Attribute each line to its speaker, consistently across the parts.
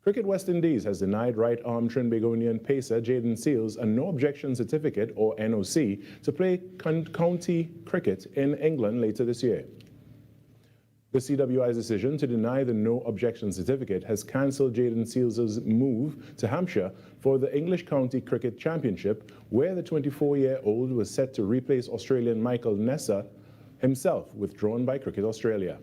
Speaker 1: Cricket West Indies has denied right-arm Trinbagonian pacer Jayden Seales a no-objection certificate, or NOC, to play county cricket in England later this year. The CWI's decision to deny the no-objection certificate has cancelled Jayden Seales' move to Hampshire for the English County Cricket Championship, where the 24-year-old was set to replace Australian Michael Nessa, himself withdrawn by Cricket Australia.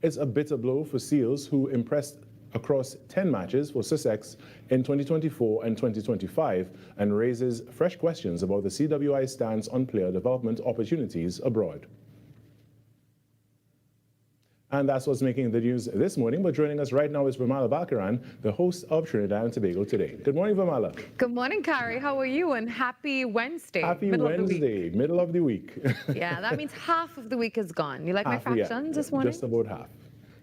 Speaker 1: It's a bitter blow for Seales, who impressed across 10 matches for Sussex in 2024 and 2025 and raises fresh questions about the CWI's stance on player development opportunities abroad. And that's what's making the news this morning. But joining us right now is Vamala Bakaran, the host of Trinidad and Tobago Today. Good morning, Vamala.
Speaker 2: Good morning, Kari. How are you? And happy Wednesday.
Speaker 1: Happy Wednesday, middle of the week.
Speaker 2: Yeah, that means half of the week is gone. You like my fractions this morning?
Speaker 1: Just about half.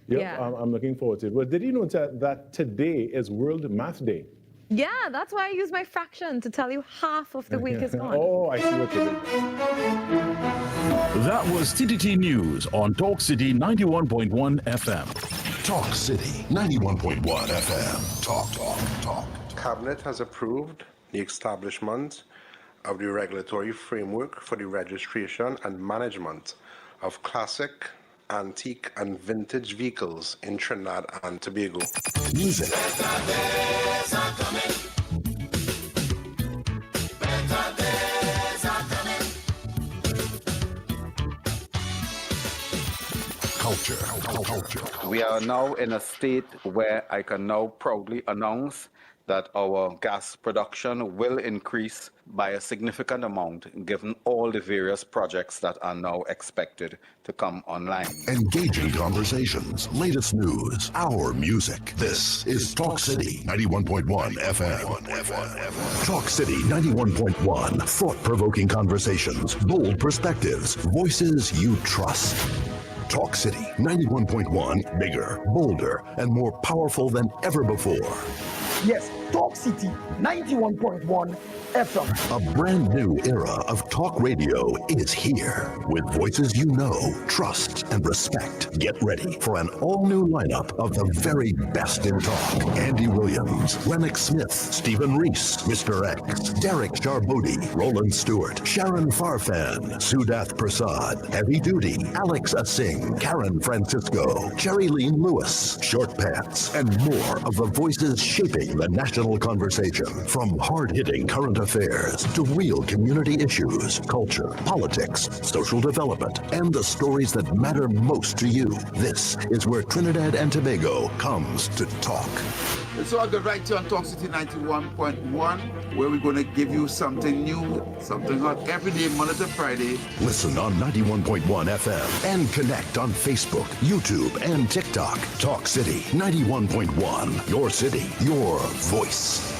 Speaker 1: Yep, yeah. I'm looking forward to it. Well, did you know that today is World Math Day?
Speaker 2: Yeah, that's why I use my fraction to tell you half of the week is gone.
Speaker 1: Oh, I see what you did.
Speaker 3: That was TTT News on Talk City 91.1 FM.
Speaker 4: Talk City 91.1 FM. Talk.
Speaker 5: Cabinet has approved the establishment of the regulatory framework for the registration and management of classic, antique and vintage vehicles in Trinidad and Tobago.
Speaker 4: Music. Culture.
Speaker 6: We are now in a state where I can now proudly announce that our gas production will increase by a significant amount given all the various projects that are now expected to come online.
Speaker 4: Engaging conversations, latest news, our music. This is Talk City 91.1 FM. Talk City 91.1. Thought-provoking conversations, bold perspectives, voices you trust. Talk City 91.1, bigger, bolder, and more powerful than ever before.
Speaker 7: Yes, Talk City 91.1 FM.
Speaker 4: A brand new era of talk radio is here with voices you know, trust, and respect. Get ready for an all-new lineup of the very best in talk. Andy Williams, Lennox Smith, Stephen Reese, Mr. X, Derek Charbodi, Roland Stewart, Sharon Farfan, Sudath Prasad, Heavy Duty, Alex Asing, Karen Francisco, Cherry Lean Lewis, Short Pants, and more of the voices shaping the national conversation. From hard-hitting current affairs to real community issues, culture, politics, social development, and the stories that matter most to you. This is where Trinidad and Tobago comes to talk.
Speaker 8: It's all good right here on Talk City 91.1, where we're going to give you something new, something hot every day, Monday to Friday.
Speaker 4: Listen on 91.1 FM and connect on Facebook, YouTube, and TikTok. Talk City 91.1. Your city, your voice.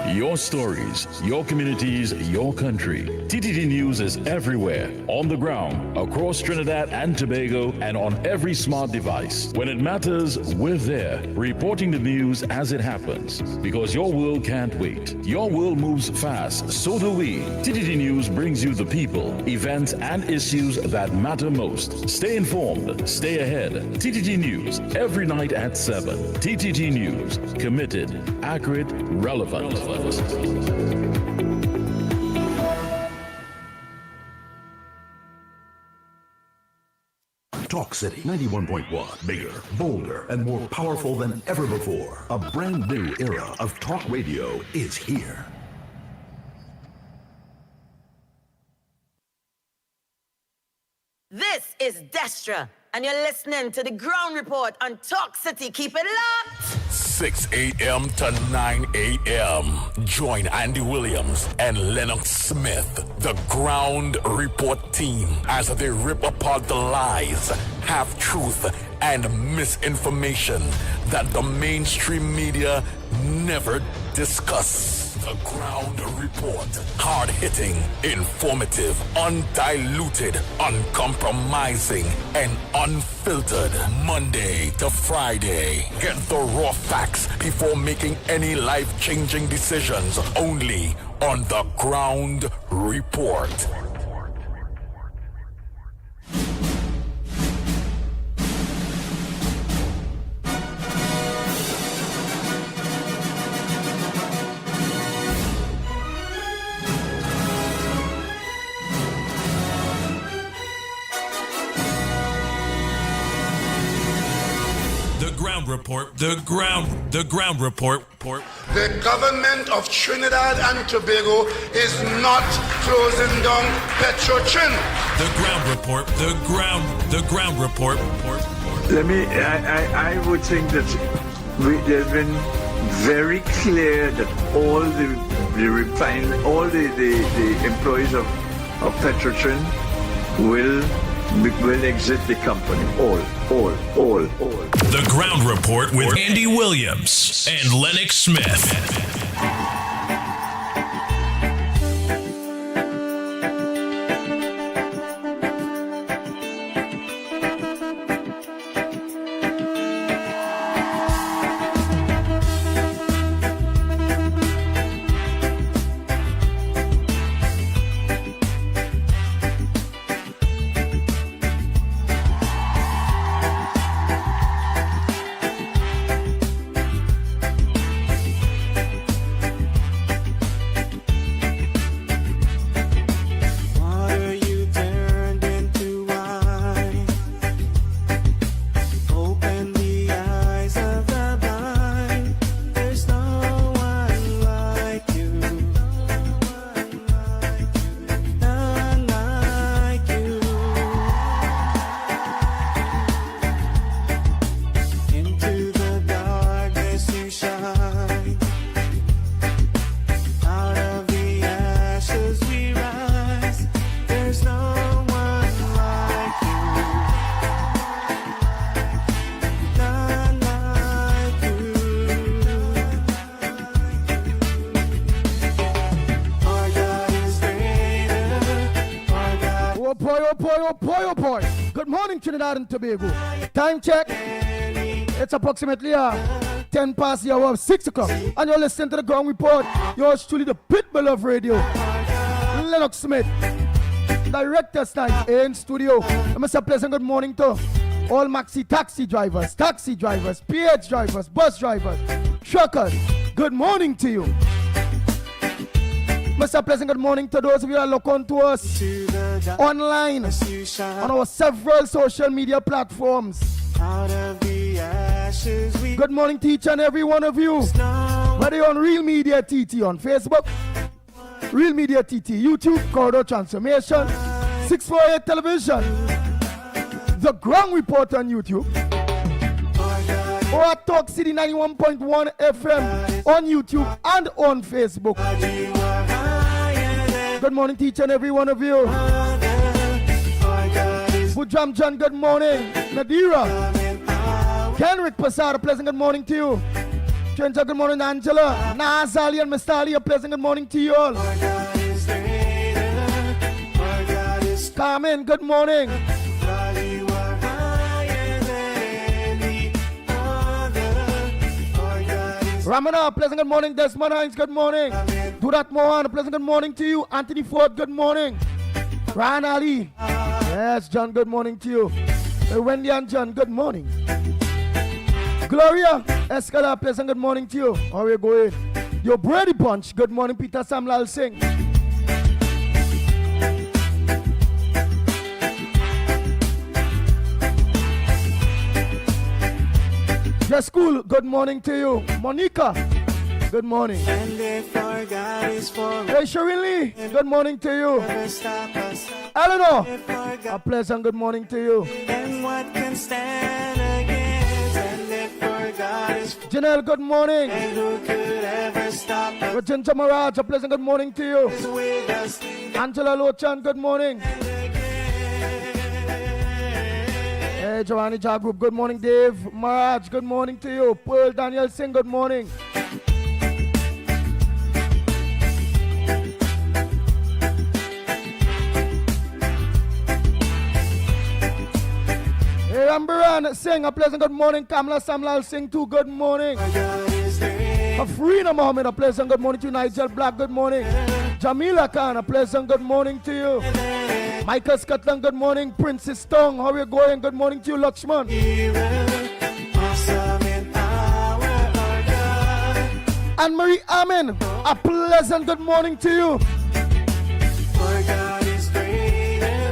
Speaker 3: Your stories, your communities, your country. TTT News is everywhere, on the ground, across Trinidad and Tobago, and on every smart device. When it matters, we're there, reporting the news as it happens. Because your world can't wait. Your world moves fast, so do we. TTT News brings you the people, events, and issues that matter most. Stay informed, stay ahead. TTT News, every night at 7. TTT News, committed, accurate, relevant.
Speaker 4: Talk City 91.1. Bigger, bolder, and more powerful than ever before. A brand new era of talk radio is here.
Speaker 9: This is Destra, and you're listening to the Ground Report on Talk City. Keep it locked.
Speaker 10: 6 a.m. to 9 a.m. Join Andy Williams and Lennox Smith, the Ground Report team, as they rip apart the lies, half-truth, and misinformation that the mainstream media never discuss. The Ground Report. Hard-hitting, informative, undiluted, uncompromising, and unfiltered. Monday to Friday. Get the raw facts before making any life-changing decisions. Only on The Ground Report. ground report. The ground report.
Speaker 11: The government of Trinidad and Tobago is not closing down Petrotrin.
Speaker 10: The ground report. The ground report.
Speaker 12: I would think that they've been very clear that all the employees of Petrotrin will exit the company. All.
Speaker 10: The ground report with Andy Williams and Lennox Smith.
Speaker 7: Oh boy. Good morning, Trinidad and Tobago. Time check. It's approximately 10 past the hour of 6 o'clock. And you're listening to the ground report. Yours truly, the pitbull of radio, Lennox Smith. Director's time in studio. Mr. Pleasant, good morning to all maxi taxi drivers, PH drivers, bus drivers, truckers. Good morning to you. Mr. Pleasant, good morning to those of you that look on to us online on our several social media platforms. Good morning to each and every one of you. Whether you're on Real Media TT on Facebook, Real Media TT, YouTube, Corridor Transformation, 648 Television, The Ground Report on YouTube, or at Talk City 91.1 FM on YouTube and on Facebook. Good morning to each and every one of you. Bujam John, good morning. Nadira, Kenrick Pasada, pleasant good morning to you. Trencha, good morning. Angela, Nazali and Mistali, a pleasant good morning to you all. Carmen, good morning. Ramana, pleasant good morning. Desmond Hines, good morning. Durat Mohan, a pleasant good morning to you. Anthony Ford, good morning. Ryan Ali, yes, John, good morning to you. Wendy and John, good morning. Gloria Escala, pleasant good morning to you. How are you going? Your Brady Bunch, good morning. Peter Samlal Singh. Just School, good morning to you. Monica, good morning. Hey, Shereen Lee, good morning to you. Eleanor, a pleasant good morning to you. And what can stand against? And if our God is Janelle, good morning. And who could ever stop us? Rajinta Maraj, a pleasant good morning to you. Angela Lochan, good morning. Hey, Giovanni Jagrup, good morning. Dave Maraj, good morning to you. Pearl Daniel Singh, good morning. Hey, Amberan Singh, a pleasant good morning. Kamala Samlal Singh, too, good morning. Afrina Mohammed, a pleasant good morning to you. Nigel Black, good morning. Jamila Khan, a pleasant good morning to you. Michael Scotland, good morning. Princess Tong, how are you going? Good morning to you, Lakshman. Anne-Marie Amen, a pleasant good morning to you. For God is greater,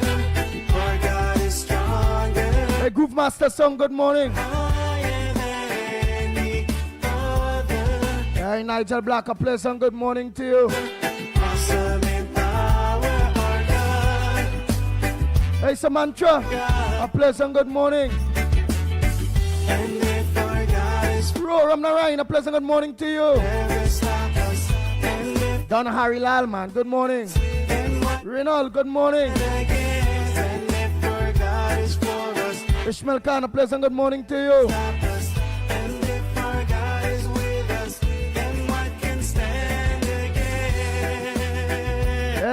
Speaker 7: for God is stronger. Hey, Groove Master Song, good morning. Hey, Nigel Black, a pleasant good morning to you. Hey, Samantha, a pleasant good morning. Roram Narayan, a pleasant good morning to you. Don Harry Lalman, good morning. Renal, good morning. Ishmael Khan, a pleasant good morning to you.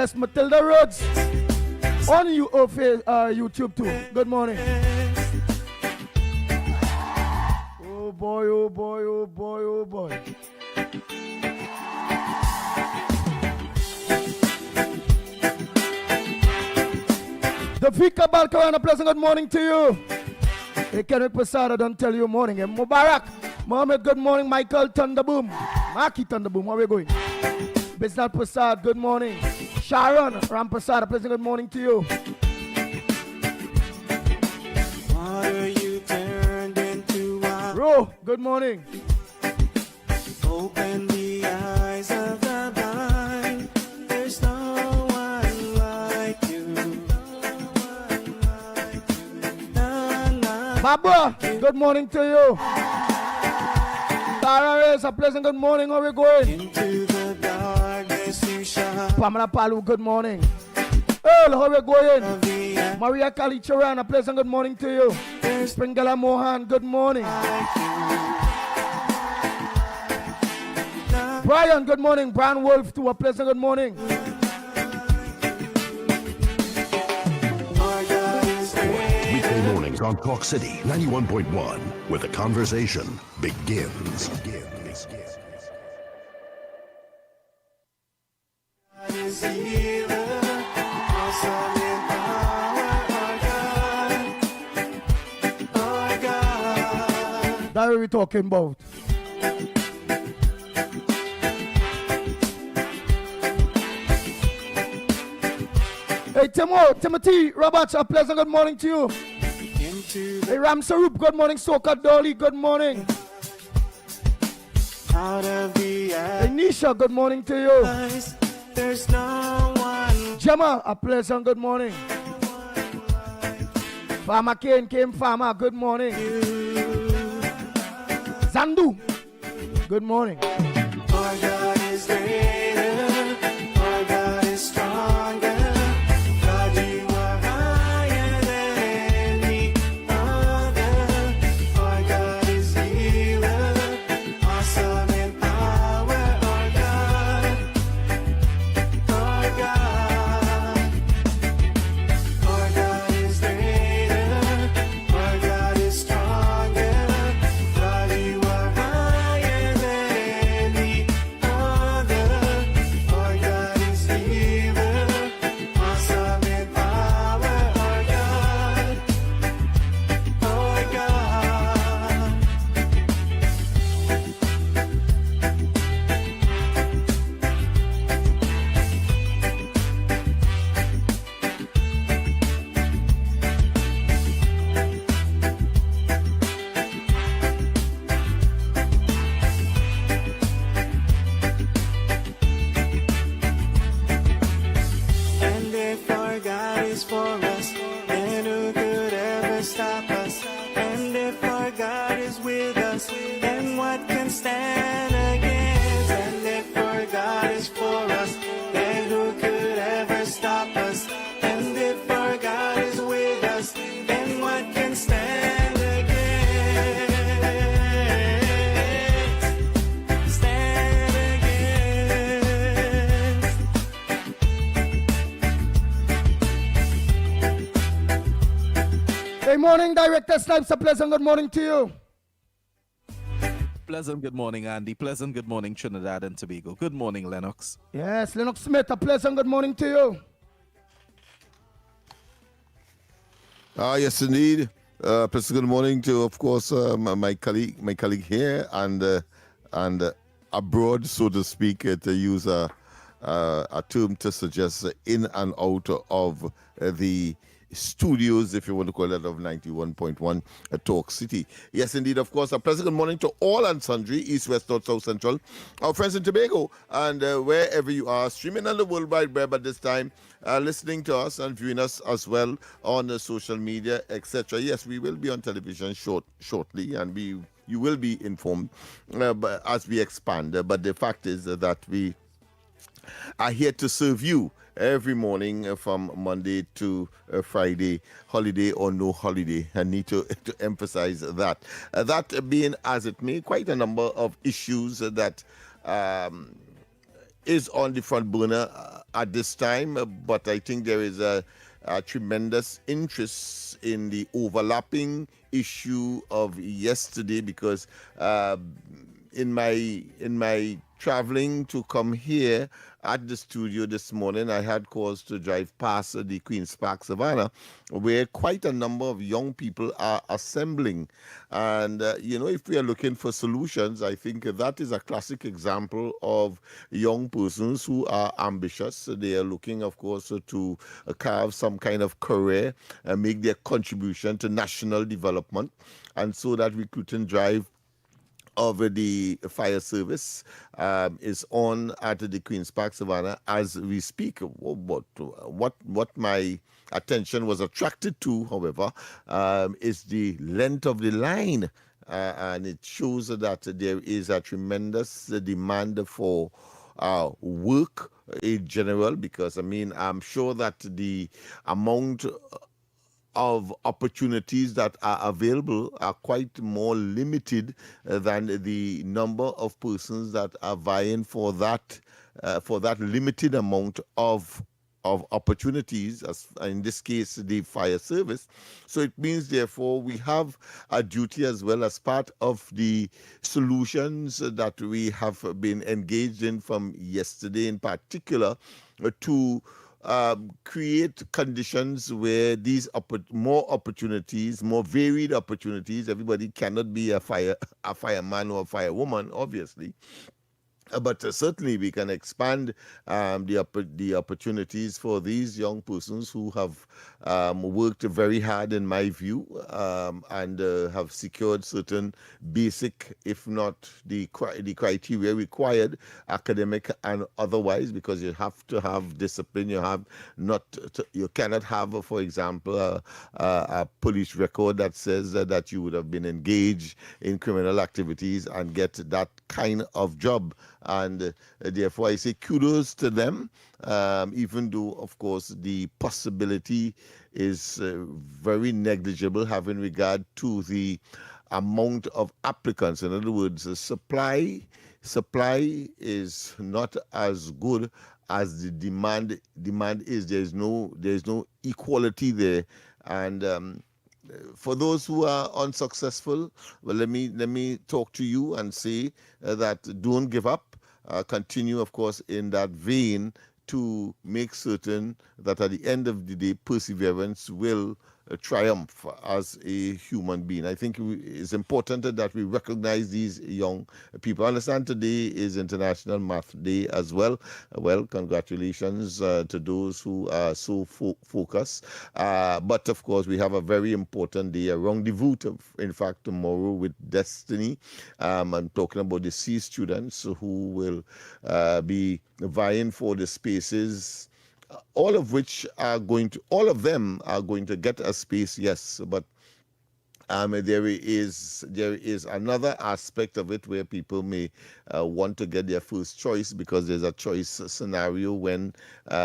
Speaker 7: Yes, Matilda Rhodes on YouTube too. Good morning. Oh boy, oh boy, oh boy, oh boy. The Vika Balkaran, a pleasant good morning to you. Hey, Kenrick Posada, don't tell you morning. And Mubarak, Mohammed, good morning. Michael Thunderboom, Maki Thunderboom, where are we going? Bisnat Prasad, good morning. Sharon Ram Prasad, a pleasant good morning to you. Water you turned into a Ro, good morning. Open the eyes of the blind. There's no one like you. Barbara, good morning to you. Tara Reyes, a pleasant good morning. Where are we going? Into the darkness you shine. Pamela Palu, good morning. Earl, how are we going? Maria Kalicharan, a pleasant good morning to you. Springala Mohan, good morning. Brian, good morning. Brian Wolf, too, a pleasant good morning.
Speaker 4: Weekday mornings on Talk City 91.1, where the conversation begins.
Speaker 7: That's what we're talking about. Hey, Timothy Roberts, a pleasant good morning to you. Hey, Ram Sarup, good morning. Soka Dolly, good morning. Hey, Nisha, good morning to you. There's no one. Gemma, a pleasant good morning. Farmer Kane came Farmer, good morning. Zandu, good morning. Our God is greater, our God is stronger. God, you are higher than any other. Our God is healer, awesome in power. Our God, our God. Our God is greater, our God is stronger. God, you are higher than any other. Our God is healer, awesome in power. Our God, our God. And if our God is for us, then who could ever stop us? And if our God is with us, then what can stand against? And if our God is for us, then who could ever stop us? And if our God is with us, then what can stand against? Stand against. Hey, morning, Director Snipes. A pleasant good morning to you.
Speaker 13: Pleasant good morning, Andy. Pleasant good morning, Trinidad and Tobago. Good morning, Lennox.
Speaker 7: Yes, Lennox Smith. A pleasant good morning to you.
Speaker 14: Yes, indeed. Pleasant good morning to, of course, my colleague here and abroad, so to speak, to use a term to suggest in and out of the studios, if you want to call it, of 91.1 Talk City. Yes, indeed, of course. A pleasant good morning to all and sundry, East, West, North, South, Central, our friends in Tobago, and wherever you are, streaming on the World Wide Web at this time, listening to us and viewing us as well on social media, etc. Yes, we will be on television shortly, and you will be informed but as we expand. But the fact is that we are here to serve you every morning from Monday to Friday, holiday or no holiday. I need to emphasize that. That being as it may, quite a number of issues that is on the front burner at this time, but I think there is a tremendous interest in the overlapping issue of yesterday, because in my traveling to come here at the studio this morning, I had cause to drive past the Queen's Park Savannah, where quite a number of young people are assembling. And, if we are looking for solutions, I think that is a classic example of young persons who are ambitious. They are looking, of course, to carve some kind of career and make their contribution to national development. And so that recruiting drive of the fire service is on at the Queen's Park Savannah as we speak. What my attention was attracted to, however, is the length of the line, and it shows that there is a tremendous demand for work in general, because I'm sure that the amount of opportunities that are available are quite more limited than the number of persons that are vying for that limited amount of opportunities, as in this case the fire service. So it means, therefore, we have a duty as well, as part of the solutions that we have been engaged in from yesterday in particular, to create conditions where these more opportunities, more varied opportunities. Everybody cannot be a fireman or a firewoman, obviously. But certainly we can expand the opportunities for these young persons who have worked very hard, in my view, and have secured certain basic, if not the criteria required, academic and otherwise, because you have to have discipline. You cannot have, for example, a police record that says that you would have been engaged in criminal activities and get that kind of job. And therefore, I say kudos to them, even though, of course, the possibility is very negligible having regard to the amount of applicants. In other words, the supply is not as good as the demand is. There's no equality there. And for those who are unsuccessful, well, let me talk to you and say that don't give up. Continue, of course, in that vein, to make certain that at the end of the day, perseverance will triumph as a human being. I think it's important that we recognize these young people. I understand today is International Math Day as well. Well, congratulations to those who are so focused. But of course, we have a very important day, a rendezvous, in fact, tomorrow with Destiny. I'm talking about the C students who will be vying for the spaces, all of them are going to get a space, yes, but there is another aspect of it where people may want to get their first choice, because there's a choice scenario when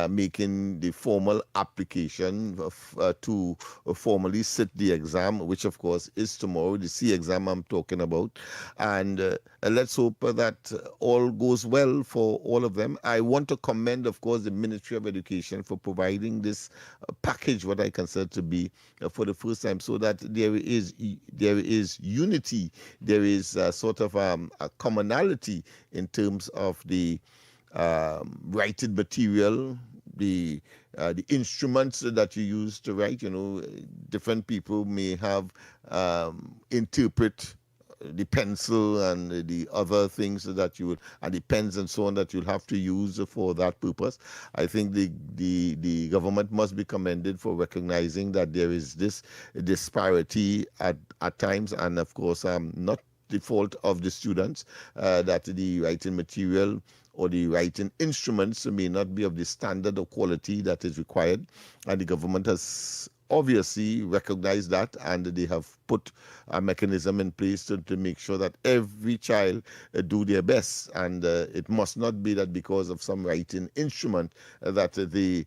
Speaker 14: making the formal application to formally sit the exam, which of course is tomorrow, the C exam I'm talking about. And let's hope that all goes well for all of them. I want to commend, of course, the Ministry of Education for providing this package, what I consider to be for the first time, so that there is unity, there is sort of a commonality in terms of the writing material, the instruments that you use to write. Different people may have interpret the pencil and the other things that you would, and the pens and so on that you'll have to use for that purpose. I think the government must be commended for recognizing that there is this disparity at times, and of course, not the fault of the students, that the writing material or the writing instruments may not be of the standard or quality that is required, and the government has obviously recognized that, and they have put a mechanism in place to make sure that every child do their best, and it must not be that because of some writing instrument that the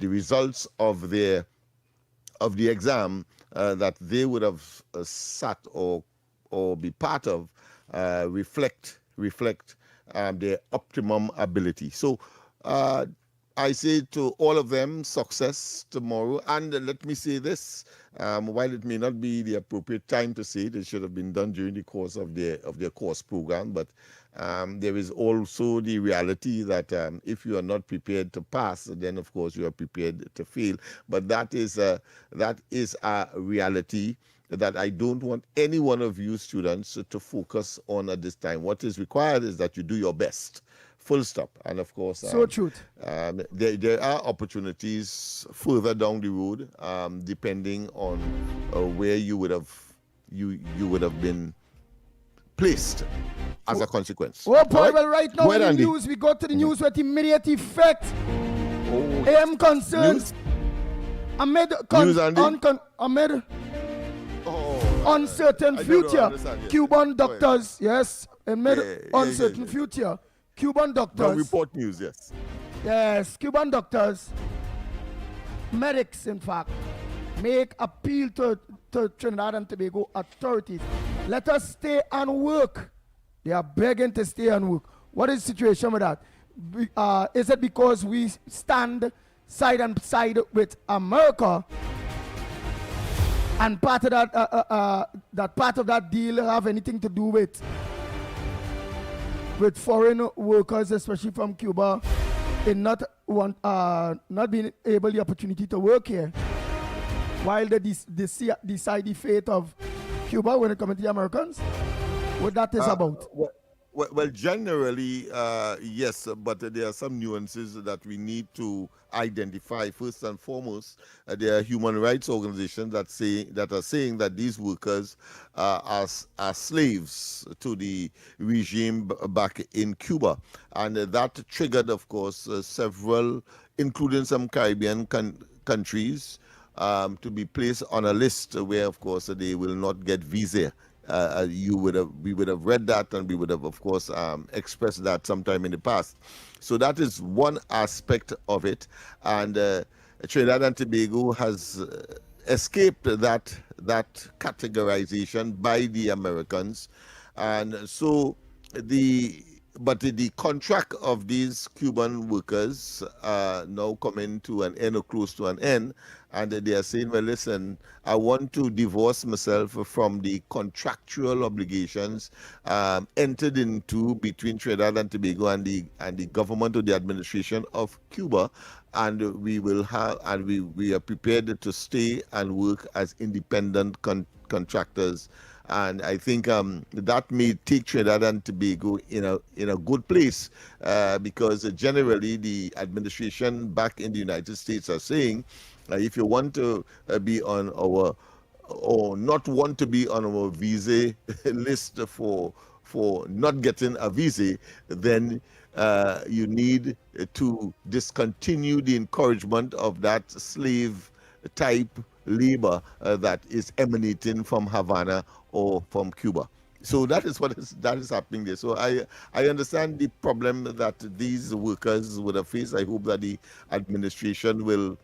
Speaker 14: results of the exam that they would have sat or be part of reflect their optimum ability. So I say to all of them, success tomorrow. And let me say this, while it may not be the appropriate time to say it should have been done during the course of their course program, but there is also the reality that if you are not prepared to pass, then of course you are prepared to fail. But that is a reality that I don't want any one of you students to focus on at this time. What is required is that you do your best. Full stop. And of course,
Speaker 7: so true.
Speaker 14: There are opportunities further down the road, depending on where you would have been placed as a consequence.
Speaker 7: Oh boy, well, right now in the news, we go to the news with immediate effect. AM concerns amid uncertain future. Cuban doctors, yes, amid uncertain future. Cuban doctors.
Speaker 14: Report news, yes.
Speaker 7: Yes, Cuban doctors, medics, in fact, make appeal to Trinidad and Tobago authorities. Let us stay and work. They are begging to stay and work. What is the situation with that? Is it because we stand side and side with America, and part of that part of that deal have anything to do with foreign workers, especially from Cuba, in not being able the opportunity to work here, while they decide the fate of Cuba when it comes to the Americans? What that is about?
Speaker 14: Well, generally, yes, but there are some nuances that we need to identify. First and foremost, there are human rights organizations that are saying that these workers are slaves to the regime back in Cuba, and that triggered, of course, several, including some Caribbean countries, to be placed on a list where, of course, they will not get visa. We would have read that, and we would have, of course, expressed that sometime in the past. So that is one aspect of it, and Trinidad and Tobago has escaped that categorization by the Americans, and so the contract of these Cuban workers now coming to an end or close to an end, and they are saying, well, listen, I want to divorce myself from the contractual obligations entered into between Trinidad and Tobago and the government or the administration of Cuba, and we are prepared to stay and work as independent contractors. And I think that may take Trinidad and Tobago in a good place, because generally the administration back in the United States are saying, if you want to be on our, or not want to be on our visa list for not getting a visa, then you need to discontinue the encouragement of that slave type labor that is emanating from Havana or from Cuba. So that is happening there. So I understand the problem that these workers would have faced. I hope that the administration will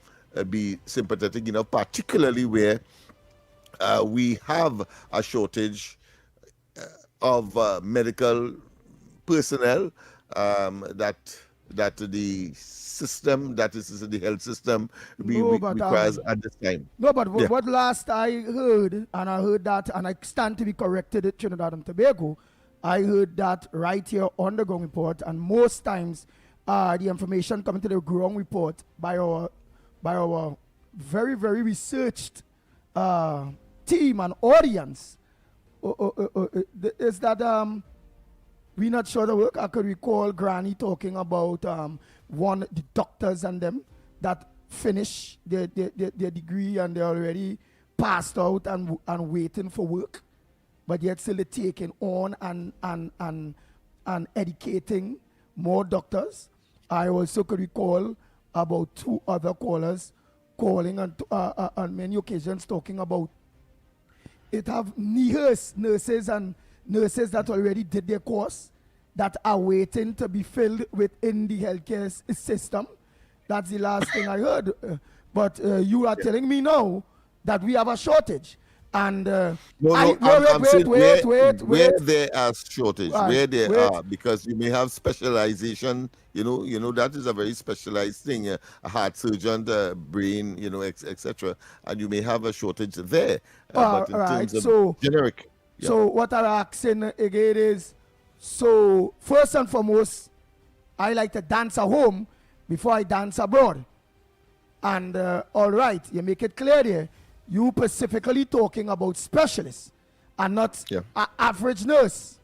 Speaker 14: be sympathetic enough, particularly where we have a shortage of medical personnel, that the system, that is the health system, requires at this time.
Speaker 7: No, but what last I heard, and I heard that, and I stand to be corrected at Trinidad and Tobago, I heard that right here on the ground report, and most times the information coming to the ground report by our very, very researched team and audience is that we not sure the work. I could recall Granny talking about the doctors and them that finish their degree and they're already passed out and waiting for work, but yet still they're taking on and educating more doctors. I also could recall about 2 other callers calling on many occasions talking about it have nurses and nurses that already did their course that are waiting to be filled within the healthcare system. That's the last thing I heard. But you are telling me now that we have a shortage. And
Speaker 14: where there are shortage, where there are, because you may have specialization. You know that is a very specialized thing. A heart surgeon, the brain, etc. And you may have a shortage there. But in terms of generic. Yeah.
Speaker 7: So what I'm asking again is, so first and foremost, I like to dance at home before I dance abroad. And all right, you make it clear there. You specifically talking about specialists and not an average nurse,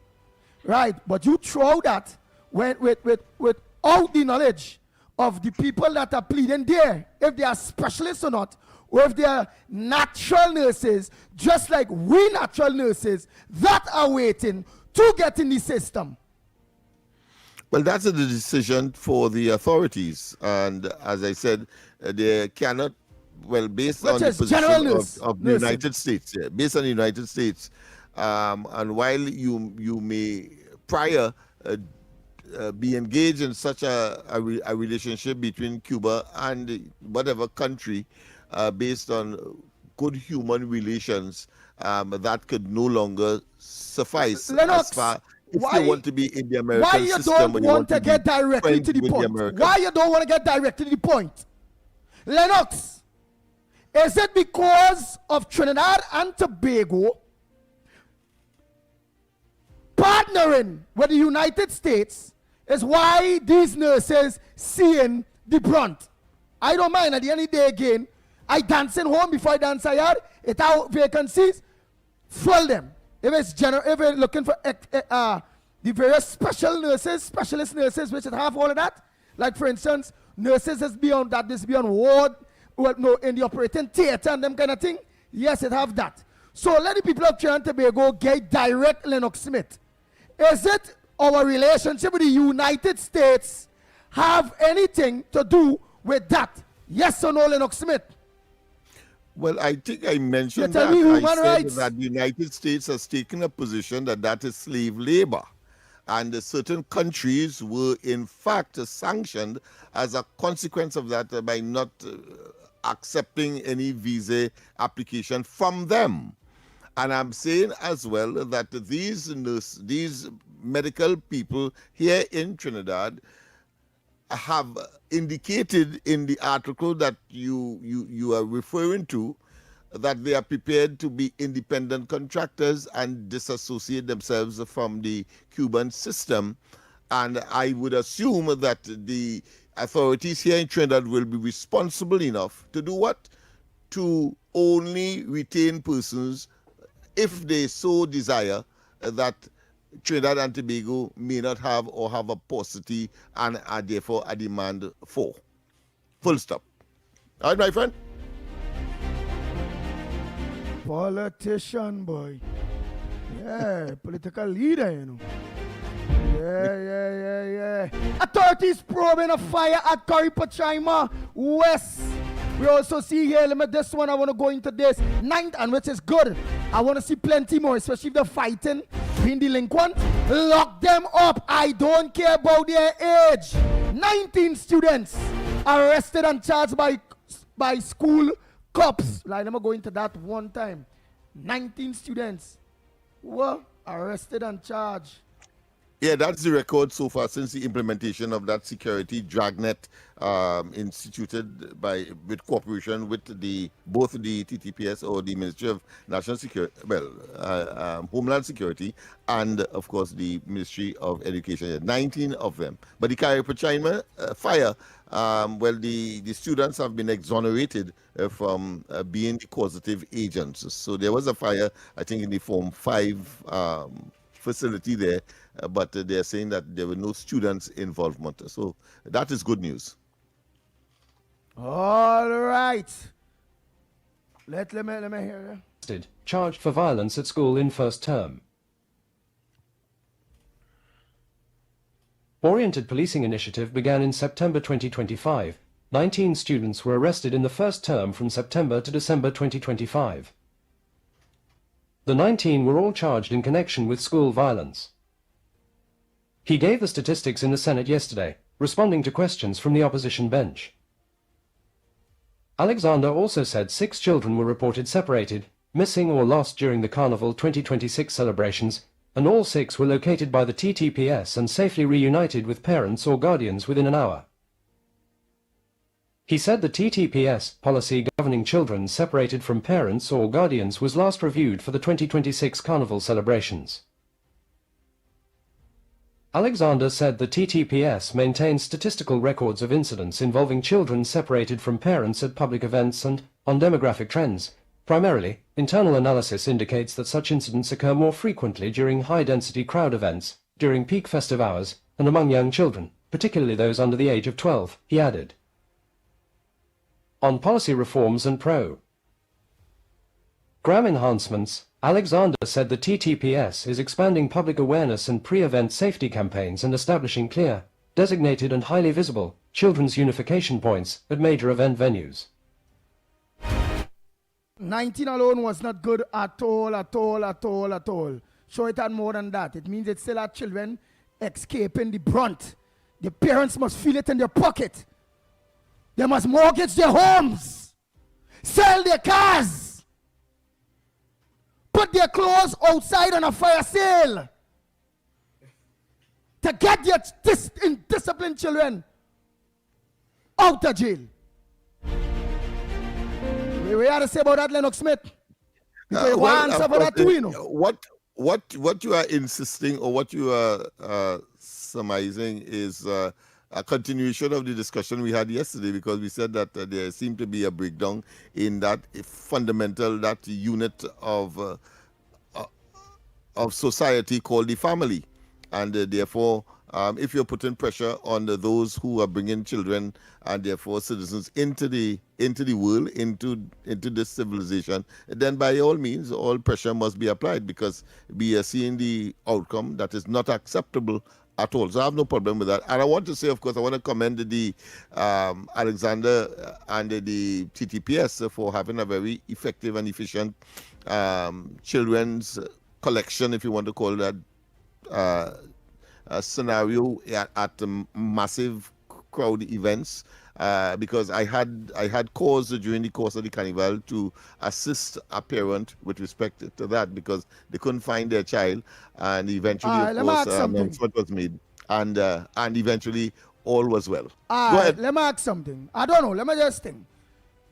Speaker 7: right? But you throw that with all the knowledge of the people that are pleading there, if they are specialists or not, or if they are natural nurses, just like we natural nurses that are waiting to get in the system.
Speaker 14: Well, that's the decision for the authorities, and as I said, they cannot. Well, based on the position of the United States, based on the United States, and while you may prior be engaged in such a relationship between Cuba and whatever country, based on good human relations, that could no longer suffice.
Speaker 7: Lennox,
Speaker 14: as far if you want to be in the American
Speaker 7: why you
Speaker 14: system,
Speaker 7: don't want to get directly to the point? Why you don't want to get directly to the point? Lennox, is it because of Trinidad and Tobago partnering with the United States is why these nurses seeing the brunt? I don't mind. At the end of the day, again, I dancing home before I dance yard. It out vacancies, fill them. If it's looking for the various specialist nurses, which have all of that. Like for instance, nurses is beyond that. This beyond ward. Well, no, in the operating theater and them kind of thing, yes, it have that. So let the people of Trinidad and Tobago get direct Lennox Smith. Is it our relationship with the United States have anything to do with that? Yes or no, Lennox Smith?
Speaker 14: Well, I think I mentioned that. I said that the United States has taken a position that is slave labor. And certain countries were, in fact, sanctioned as a consequence of that by not accepting any visa application from them. And I'm saying as well that these medical people here in Trinidad have indicated in the article that you are referring to that they are prepared to be independent contractors and disassociate themselves from the Cuban system. And I would assume that the authorities here in Trinidad will be responsible enough to do what? To only retain persons if they so desire that Trinidad and Tobago may not have or have a paucity and are therefore a demand for. Full stop. All right, my friend?
Speaker 7: Politician, boy. Yeah, political leader, you know. Yeah. Authorities probing a fire at Curry-Pachima West. We also see here, this one, I want to go into this. 9th, and which is good. I want to see plenty more, especially if they're fighting, being delinquent. Lock them up. I don't care about their age. 19 students arrested and charged by school cops. Like, let me go into that one time. 19 students were arrested and charged
Speaker 14: Yeah, that's the record so far since the implementation of that security dragnet instituted with cooperation with both the TTPS or the Ministry of National Security, Homeland Security, and of course the Ministry of Education. 19 of them. But the Caripachima fire, the students have been exonerated from being the causative agents. So there was a fire, I think, in the Form 5 facility there, but they're saying that there were no students' involvement. So that is good news.
Speaker 7: All right. Let me hear you.
Speaker 15: Charged for violence at school in first term. Oriented Policing Initiative began in September 2025. 19 students were arrested in the first term from September to December 2025. The 19 were all charged in connection with school violence. He gave the statistics in the Senate yesterday, responding to questions from the opposition bench. Alexander also said 6 children were reported separated, missing or lost during the Carnival 2026 celebrations, and all 6 were located by the TTPS and safely reunited with parents or guardians within an hour. He said the TTPS policy governing children separated from parents or guardians was last reviewed for the 2026 Carnival celebrations. Alexander said the TTPS maintains statistical records of incidents involving children separated from parents at public events and on demographic trends. Primarily, internal analysis indicates that such incidents occur more frequently during high-density crowd events, during peak festive hours, and among young children, particularly those under the age of 12, he added. On policy reforms and program enhancements, Alexander said the TTPS is expanding public awareness and pre-event safety campaigns and establishing clear, designated and highly visible children's unification points at major event venues.
Speaker 7: 19 alone was not good at all. So it had more than that. It means it still had children escaping the brunt. The parents must feel it in their pocket. They must mortgage their homes, sell their cars, put their clothes outside on a fire sale to get their indisciplined children out of jail. We had to say about that, Lennox Smith. Because you want answer for that too, you know.
Speaker 14: What you are insisting or what you are surmising is a continuation of the discussion we had yesterday, because we said that there seemed to be a breakdown in that fundamental, that unit of society called the family. And therefore, if you're putting pressure on those who are bringing children and therefore citizens into the world, into this civilization, then by all means, all pressure must be applied, because we are seeing the outcome that is not acceptable at all. So I have no problem with that. And I want to say, of course, I want to commend the Alexander and the TTPS for having a very effective and efficient children's collection, if you want to call that, scenario at massive crowd events. Because I had cause during the course of the carnival to assist a parent with respect to that, because they couldn't find their child, and eventually, of course, announcement was made, and eventually all was well. Go ahead.
Speaker 7: Let me ask something. I don't know. Let me just think.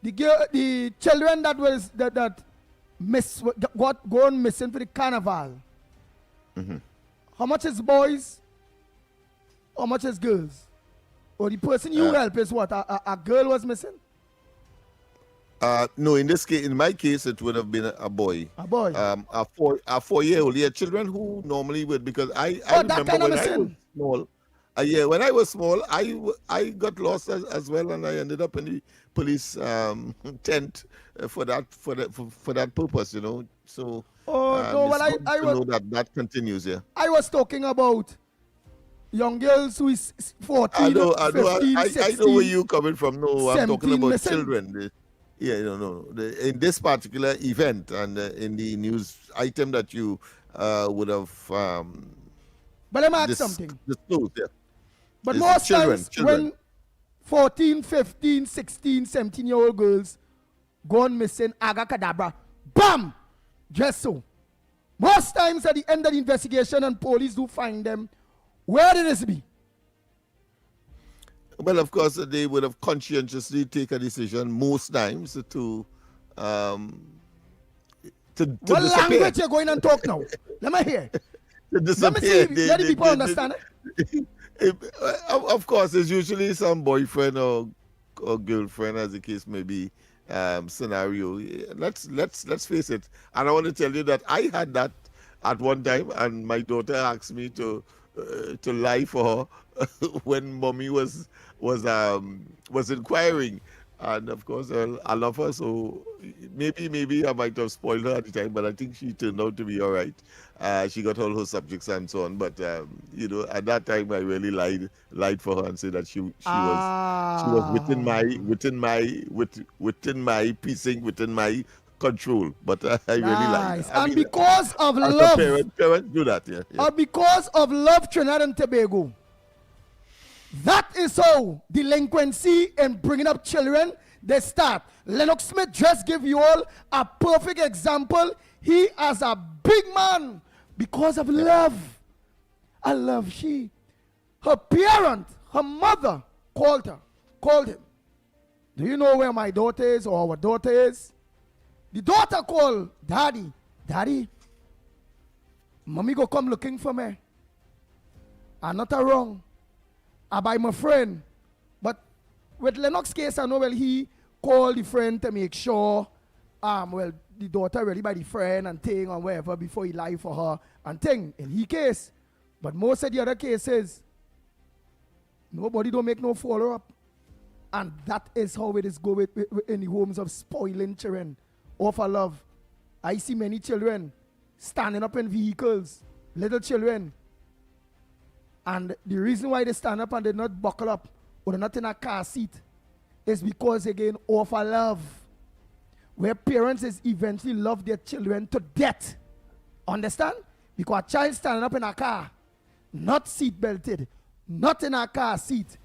Speaker 7: The children that gone missing for the carnival.
Speaker 14: Mm-hmm.
Speaker 7: How much is boys? How much is girls? Or the person you help is what? A girl was missing?
Speaker 14: No, in this case, in my case, it would have been a boy.
Speaker 7: A boy.
Speaker 14: A 4-year-old. Yeah, children who normally would, because I remember when I was small. When I was small, I got lost as well, and I ended up in the police tent for that purpose, you know. So I know that continues. Yeah.
Speaker 7: I was talking about young girls who is 14,
Speaker 14: I know,
Speaker 7: 15,
Speaker 14: I
Speaker 7: 16,
Speaker 14: know where you coming from. No, I'm talking about
Speaker 7: missing.
Speaker 14: children. In this particular event and in the news item that you would have.
Speaker 7: But let me ask something.
Speaker 14: Yeah.
Speaker 7: But most times when 14, 15, 16, 17-year-old girls gone missing, agakadabra, bam, just so. Most times at the end of the investigation and police do find them, Where did this be?
Speaker 14: Well, of course, they would have conscientiously take a decision most times to
Speaker 7: What
Speaker 14: disappear.
Speaker 7: language you going and talk now? Let me hear.
Speaker 14: To
Speaker 7: Let me
Speaker 14: disappear.
Speaker 7: see. Let the people understand it.
Speaker 14: Of course, it's usually some boyfriend or girlfriend, as the case may be, scenario. Let's face it. And I want to tell you that I had that at one time, and my daughter asked me to lie for her when mommy was inquiring. And of course, I love her, so maybe I might have spoiled her at the time, but I think she turned out to be all right. She got all her subjects and so on, but at that time I really lied for her and said that she was within my precinct, within my control. But I really lied.
Speaker 7: And because of love,
Speaker 14: parents do that, yeah.
Speaker 7: And because of love, Trinidad and Tobago. That is how delinquency and bringing up children, they start. Lennox Smith just give you all a perfect example. He as a big man because of love. I love she. Her parent, her mother called him. Do you know where my daughter is or our daughter is? The daughter called Daddy, mommy go come looking for me. I'm not wrong. I buy my friend. But with Lennox case, I know he called the friend to make sure the daughter ready by the friend and thing and whatever before he lie for her and thing in his case. But most of the other cases, nobody don't make no follow-up. And that is how it is go with in the homes of spoiling children over love. I see many children standing up in vehicles, little children. And the reason why they stand up and they not buckle up or they're not in a car seat is because, again, of a love. Where parents is eventually love their children to death. Understand? Because a child standing up in a car, not seat belted, not in a car seat,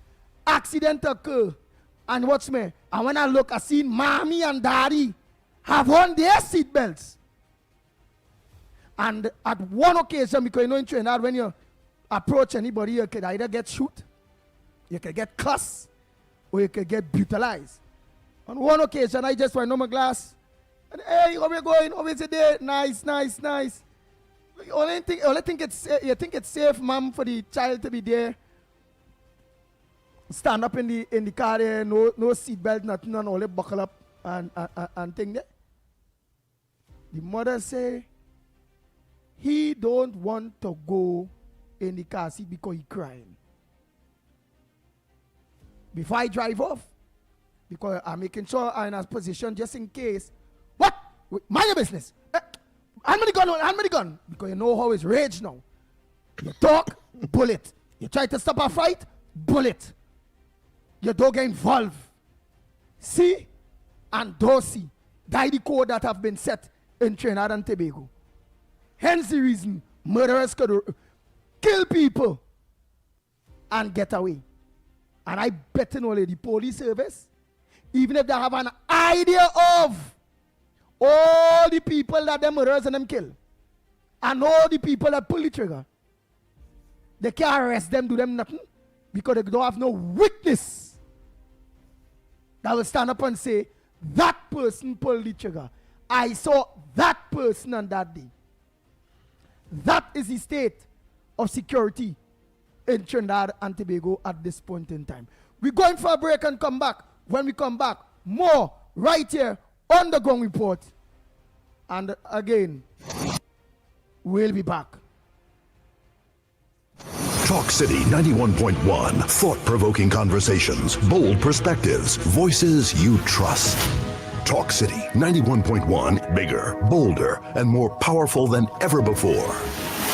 Speaker 7: accident occur. And watch me. And when I look, I see mommy and daddy have on their seat belts. And at one occasion, because in Trinidad, when you approach anybody, you could either get shoot, you could get cussed, or you could get brutalized. On one occasion, I just went on my glass, and hey, how we going? How is it there? Nice. You think it's safe, ma'am, for the child to be there, stand up in the car there, no seatbelt, nothing, and only buckle up and thing there. The mother say he don't want to go in the car seat because he crying. Before I drive off, because I'm making sure I'm in a position just in case. What? Mind your business. Hand me the gun. Because you know how it's rage now. You talk, bullet. You try to stop a fight, bullet. You don't get involved. See and don't see. That the code that have been set in Trinidad and Tobago. Hence the reason murderers could kill people and get away. And I bet you know the police service, even if they have an idea of all the people that them murderers and them kill, and all the people that pull the trigger, they can't arrest them, do them nothing, because they don't have no witness that will stand up and say, that person pulled the trigger. I saw that person on that day. That is the state of security in Trinidad and Tobago at this point in time. We're going for a break and come back. When we come back, more right here on the Ground Report. And again, we'll be back.
Speaker 4: Talk City 91.1. Thought-provoking conversations, bold perspectives, voices you trust. Talk City 91.1. Bigger, bolder, and more powerful than ever before.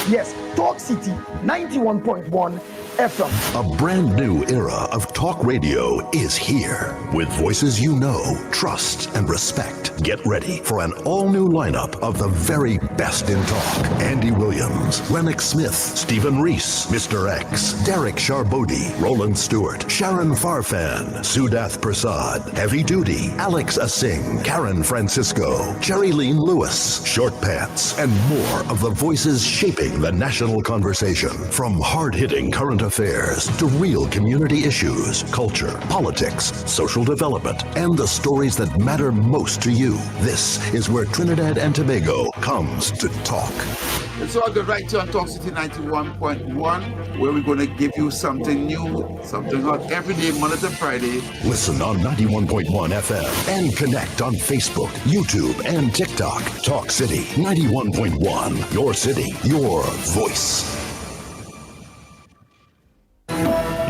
Speaker 7: Yes, Talk City 91.1 FM.
Speaker 4: A brand new era of talk radio is here with voices you know, trust, and respect. Get ready for an all-new lineup of the very best in talk. Andy Williams, Lennox Smith, Stephen Reese, Mr. X, Derek Charbodi, Roland Stewart, Sharon Farfan, Sudath Prasad, Heavy Duty, Alex Asing, Karen Francisco, Jerry Lean Lewis, Short Pants, and more of the voices shaping the national conversation. From hard-hitting current affairs to real community issues, culture, politics, social development, and the stories that matter most to you. This is where Trinidad and Tobago comes to talk.
Speaker 8: It's all good right here on Talk City 91.1, where we're going to give you something new, something hot every day, Monday to Friday.
Speaker 4: Listen on 91.1 FM and connect on Facebook, YouTube, and TikTok. Talk City 91.1. Your city, your voice.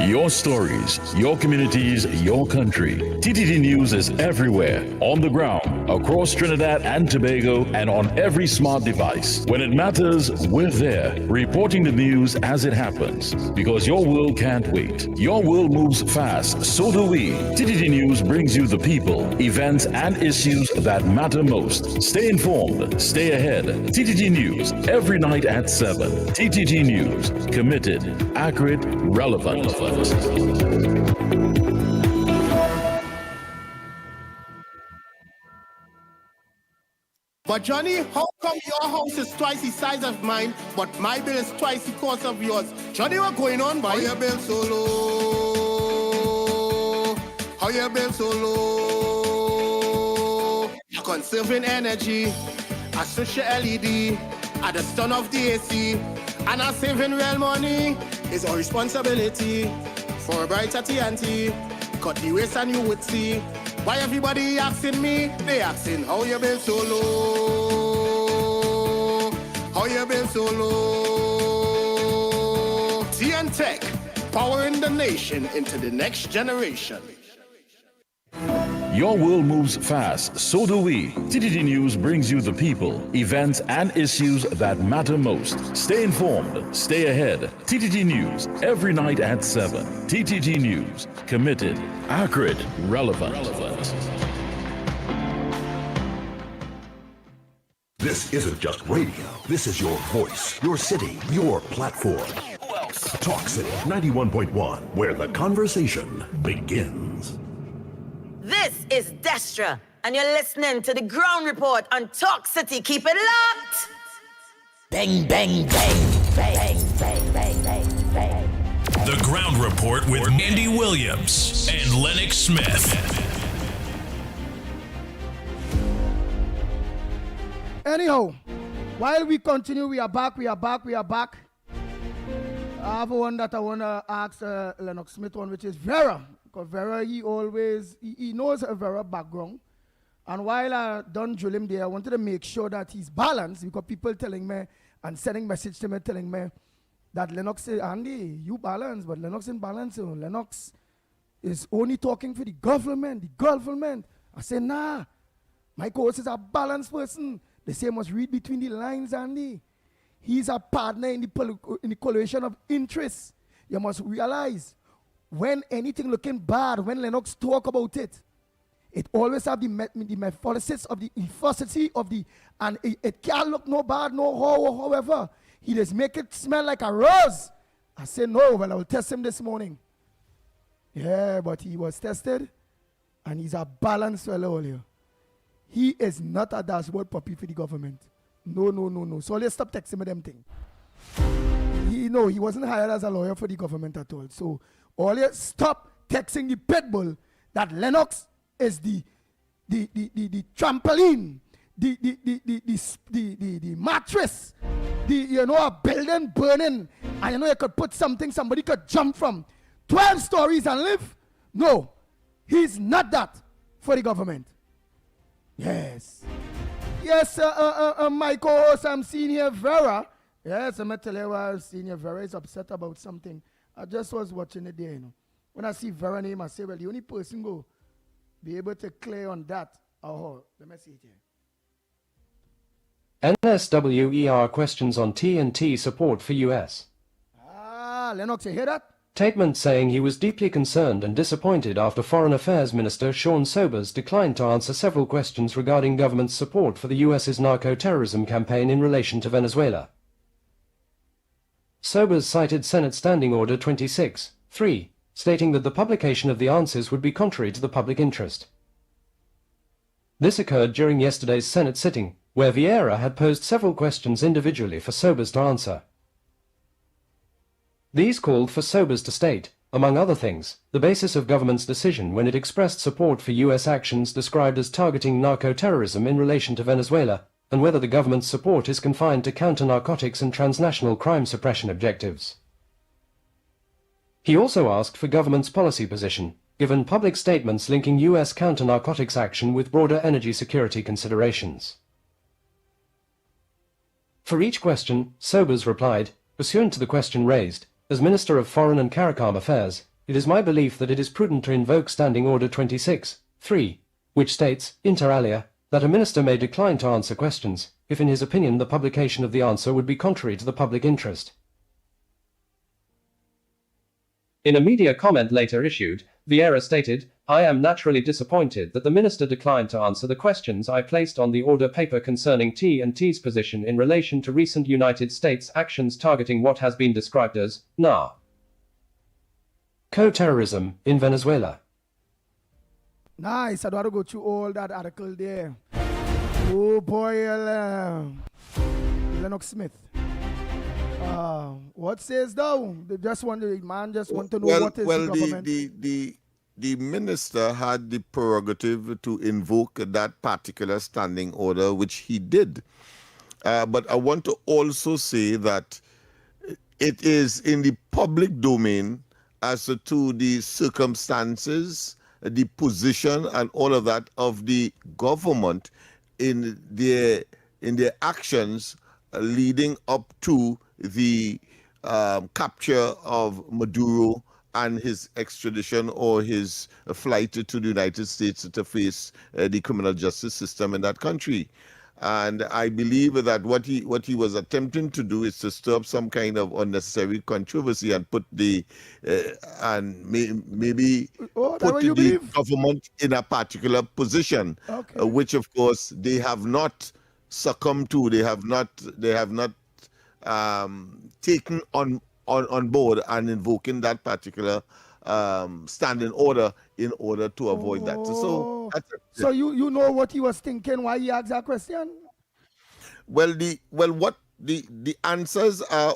Speaker 3: Your stories, your communities, your country. TTT News is everywhere, on the ground, across Trinidad and Tobago, and on every smart device. When it matters, we're there, reporting the news as it happens. Because your world can't wait. Your world moves fast, so do we. TTT News brings you the people, events, and issues that matter most. Stay informed, stay ahead. TTT News, every night at 7. TTT News, committed, accurate, relevant.
Speaker 16: But Johnny, how come your house is twice the size of mine, but my bill is twice the cost of yours? Johnny, what going on, boy? How your bill so low? How your bill so low? You're conserving energy. I switch your LED at the stun of the AC, and I'm saving real money. It's our responsibility for a brighter TNT. Cut the waste and you would see. Why everybody asking me? They asking how you been so low? How you been so low? TN Tech, powering the nation into the next generation.
Speaker 3: Your world moves fast, so do we. TTT News brings you the people, events, and issues that matter most. Stay informed, stay ahead. TTT News, every night at 7. TTT News, committed, accurate, relevant.
Speaker 4: This isn't just radio. This is your voice, your city, your platform. Talk City 91.1, where the conversation begins.
Speaker 9: This is Destra, and you're listening to the Ground Report on Talk City. Keep it locked! Bang, bang, bang, bang, bang, bang, bang, bang.
Speaker 10: The Ground Report with Andy Williams and Lennox Smith.
Speaker 7: Anyhow, while we continue, we are back. I have one that I want to ask Lennox Smith on, which is Vera. Because Vera, he knows a Vera background. And while I done drill him there, I wanted to make sure that he's balanced, because people telling me and sending message to me telling me that Lennox say, Andy, you balance, but Lennox isn't balanced. Lennox is only talking for the government. I say, nah, my coach is a balanced person. They say must read between the lines, Andy. He's a partner in the coalition of interests. You must realize, when anything looking bad, when Lennox talk about it, it always have the methodicity of the efficiency of the, and it can't look no bad, no how or however. He just make it smell like a rose. I said, no, well, I will test him this morning. Yeah, but he was tested, and he's a balanced fellow earlier. He is not a dashboard puppy for the government. No. So let's stop texting me them thing. He wasn't hired as a lawyer for the government at all. So always stop texting the pit bull that Lennox is the trampoline, the mattress, a building burning, and you could put something somebody could jump from 12 stories and live. No, he's not that for the government. Yes, my co-host, I'm Senior Vera. Yes, I'm going to tell you why Senior Vera is upset about something. I just was watching it there, When I see Vera name, I say, well, the only person go be able to clear on that. Oh, let me see it here.
Speaker 15: NSWER questions on TNT support for US.
Speaker 7: Lennox, you hear that?
Speaker 15: statement saying he was deeply concerned and disappointed after Foreign Affairs Minister Sean Sobers declined to answer several questions regarding government's support for the US's narco-terrorism campaign in relation to Venezuela. Sobers cited Senate Standing Order 26-3, stating that the publication of the answers would be contrary to the public interest. This occurred during yesterday's Senate sitting, where Vieira had posed several questions individually for Sobers to answer. These called for Sobers to state, among other things, the basis of government's decision when it expressed support for U.S. actions described as targeting narco-terrorism in relation to Venezuela, and whether the government's support is confined to counter-narcotics and transnational crime suppression objectives. He also asked for government's policy position, given public statements linking U.S. counter-narcotics action with broader energy security considerations. For each question, Sobers replied, pursuant to the question raised, as Minister of Foreign and CARICOM Affairs, it is my belief that it is prudent to invoke Standing Order 26-3, which states, inter alia, that a minister may decline to answer questions, if in his opinion the publication of the answer would be contrary to the public interest. In a media comment later issued, Vieira stated, I am naturally disappointed that the minister declined to answer the questions I placed on the order paper concerning T&T's position in relation to recent United States actions targeting what has been described as narco-terrorism in Venezuela.
Speaker 7: Nice. I don't want to go through all that article there. Oh boy, Lennox Smith. What says though? They just want to want to know what is the government.
Speaker 14: The minister had the prerogative to invoke that particular standing order, which he did. But I want to also say that it is in the public domain as to the circumstances, the position, and all of that of the government in their actions leading up to the capture of Maduro and his extradition or his flight to the United States to face the criminal justice system in that country. And I believe that what he was attempting to do is to stir up some kind of unnecessary controversy and put the maybe put the government in a particular position, which of course they have not succumbed to. They have not taken on board and invoking that particular standing order in order to avoid that.
Speaker 7: So you know what he was thinking, why he asked that question?
Speaker 14: Well, the answers are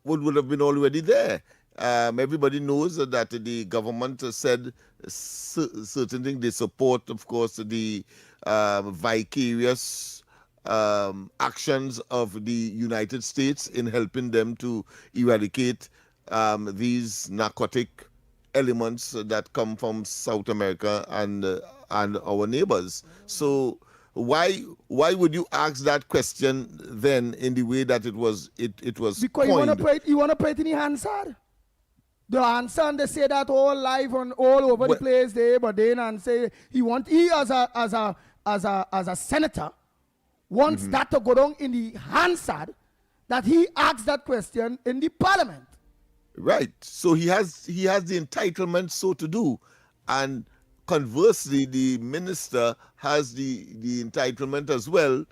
Speaker 14: would have been already there. Everybody knows that the government said certain things. They support, of course, the vicarious actions of the United States in helping them to eradicate these narcotic elements that come from South America and our neighbors. So why would you ask that question then in the way that it was
Speaker 7: because
Speaker 14: coined?
Speaker 7: you want to put it in the answer. The answer, and they say that all live on all over the place there, but then and say he as a senator wants that to go down in the Hansard, that he asked that question in the parliament.
Speaker 14: Right. So he has the entitlement so to do. And conversely, the minister has the entitlement as well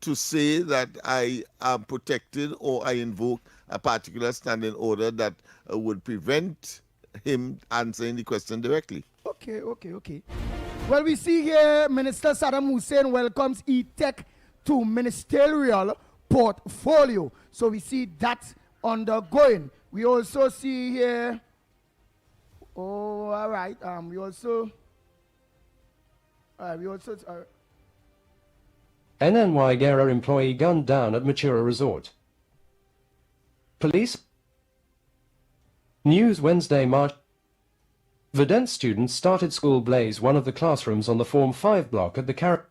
Speaker 14: to say that I am protected or I invoke a particular standing order that would prevent him answering the question directly.
Speaker 7: Okay. Well, we see here Minister Saddam Hussein welcomes e-tech to ministerial portfolio. So we see that undergoing. We also see here,
Speaker 15: NNY Gera employee gunned down at Matura Resort. Police. News Wednesday, March. Verdant students started school blaze one of the classrooms on the Form 5 block at the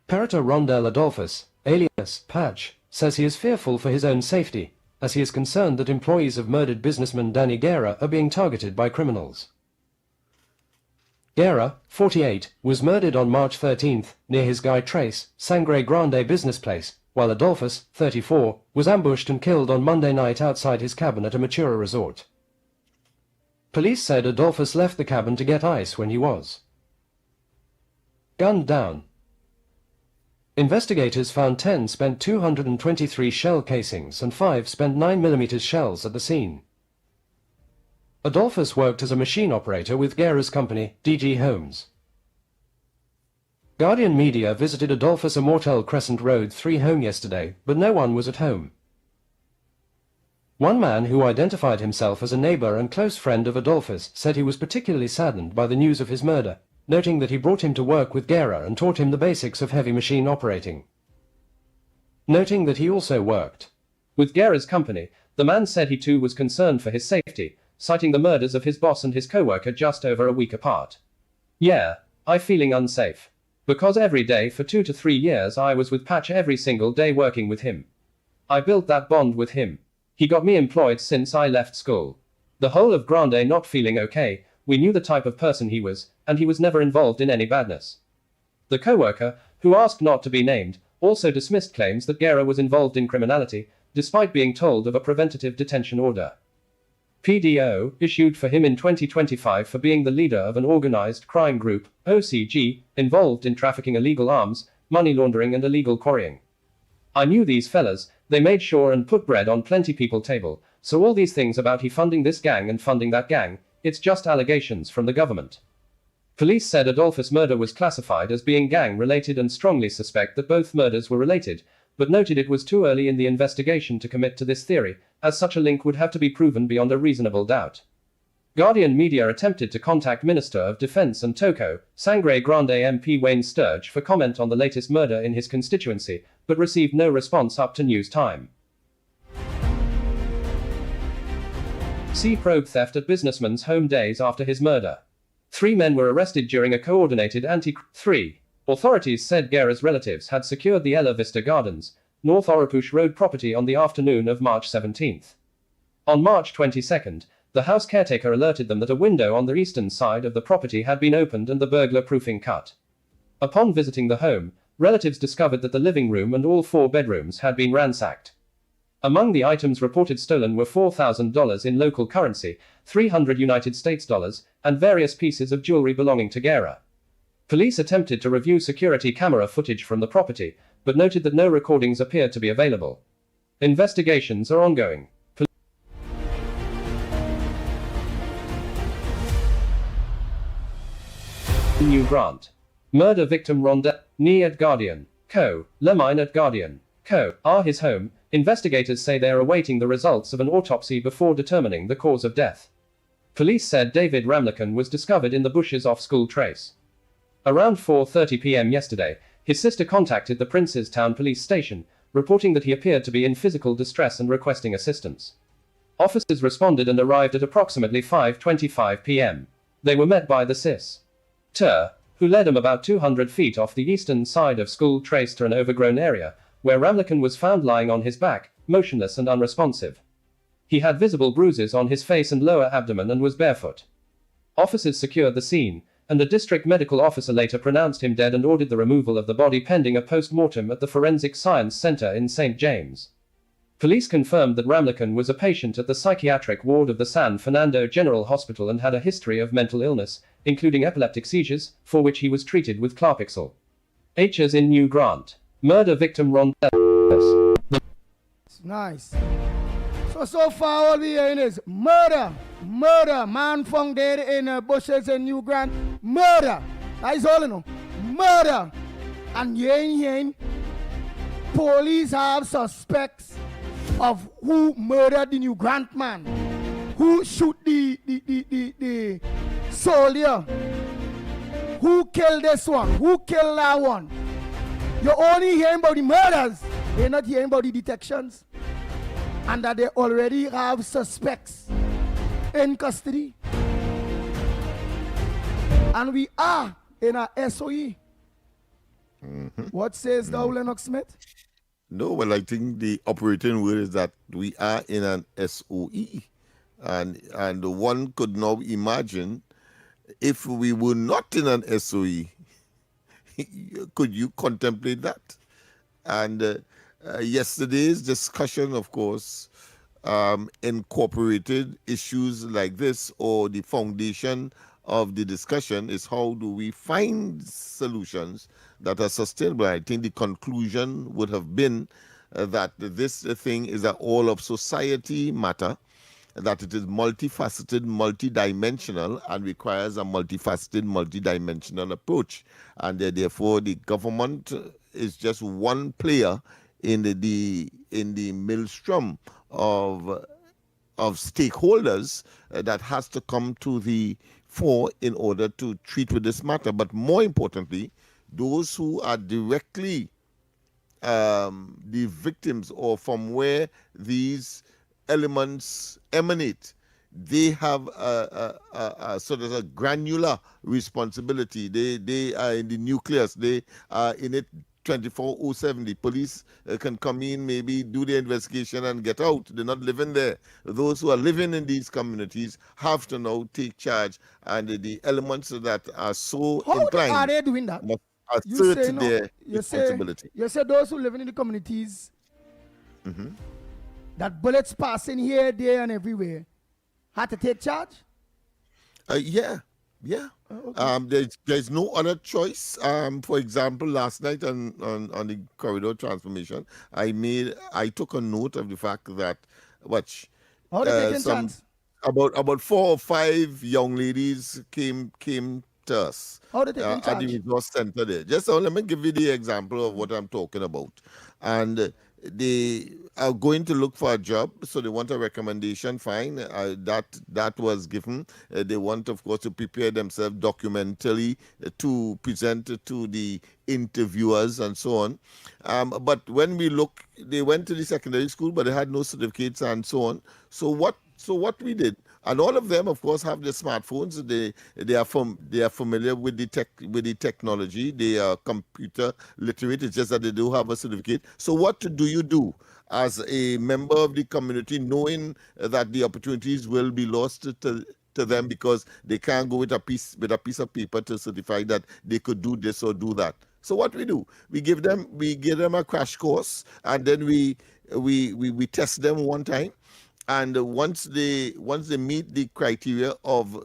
Speaker 15: Perita Rondel Adolphus, alias Patch, says he is fearful for his own safety, as he is concerned that employees of murdered businessman Danny Guerra are being targeted by criminals. Guerra, 48, was murdered on March 13th near his Guy Trace, Sangre Grande business place, while Adolphus, 34, was ambushed and killed on Monday night outside his cabin at a Matura resort. Police said Adolphus left the cabin to get ice when he was gunned down. Investigators found 10 spent 223 shell casings and 5 spent 9mm shells at the scene. Adolphus worked as a machine operator with Guerra's company, DG Homes. Guardian Media visited Adolphus Immortel Crescent Road 3 home yesterday, but no one was at home. One man who identified himself as a neighbor and close friend of Adolphus said he was particularly saddened by the news of his murder, noting that he brought him to work with Guerra and taught him the basics of heavy machine operating. Noting that he also worked with Guerra's company, the man said he too was concerned for his safety, citing the murders of his boss and his co-worker just over a week apart. "Yeah, I feeling unsafe. Because every day for 2 to 3 years I was with Patch every single day working with him. I built that bond with him. He got me employed since I left school. The whole of Grande not feeling okay, we knew the type of person he was, and he was never involved in any badness." The co-worker, who asked not to be named, also dismissed claims that Guerra was involved in criminality, despite being told of a preventative detention order. PDO, issued for him in 2025 for being the leader of an organized crime group, OCG, involved in trafficking illegal arms, money laundering and illegal quarrying. "I knew these fellas, they made sure and put bread on plenty people table, so all these things about he funding this gang and funding that gang, it's just allegations from the government." Police said Adolphus' murder was classified as being gang-related and strongly suspect that both murders were related, but noted it was too early in the investigation to commit to this theory, as such a link would have to be proven beyond a reasonable doubt. Guardian Media attempted to contact Minister of Defense and Toco, Sangre Grande MP Wayne Sturge for comment on the latest murder in his constituency, but received no response up to news time. See probe theft at businessman's home days after his murder. 3 men were arrested during a coordinated anti-3. Authorities said Guerra's relatives had secured the Ella Vista Gardens, North Oropouche Road property on the afternoon of March 17th. On March 22nd, the house caretaker alerted them that a window on the eastern side of the property had been opened and the burglar proofing cut. Upon visiting the home, relatives discovered that the living room and all 4 bedrooms had been ransacked. Among the items reported stolen were $4,000 in local currency, $300 United States dollars, and various pieces of jewelry belonging to Guerra. Police attempted to review security camera footage from the property, but noted that no recordings appeared to be available. Investigations are ongoing. New Grant. Murder victim Ronda, Knee at Guardian, Co., Lemine at Guardian, Co., are his home. Investigators say they are awaiting the results of an autopsy before determining the cause of death. Police said David Ramlakan was discovered in the bushes off School Trace. Around 4:30 p.m. yesterday, his sister contacted the Princestown police station, reporting that he appeared to be in physical distress and requesting assistance. Officers responded and arrived at approximately 5:25 p.m. They were met by the Sister, who led them about 200 feet off the eastern side of School Trace to an overgrown area, where Ramlakan was found lying on his back, motionless and unresponsive. He had visible bruises on his face and lower abdomen and was barefoot. Officers secured the scene, and the district medical officer later pronounced him dead and ordered the removal of the body pending a post-mortem at the Forensic Science Center in St. James. Police confirmed that Ramlakan was a patient at the psychiatric ward of the San Fernando General Hospital and had a history of mental illness, including epileptic seizures, for which he was treated with Clarpixel. H's in New Grant. Murder victim Ron.
Speaker 7: Nice. So far all we're hearing is murder, man found dead in bushes in New Grant, murder. That is all you know, murder. And you ain't hearing police have suspects of who murdered the New Grant man, who shoot the soldier, who killed this one, who killed that one. You're only hearing about the murders, you're not hearing about the detections. And that they already have suspects in custody. And we are in a SOE. What says thou, Lennox Smith?
Speaker 14: No, well, I think the operating word is that we are in an SOE. And one could now imagine if we were not in an SOE, could you contemplate that? And yesterday's discussion, of course, incorporated issues like this, or the foundation of the discussion is how do we find solutions that are sustainable. I think the conclusion would have been that this thing is an all of society matter, that it is multifaceted, multidimensional, and requires a multifaceted, multidimensional approach. And therefore, the government is just one player in the maelstrom of stakeholders that has to come to the fore in order to treat with this matter. But more importantly, those who are directly the victims, or from where these elements emanate, they have a sort of a granular responsibility. They are in the nucleus. They are in it 24/7. The police can come in, maybe do the investigation and get out. They're not living there. Those who are living in these communities have to now take charge, and the elements that are so inclined
Speaker 7: are they doing that?
Speaker 14: must assert their responsibility.
Speaker 7: You say those who live in the communities, that bullets passing here, there, and everywhere, had to take charge?
Speaker 14: Yeah. Okay. There's no other choice. For example, last night on the corridor transformation, I took a note of the fact that about 4 or 5 young ladies came to us
Speaker 7: at the
Speaker 14: resource center there. Just let me give you the example of what I'm talking about. And they are going to look for a job, so they want a recommendation. Fine, that was given. They want, of course, to prepare themselves documentally to present to the interviewers and so on. But when we look, they went to the secondary school, but they had no certificates and so on. So what we did, and all of them, of course, have their smartphones. They are familiar with the technology. They are computer literate. It's just that they do have a certificate. So what do you do as a member of the community, knowing that the opportunities will be lost to them because they can't go with a piece of paper to certify that they could do this or do that? So what we do, we give them a crash course, and then we test them one time. And once they meet the criteria of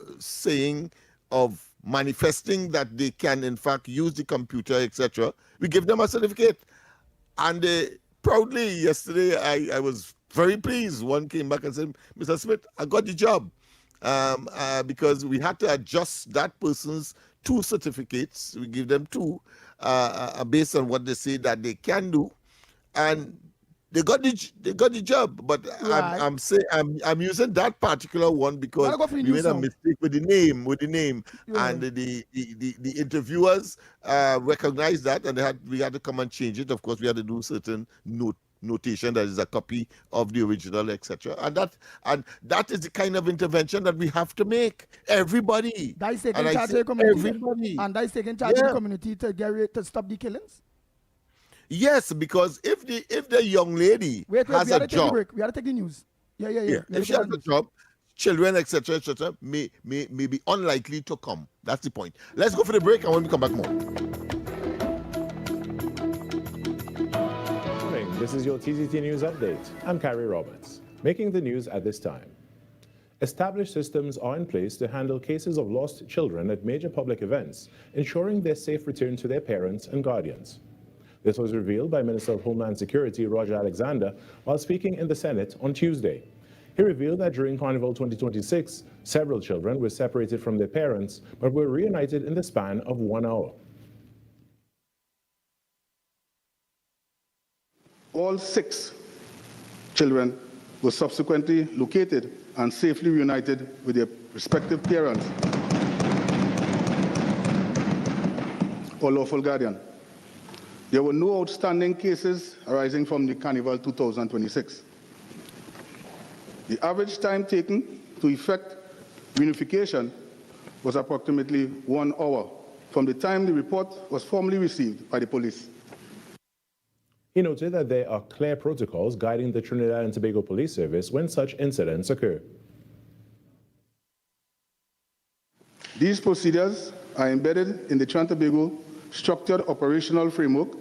Speaker 14: manifesting that they can in fact use the computer, etc., we give them a certificate. And proudly yesterday, I was very pleased. One came back and said, "Mr. Smith, I got the job," because we had to adjust that person's 2 certificates. We give them 2 based on what they say that they can do, and they got the job. But right. I'm using that particular one because we made a mistake with the name, and the interviewers recognized that, and we had to come and change it. Of course, we had to do certain notation that is a copy of the original, etc. And that is the kind of intervention that we have to make. Everybody.
Speaker 7: That is taking charge of the community. Everybody. And that is taking charge of the community to stop the killings.
Speaker 14: Yes, because if the young lady has a job,
Speaker 7: we got to take the news. Yeah.
Speaker 14: If she has a job, children, etc., may be unlikely to come. That's the point. Let's go for the break, and when we come back, more.
Speaker 1: Morning. This is your TCT News Update. I'm Carrie Roberts. Making the news at this time. Established systems are in place to handle cases of lost children at major public events, ensuring their safe return to their parents and guardians. This was revealed by Minister of Homeland Security Roger Alexander while speaking in the Senate on Tuesday. He revealed that during Carnival 2026, several children were separated from their parents but were reunited in the span of 1 hour.
Speaker 17: All 6 children were subsequently located and safely reunited with their respective parents or lawful guardian. There were no outstanding cases arising from the Carnival 2026. The average time taken to effect reunification was approximately 1 hour from the time the report was formally received by the police.
Speaker 1: He noted that there are clear protocols guiding the Trinidad and Tobago Police Service when such incidents occur.
Speaker 17: These procedures are embedded in the Trinidad and Tobago Structured Operational Framework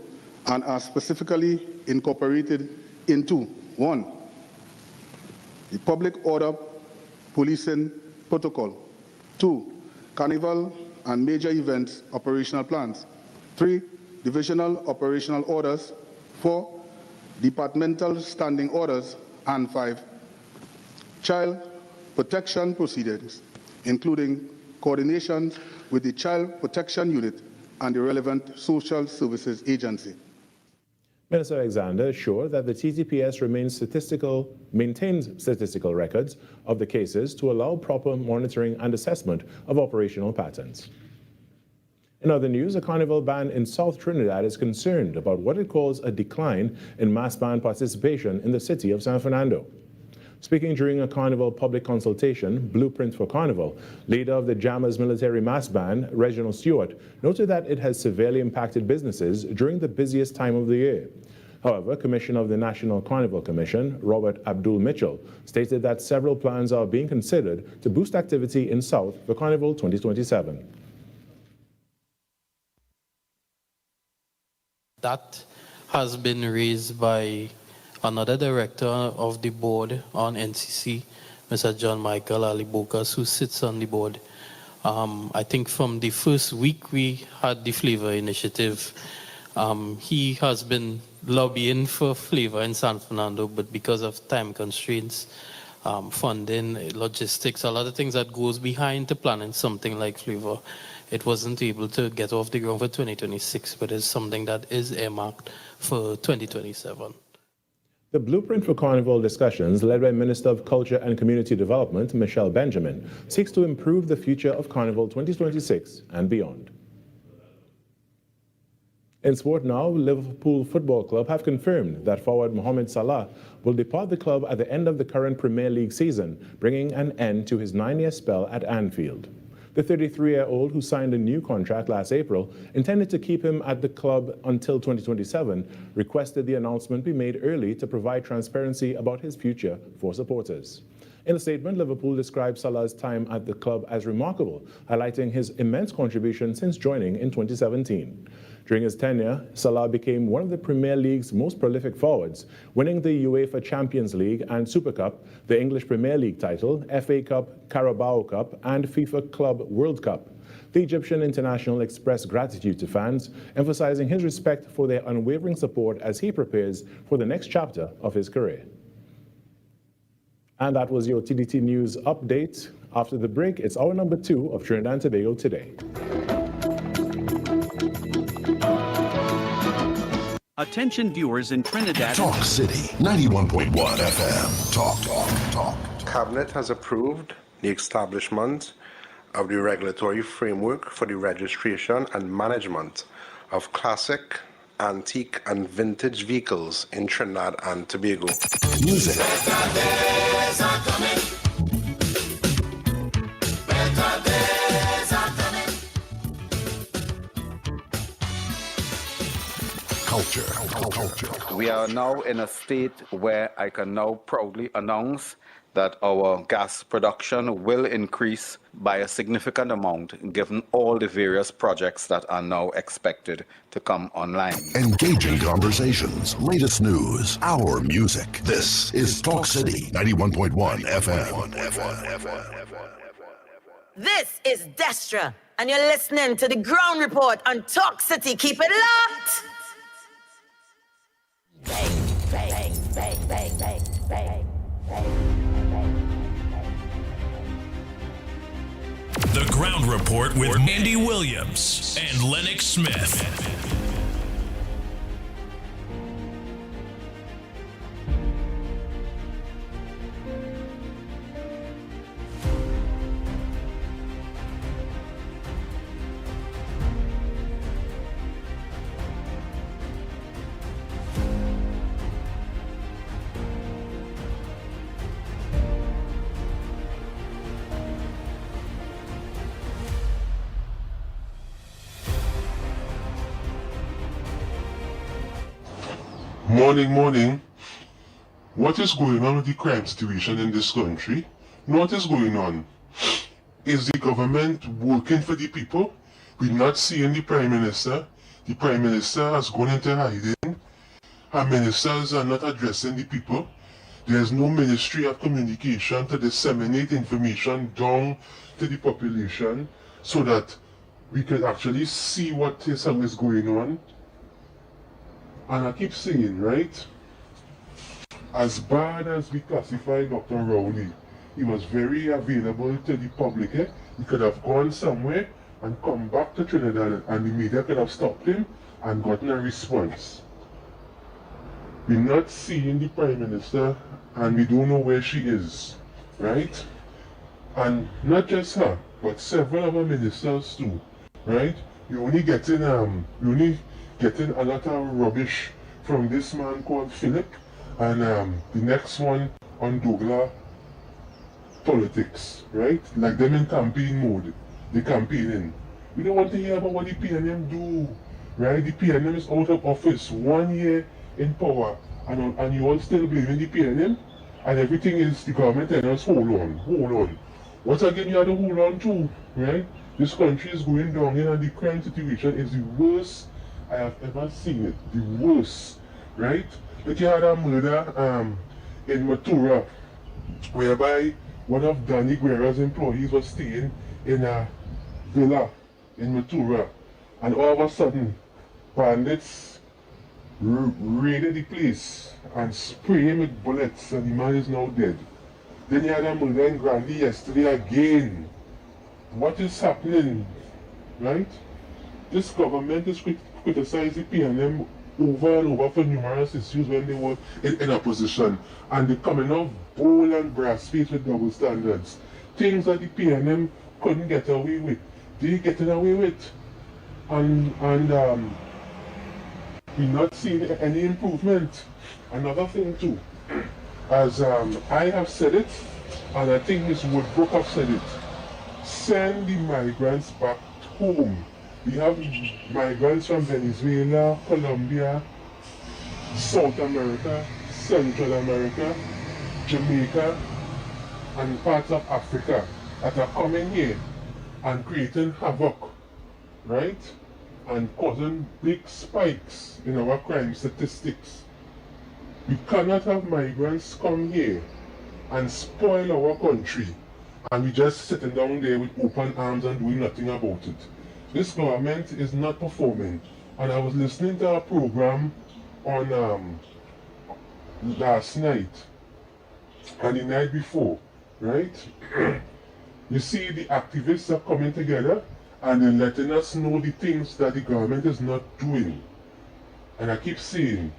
Speaker 17: and are specifically incorporated into 1. the public order policing protocol. 2, carnival and major events operational plans. 3, divisional operational orders. 4, departmental standing orders. And 5, child protection proceedings, including coordination with the Child Protection Unit and the relevant social services agency.
Speaker 1: Minister Alexander assured that the TTPS maintains statistical records of the cases to allow proper monitoring and assessment of operational patterns. In other news, a carnival band in South Trinidad is concerned about what it calls a decline in mass band participation in the city of San Fernando. Speaking during a carnival public consultation, Blueprint for Carnival, leader of the Jammers Military Mass Band, Reginald Stewart, noted that it has severely impacted businesses during the busiest time of the year. However, Commissioner of the National Carnival Commission, Robert Abdul Mitchell, stated that several plans are being considered to boost activity in South for Carnival 2027.
Speaker 18: That has been raised by another director of the board on NCC, Mr. John Michael Alibokas, who sits on the board. I think from the first week we had the Flavor Initiative. He has been lobbying for Flavor in San Fernando, but because of time constraints, funding, logistics, a lot of things that goes behind to planning something like Flavor, it wasn't able to get off the ground for 2026, but it's something that is earmarked for 2027.
Speaker 1: The Blueprint for Carnival discussions, led by Minister of Culture and Community Development, Michelle Benjamin, seeks to improve the future of Carnival 2026 and beyond. In sport now, Liverpool Football Club have confirmed that forward Mohamed Salah will depart the club at the end of the current Premier League season, bringing an end to his 9-year spell at Anfield. The 33-year-old, who signed a new contract last April, intended to keep him at the club until 2027, requested the announcement be made early to provide transparency about his future for supporters. In a statement, Liverpool described Salah's time at the club as remarkable, highlighting his immense contribution since joining in 2017. During his tenure, Salah became one of the Premier League's most prolific forwards, winning the UEFA Champions League and Super Cup, the English Premier League title, FA Cup, Carabao Cup, and FIFA Club World Cup. The Egyptian international expressed gratitude to fans, emphasizing his respect for their unwavering support as he prepares for the next chapter of his career. And that was your TDT News update. After the break, it's hour number 2 of Trinidad and Tobago Today.
Speaker 19: Attention viewers in Trinidad.
Speaker 4: Talk City, 91.1 FM. Talk.
Speaker 5: Cabinet has approved the establishment of the regulatory framework for the registration and management of classic, antique, and vintage vehicles in Trinidad and Tobago.
Speaker 4: Music. Culture.
Speaker 6: We are now in a state where I can now proudly announce that our gas production will increase by a significant amount given all the various projects that are now expected to come online.
Speaker 4: Engaging conversations, latest news, our music. This is Talk City 91.1 FM.
Speaker 9: This is Destra, and you're listening to the Ground Report on Talk City. Keep it locked! Bang, bang, bang, bang, bang, bang,
Speaker 10: The Ground Report with Andy Williams and Lennox Smith.
Speaker 20: Morning. What is going on with the crime situation in this country? What is going on? Is the government working for the people? We're not seeing the Prime Minister. The Prime Minister has gone into hiding. Our ministers are not addressing the people. There's no Ministry of Communication to disseminate information down to the population so that we can actually see what is going on. And I keep saying, right, as bad as we classify Dr. Rowley, he was very available to the public. He could have gone somewhere and come back to Trinidad, and the media could have stopped him and gotten a response. We're not seeing the Prime Minister, and we don't know where she is, right? And not just her, but several other ministers too, right? You're only getting a lot of rubbish from this man called Philip, and the next one on Douglas politics, right? Like them in campaign mode, they campaigning. We don't want to hear about what the PNM do, right? The PNM is out of office 1 year in power, and you all still blaming the PNM, and everything is the government telling us, hold on. What again you have to hold on to, right? This country is going down here, and the crime situation is the worst I have ever seen it. The worst, right? Like you had a murder in Matura, whereby one of Danny Guerra's employees was staying in a villa in Matura, and all of a sudden, bandits raided the place and sprayed him with bullets, and the man is now dead. Then you had a murder in Grandy yesterday again. What is happening, right? This government is criticizing PNM over and over for numerous issues when they were in opposition, and they're coming off bold and brass-faced with double standards. Things that the PNM couldn't get away with, they're getting away with. And we're not seeing any improvement. Another thing too, as I have said it, and I think Ms. Woodbrook have said it, send the migrants back home. We have migrants from Venezuela, Colombia, South America, Central America, Jamaica, and parts of Africa that are coming here and creating havoc, right? And causing big spikes in our crime statistics. We cannot have migrants come here and spoil our country, and we just sitting down there with open arms and doing nothing about it. This government is not performing. And I was listening to a program on last night and the night before, right? You see, the activists are coming together and they're letting us know the things that the government is not doing. And I keep saying,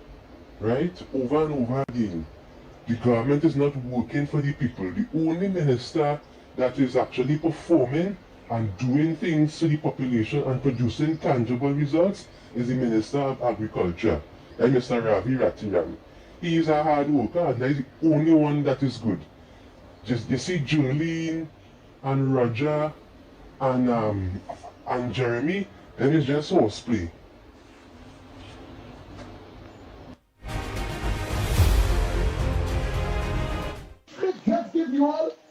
Speaker 20: right, over and over again, the government is not working for the people. The only minister that is actually performing and doing things to the population and producing tangible results is the Minister of Agriculture, like Mr. Ravi Ratiram. He is a hard worker, and he's the only one that is good. Just you see Jolene and Roger and Jeremy, then it's just horseplay.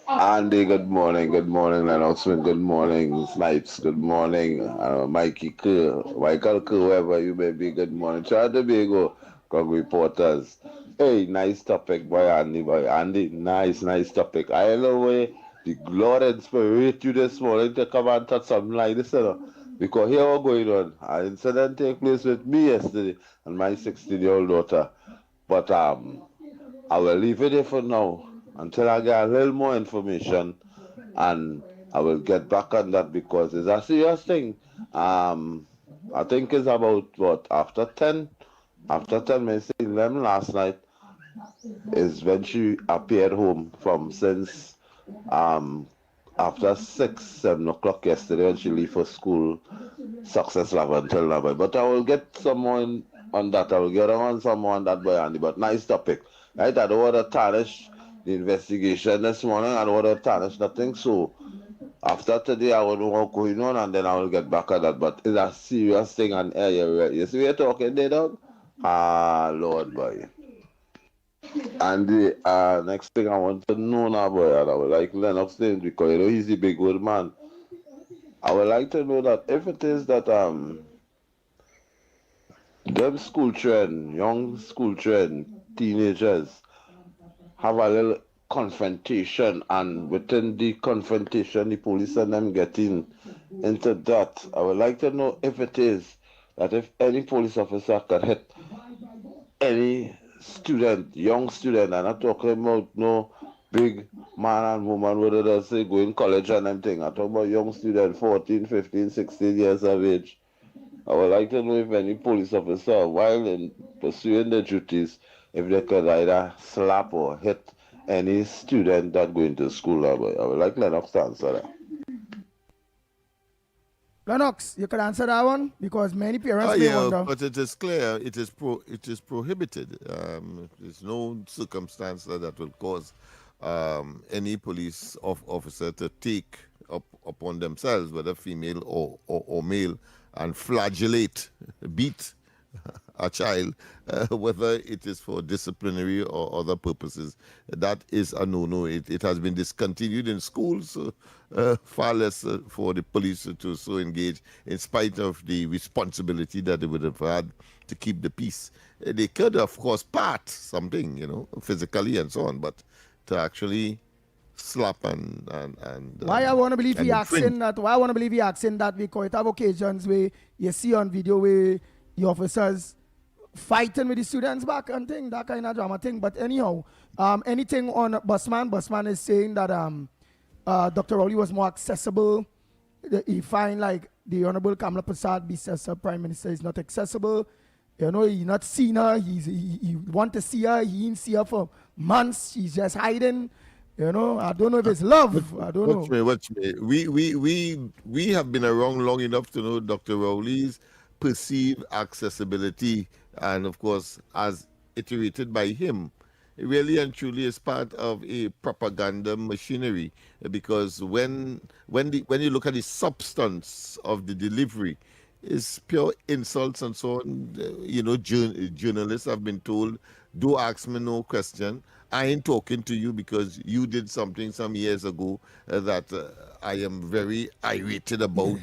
Speaker 21: Andy, good morning, Lennox, good morning, Snipes, good morning, Mikey Kerr, Michael Kerr, whoever you may be, good morning, Trinidad and Tobago, reporters. Hey, nice topic, boy, Andy, nice topic. I know where the Lord inspired you this morning to come and touch something like this, you know, because here what's going on. An incident take place with me yesterday and my 16-year-old daughter, but I will leave it there for now until I get a little more information, and I will get back on that because it's a serious thing. I think it's about what, after 10 minutes them last night is when she appeared home from since after 7 o'clock yesterday when she leave for school, success level until now. But I will get someone on that. I will get on someone on that, boy, Andy. But nice topic, right? I don't want to tarnish the investigation this morning. I don't want to tarnish nothing. So after today, I will know what's going on, and then I will get back on that. But it's a serious thing, and you see we're talking there, dog? Ah, Lord, boy. And the next thing I want to know now, boy, and I would like Lennox things because you know he's the big old man. I would like to know that if it is that them school children, young school children, teenagers, have a little confrontation, and within the confrontation, the police and them getting into that. I would like to know if it is that if any police officer could hit any student, young student, I'm not talking about no big man and woman, whether they say go in college and them thing. I'm talking about young student, 14, 15, 16 years of age. I would like to know if any police officer, while in pursuing their duties, if they could either slap or hit any student that going to school. I would like Lennox to answer that.
Speaker 7: Lennox, you could answer that one because many parents may wonder.
Speaker 14: But it is clear it is prohibited. There's no circumstance that will cause any police officer to take upon themselves, whether female or male, and flagellate, beat a child, whether it is for disciplinary or other purposes. That is a no-no. It has been discontinued in schools, far less for the police to so engage, in spite of the responsibility that they would have had to keep the peace. They could, of course, part something, physically and so on, but to actually slap and
Speaker 7: why I want to believe he asking that? Why I want to believe he asking that? Because it have occasions where you see on video where the officers fighting with the students back and thing, that kind of drama thing. But anyhow, anything on Busman is saying that Dr. Rowley was more accessible. He find like the Honorable Kamala Prasad, BCS Prime Minister, is not accessible. He not seen her. He want to see her. He didn't see her for months. She's just hiding. I don't know if it's love. I don't know.
Speaker 14: Watch me. We have been around long enough to know Dr. Rowley's perceived accessibility, and of course, as iterated by him, it really and truly is part of a propaganda machinery. Because when you look at the substance of the delivery, it's pure insults and so on. Journalists have been told, "Do ask me no question. I ain't talking to you because you did something some years ago that I am very irritated about,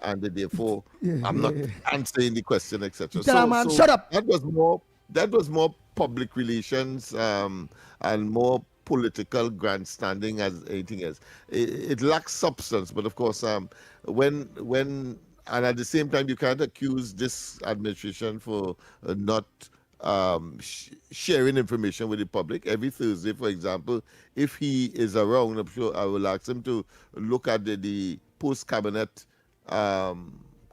Speaker 14: and therefore I'm not answering the question, etc."
Speaker 7: So shut up.
Speaker 14: That was more public relations and more political grandstanding as anything else. It lacks substance, but of course, when and at the same time, you can't accuse this administration for not sharing information with the public. Every Thursday, for example, if he is around, I'm sure I will ask him to look at the post-cabinet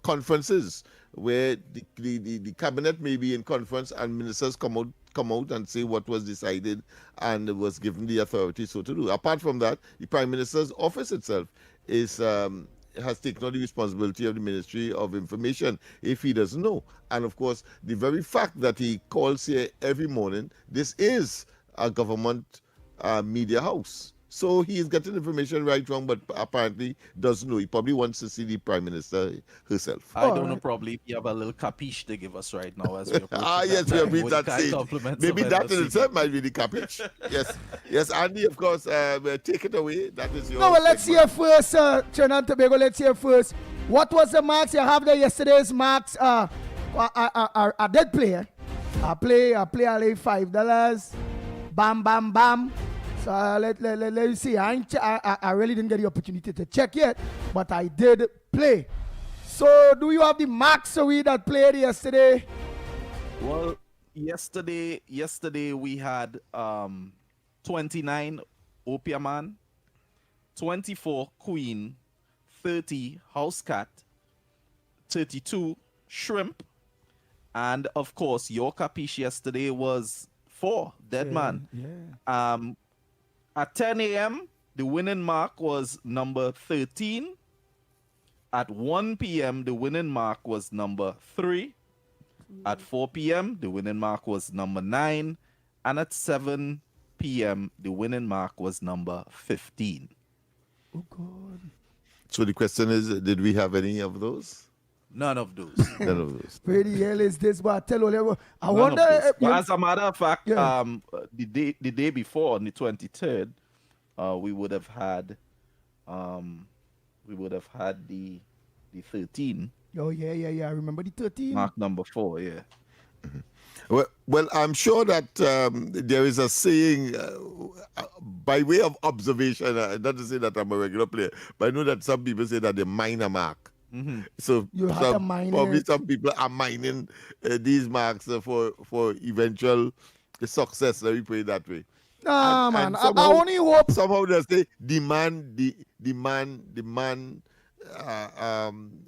Speaker 14: conferences where the cabinet may be in conference and ministers come out and say what was decided and was given the authority so to do. Apart from that, the Prime Minister's office itself has taken on the responsibility of the Ministry of Information if he doesn't know. And of course, the very fact that he calls here every morning, this is a government media house. So he is getting information right, wrong, but apparently doesn't know. He probably wants to see the Prime Minister herself.
Speaker 13: I don't know, probably if you have a little capiche to give us right now as we approach
Speaker 14: yes, we have reached that stage. Maybe that in itself might be the capiche. Yes, Andy, of course, take it away. That is your...
Speaker 7: No, well, let's hear first, Trinidad and Tobago, let's hear first. What was the marks? You have there yesterday's marks. I did play. I play $5. Bam, bam, bam. So let's see. I really didn't get the opportunity to check yet, but I did play. So do you have the marks that played yesterday?
Speaker 13: Well, yesterday we had 29 Opium Man, 24 Queen, 30 House Cat, 32 Shrimp, and of course your capiche yesterday was 4 Dead Man.
Speaker 7: Yeah.
Speaker 13: At 10 a.m., the winning mark was number 13. At 1 p.m., the winning mark was number 3. At 4 p.m., the winning mark was number 9. And at 7 p.m., the winning mark was number 15.
Speaker 7: Oh, God.
Speaker 14: So the question is, did we have any of those?
Speaker 13: None of those.
Speaker 14: None of those.
Speaker 7: Where the hell is this? But I tell you, I
Speaker 13: None
Speaker 7: wonder.
Speaker 13: But as a matter of fact, the day before, on the 23rd, we would have had the 13.
Speaker 7: Oh yeah. I remember the 13.
Speaker 13: Mark number 4, yeah.
Speaker 14: Mm-hmm. Well, I'm sure that there is a saying, by way of observation, not to say that I'm a regular player, but I know that some people say that they mine a mark.
Speaker 13: Mm-hmm.
Speaker 14: So
Speaker 7: You have to mine
Speaker 14: probably
Speaker 7: it.
Speaker 14: some people are mining these marks for eventual success. Let me put it that way.
Speaker 7: Nah,
Speaker 14: And
Speaker 7: man. I
Speaker 14: somehow,
Speaker 7: only hope.
Speaker 14: somehow they say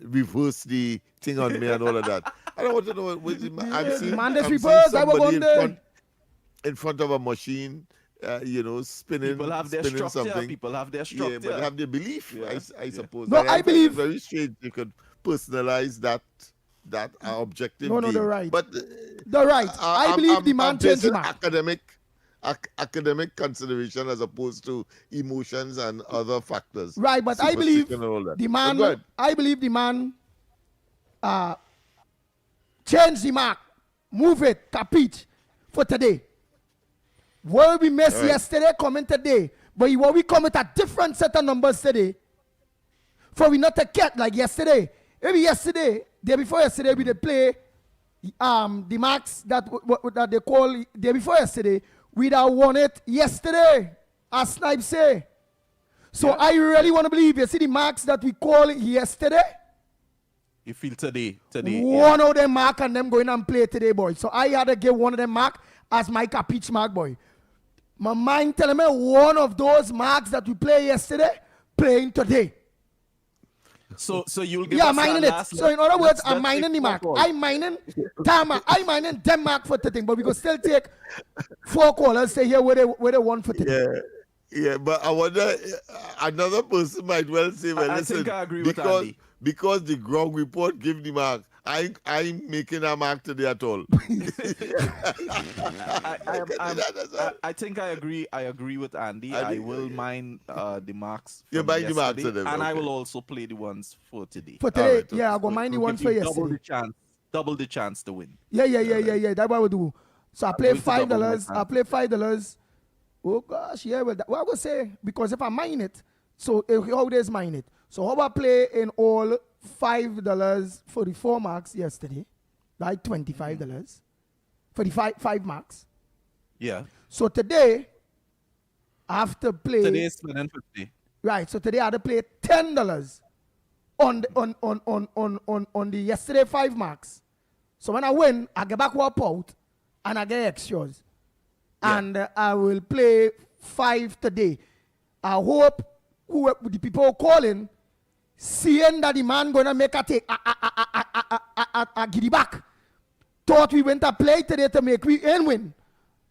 Speaker 14: reverse the thing on me and all of that. I don't want to know what I'm seeing.
Speaker 7: Mandate
Speaker 14: I'm
Speaker 7: reverse,
Speaker 14: seeing
Speaker 7: I will
Speaker 14: somebody
Speaker 7: go there.
Speaker 14: in front of a machine, spinning.
Speaker 13: People have their
Speaker 14: spinning
Speaker 13: structure.
Speaker 14: something.
Speaker 13: People have their structure.
Speaker 14: Yeah, but they have their belief,
Speaker 13: Yeah.
Speaker 14: I suppose.
Speaker 7: No,
Speaker 14: And
Speaker 7: I
Speaker 14: find it
Speaker 7: believe-
Speaker 14: very strange. You could personalize that objective.
Speaker 7: No,
Speaker 14: game.
Speaker 7: they're right.
Speaker 14: But
Speaker 7: They're right. I believe the man changed the
Speaker 14: placing
Speaker 7: mark.
Speaker 14: academic consideration as opposed to emotions and other factors.
Speaker 7: Right, but I believe
Speaker 14: Superstition and all that.
Speaker 7: the
Speaker 14: But go
Speaker 7: man.
Speaker 14: ahead.
Speaker 7: I believe the man. Change the mark, move it, compete for today. What we missed
Speaker 14: Right.
Speaker 7: yesterday, coming today, but what we come with a different set of numbers today. For we not a cat like yesterday. Maybe yesterday, day before yesterday, we did play the marks that they call day before yesterday. We'd have won it yesterday, as Snipe say. So I really want to believe you see the marks that we call yesterday.
Speaker 13: You feel today.
Speaker 7: One of them mark and them going and play today, boy. So I had to give one of them mark as my pitch mark, boy. My mind telling me one of those marks that we play yesterday, playing today.
Speaker 13: So you'll give
Speaker 7: Yeah,
Speaker 13: us that
Speaker 7: mining it.
Speaker 13: last
Speaker 7: So in other words,
Speaker 13: let's
Speaker 7: I'm mining
Speaker 13: take
Speaker 7: the mark.
Speaker 13: four
Speaker 7: I'm mining them mark for the thing, but we can still take 4 callers, say here where they want for today.
Speaker 14: Yeah, but I wonder, another person might well say, well,
Speaker 13: I
Speaker 14: listen,
Speaker 13: think I agree with Andy.
Speaker 14: because the ground report give the mark, I'm making a mark today at all.
Speaker 13: I think I agree. I agree with Andy. I will mine the marks.
Speaker 14: You
Speaker 13: from
Speaker 14: buy the marks
Speaker 13: yesterday,
Speaker 14: of them,
Speaker 13: and I
Speaker 14: okay.
Speaker 13: will also play the ones for today.
Speaker 7: For today,
Speaker 14: right,
Speaker 7: yeah, I'll go mind the
Speaker 13: We'll
Speaker 7: ones
Speaker 13: give
Speaker 7: for
Speaker 13: you
Speaker 7: yesterday.
Speaker 13: double the chance to win.
Speaker 7: Yeah. That's what we do. So I play
Speaker 13: going to double my
Speaker 7: $5. I play $5. Oh gosh, yeah. Well, what I would say, because if I mine it, so how days mine it? So how I play in all $5 for the 4 marks yesterday, right? $25 for the five marks.
Speaker 13: Yeah.
Speaker 7: So today, I have to play.
Speaker 13: Today is 50.
Speaker 7: Right. So today I had to play $10 on the yesterday 5 marks. So when I win, I get back wap out and I get extras.
Speaker 13: Yeah.
Speaker 7: And I will play 5 today. I hope the people calling, seeing that the man gonna make a take, a giddy back. Thought we went to play today to make we win.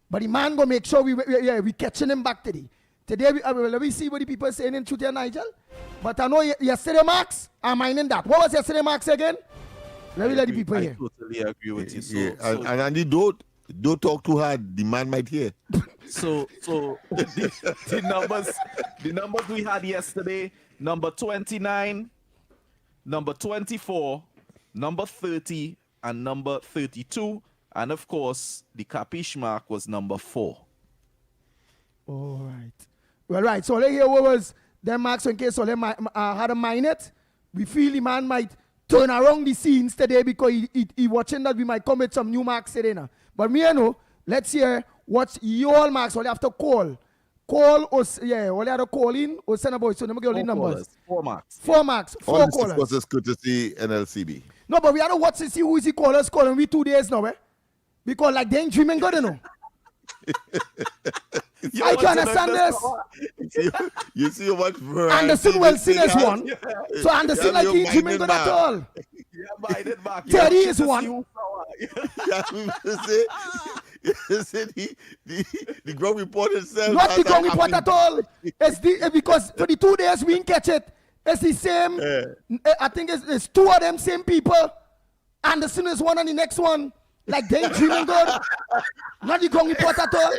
Speaker 7: But the man gonna make sure we catching him back today. Today, let me see what the people saying in Twitter, Nigel. But I know yesterday marks, I'm mining that. What was yesterday marks again? Let me let the people hear.
Speaker 13: I totally agree with you. So,
Speaker 14: Yeah,
Speaker 13: so,
Speaker 14: and Andy, don't talk too hard. The man might hear.
Speaker 13: so the numbers we had yesterday: number 29, number 24, number 30, and number 32, and of course the capiche mark was number 4.
Speaker 7: All right. Well, right. So let's hear what was them marks in case so let had to mine it. We feel the man might turn around the scenes today because he watching that we might come with some new marks today now. But me, you know, let's hear what's your marks. All you have to call. Call us, yeah, all you have to call in or send a voice. So let me get all the numbers.
Speaker 13: 4 marks.
Speaker 7: 4 marks. 4
Speaker 14: All this, of
Speaker 7: callers.
Speaker 14: course, is courtesy NLCB.
Speaker 7: No, but we have to watch to see who is the callers calling. We 2 days now, eh? Because like they ain't dreaming good, you know. I can understand this.
Speaker 14: You see what variety
Speaker 7: Anderson Wilson
Speaker 14: this
Speaker 7: is
Speaker 14: thing
Speaker 7: one.
Speaker 14: has?
Speaker 7: So Anderson like he dreaming good at all. Terry is one.
Speaker 14: You say the ground report itself.
Speaker 7: Not the
Speaker 14: has
Speaker 7: ground
Speaker 14: a
Speaker 7: report at all. It's because for the 2 days we didn't catch it. It's the same. I think it's 2 of them same people. Anderson is one and the next one. Like they ain't dreaming good. Not the ground report at all.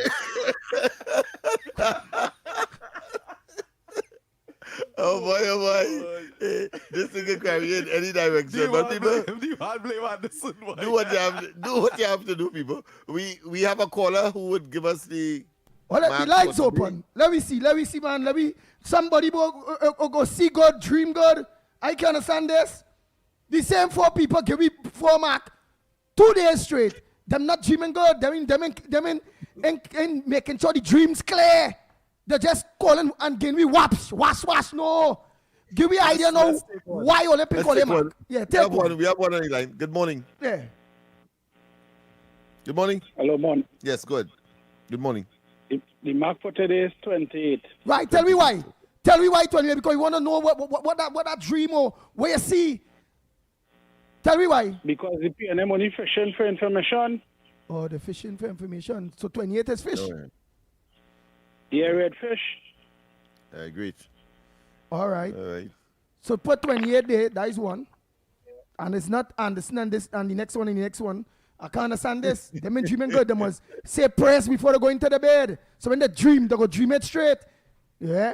Speaker 14: Oh boy. This thing can carry in any direction. But people, do what you have to do, people. We have a caller who would give us the.
Speaker 7: Well, let the lights open. Let me see, man. Somebody go see God, dream God. I can understand this. The same 4 people give me 4 mark 2 days straight. Them not dreaming good. Them in making sure the dreams clear. They're just calling and giving me wash. No. Give me idea now why Olympic call him Mark. Yeah, take one.
Speaker 14: We have one on the line. Good morning.
Speaker 7: Yeah.
Speaker 14: Good morning.
Speaker 2: Hello, Mon.
Speaker 14: Yes, good. Good morning.
Speaker 2: The mark for today is 28.
Speaker 7: Right, tell me why. Tell me why 28, because you want to know what that dream or where you see. Tell me why.
Speaker 2: Because the PNM only fishing for information.
Speaker 7: Oh, the fishing for information. So 28 is fish?
Speaker 14: Oh,
Speaker 2: yeah, red fish.
Speaker 14: Great.
Speaker 7: All right. So put 28 there, that is one. And it's not understand this and the next one. I can't understand this. They been dreaming good. They must say prayers before they go into the bed. So when they dream, they go dream it straight. Yeah?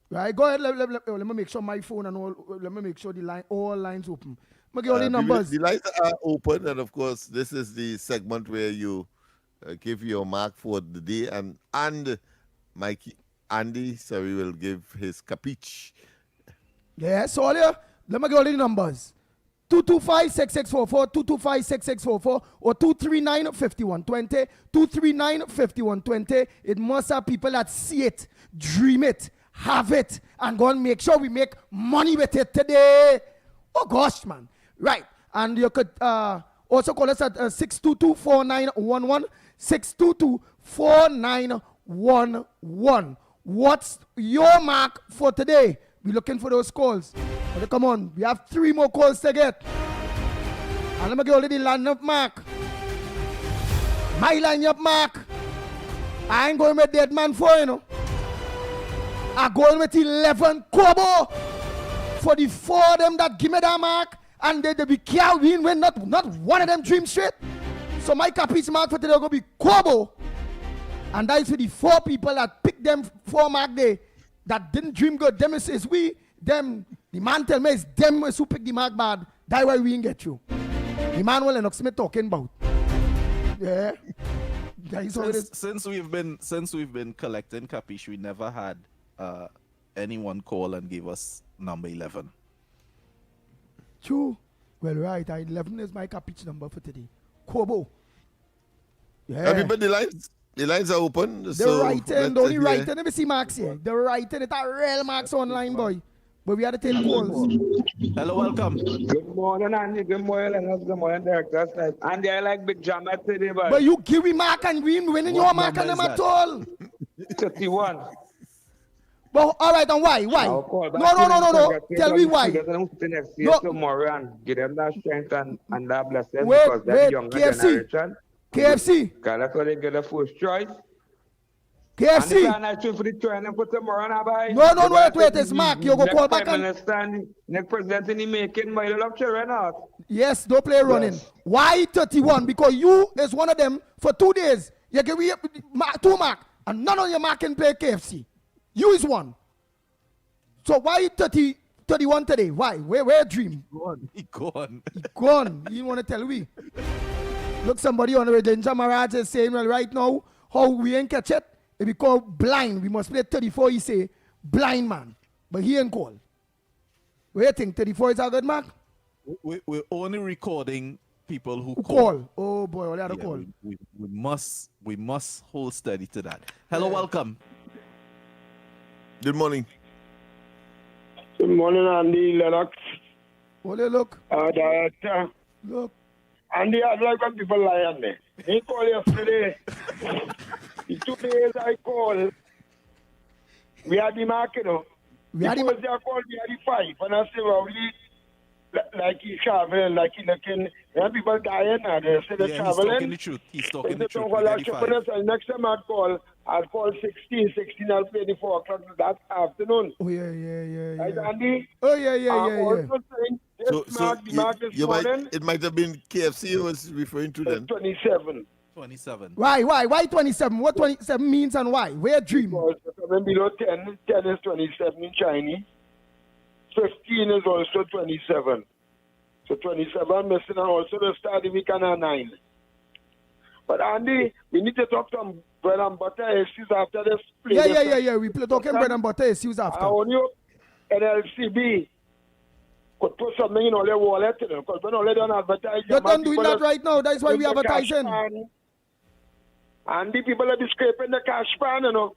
Speaker 7: Right, go ahead. Let me make sure my phone and all, let me make sure all lines open. Let me get all the numbers.
Speaker 14: The lines are open, and of course, this is the segment where you give your mark for the day, and Andy will give his capiche.
Speaker 7: Yeah, so let me get all the numbers. 225-6644, 225-6644, or 239-5120, 239-5120. It must have people that see it, dream it, have it, and go and make sure we make money with it today. Oh gosh, man. Right. And you could also call us at 622-4911, 622-4911. What's your mark for today? We're looking for those calls. But come on, we have 3 more calls to get. And let me get already line up mark. My line up mark. I ain't going with dead man for, you know. I'm going with 11 kobo for the 4 of them that give me that mark. And they be can't win when not one of them dream straight. So my capiche mark for today will be kobo. And that is for the 4 people that picked them 4 mark day that didn't dream good. Them is we, them, the man tell me it's them who pick the mark bad. That's why we didn't get you. The man will Lennox me talking about. Yeah.
Speaker 13: Since we've been collecting capiche, we never had anyone call and give us number 11.
Speaker 7: True. Well, right. 11 is my capiche number for today. Kobo. Yeah.
Speaker 14: Everybody the lines are open.
Speaker 7: They're
Speaker 14: so
Speaker 7: writing. The only writing. Let me see marks here. They're writing. It's a real marks online, boy. But we had to take calls.
Speaker 13: Hello, welcome.
Speaker 22: Good morning, Andy. Good morning, Lennox. Good morning, Director. Andy, I like big jam at today, but...
Speaker 7: But you give me mark and we winning your mark and them at all.
Speaker 22: 31.
Speaker 7: But all right, and why? No. Tell me why.
Speaker 22: No. Tomorrow and give them that strength and that blessing because they're younger generation.
Speaker 7: KFC.
Speaker 22: Because that's what they get the first choice.
Speaker 7: KFC.
Speaker 22: And I choose for the training for tomorrow.
Speaker 7: No, wait, it's Mark. You go call back and...
Speaker 22: Next president in the making, my love children out.
Speaker 7: Yes, don't play running. Yes. Why 31? Because you is one of them for 2 days. You give me 2 mark and none of your mark can play KFC. You is one. So why 31 today? Why? Where dream?
Speaker 13: He gone.
Speaker 7: He gone. You want to tell me? Look, somebody on the Danger Maraj is saying, well, right now, how we ain't catch it? If we call blind, we must play 34, he say, blind man. But he ain't call. What do you think? 34 is a good mark?
Speaker 13: We're only recording people who
Speaker 7: call. Oh boy, all the call.
Speaker 13: We must hold steady to that. Hello, welcome.
Speaker 14: Good morning.
Speaker 22: Good morning, Andy, Lennox.
Speaker 7: What do you look?
Speaker 22: Director.
Speaker 7: Look.
Speaker 22: Andy, I like when people lie on me. He called yesterday. The 2 days I called, we had the mark, you know. They called, we had the 5. And I said, well, like he's traveling, like he's looking. When people dying now, they say they're traveling.
Speaker 13: He's talking the truth. He's talking the truth.
Speaker 22: Next time I'll call 16. I'll play the 4 o'clock that afternoon.
Speaker 7: Oh, yeah.
Speaker 22: Right, Andy?
Speaker 7: Oh, yeah.
Speaker 14: So it might have been KFC he was referring to then.
Speaker 22: 27.
Speaker 7: Why 27? What 27 means and why? Where dream?
Speaker 22: Because when below 10 is 27 in Chinese. 15 is also 27. So 27 missing and also the start of the week and 9. But Andy, we need to talk some bread and butter issues after this.
Speaker 7: Yeah. We talking bread and butter issues after.
Speaker 22: I only NLCB. could put something in all your wallet, you know, because when all they don't advertise.
Speaker 7: You're done doing that right now. That's why we
Speaker 22: the cash
Speaker 7: advertising.
Speaker 22: pan, and the people are scraping the cash pan, you know.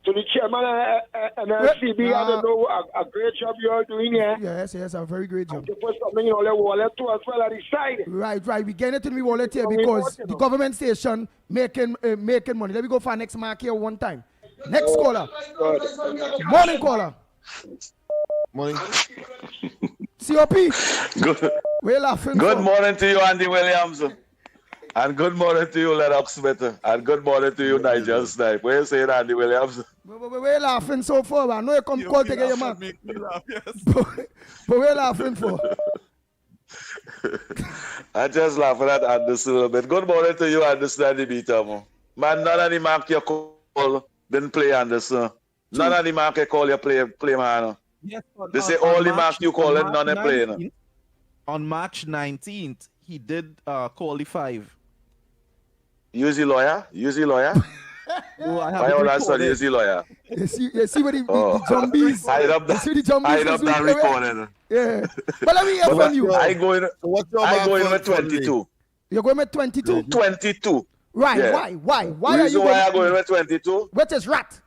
Speaker 22: So the chairman and LCB, I don't know, a great job you are doing here.
Speaker 7: Yes, a very great job.
Speaker 22: And you put something in all your wallet too as well at the side.
Speaker 7: Right. We get it in the wallet here because the government station making money. Let me go for next mark here one time. Next caller. Morning caller.
Speaker 14: Morning.
Speaker 7: COP.
Speaker 11: Good.
Speaker 7: We're laughing.
Speaker 11: Good morning to you, Andy Williams. And good morning to you, Lennox Smith. And good morning to you, Nigel Snipe. What are you saying, Andy Williams?
Speaker 7: We're laughing so far. I know you come call to get your mark. But we're laughing for.
Speaker 11: I'm just laughing at Anderson a little bit. Good morning to you, Anderson and the beater, man. None of the mark you call didn't play Anderson. None of the mark you call you play man.
Speaker 13: Yes,
Speaker 11: they say all the mark you call and none are playing.
Speaker 13: On March 19th, he did call the 5.
Speaker 11: Use the lawyer?
Speaker 13: No, I
Speaker 11: why all that study use the lawyer?
Speaker 7: You see what the zombies.
Speaker 11: Hide up that recording.
Speaker 7: Yeah. But let me hear from you.
Speaker 11: I go in with 22.
Speaker 7: You're going with 22?
Speaker 11: 22.
Speaker 7: Right.
Speaker 11: Yeah.
Speaker 7: Why are you
Speaker 11: why I going with 22?
Speaker 7: What is rat?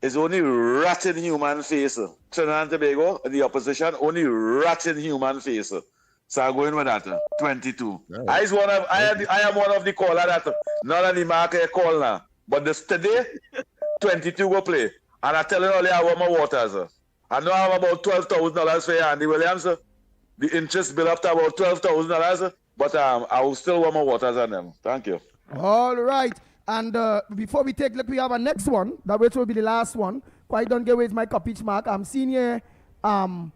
Speaker 11: It's only rat in human face. Trinidad and Tobago, the opposition, only rat in human face. So I'm going with that. 22. Right. I am one of the caller that none of the market call now. But today, 22 go play. And I tell you all I want my waters. I know I have about $12,000 for Andy Williams. The interest bill up to about $12,000. But I will still want my waters on them. Thank you.
Speaker 7: All right. And before we take, we have a next one. That will be the last one. Quite don't get away with my copy mark. I'm seeing here, Ann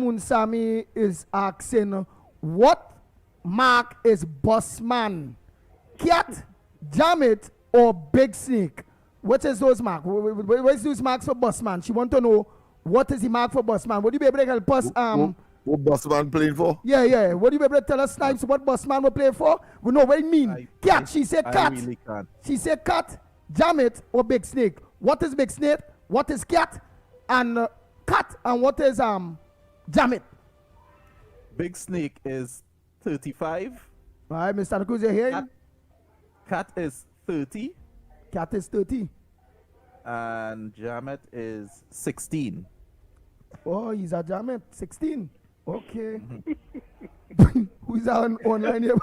Speaker 7: Munsami is asking, what mark is Bossman? Cat, Jamit, or Big Snake? What is those marks? What is those marks for Bossman? She want to know what is the mark for Bossman. Would you be able to help us?
Speaker 14: What Bossman playing for?
Speaker 7: Yeah. Would you be able to tell us, Snipes, what Bossman will play for? We know what it mean. Cat, she said cat.
Speaker 13: I really can't.
Speaker 7: She said cat, Jamit, or Big Snake. What is Big Snake? What is cat? And cat, and what is Jamit?
Speaker 13: Big Snake is 35.
Speaker 7: All right, Mr. Cruz, you hear him?
Speaker 13: Cat is 30.
Speaker 7: Cat is 30.
Speaker 13: And Jamit is 16.
Speaker 7: Oh, he's a Jamit, 16. Okay. Who's on online here?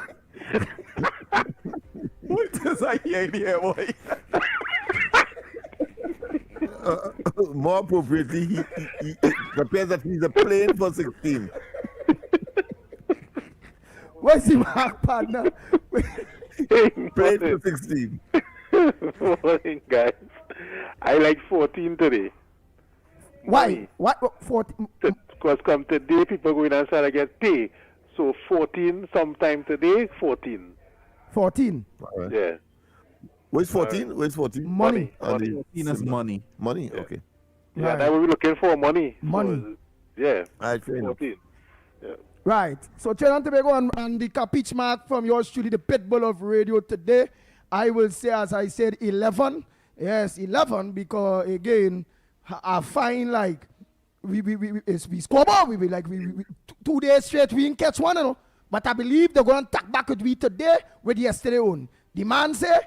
Speaker 13: What does I hear here, boy?
Speaker 14: More appropriately, he appears that he's a playing for 16.
Speaker 7: What's the mark, partner?
Speaker 14: Playing for 16.
Speaker 22: Morning, guys. I like 14 today.
Speaker 7: Why? What? 14?
Speaker 22: Because come today, people going and try to get pay. So 14 sometime today, 14.
Speaker 7: 14?
Speaker 14: Right.
Speaker 22: Yeah.
Speaker 14: Where's 14? Where's 14?
Speaker 7: Money.
Speaker 13: 14 is money.
Speaker 14: Money? Okay.
Speaker 22: Yeah,
Speaker 7: Right.
Speaker 22: now we were looking for money.
Speaker 7: Money.
Speaker 22: So, yeah.
Speaker 14: All right, fair enough.
Speaker 22: 14. Yeah.
Speaker 7: Right. So Trinidad and Tobago and the Capich mark from yours truly, the Pitbull of radio today. I will say, as I said, 11. Yes, 11, because again, I find like we score ball. We 2 days straight we didn't catch one, you know. But I believe they're going to tack back with we today with yesterday on. The man say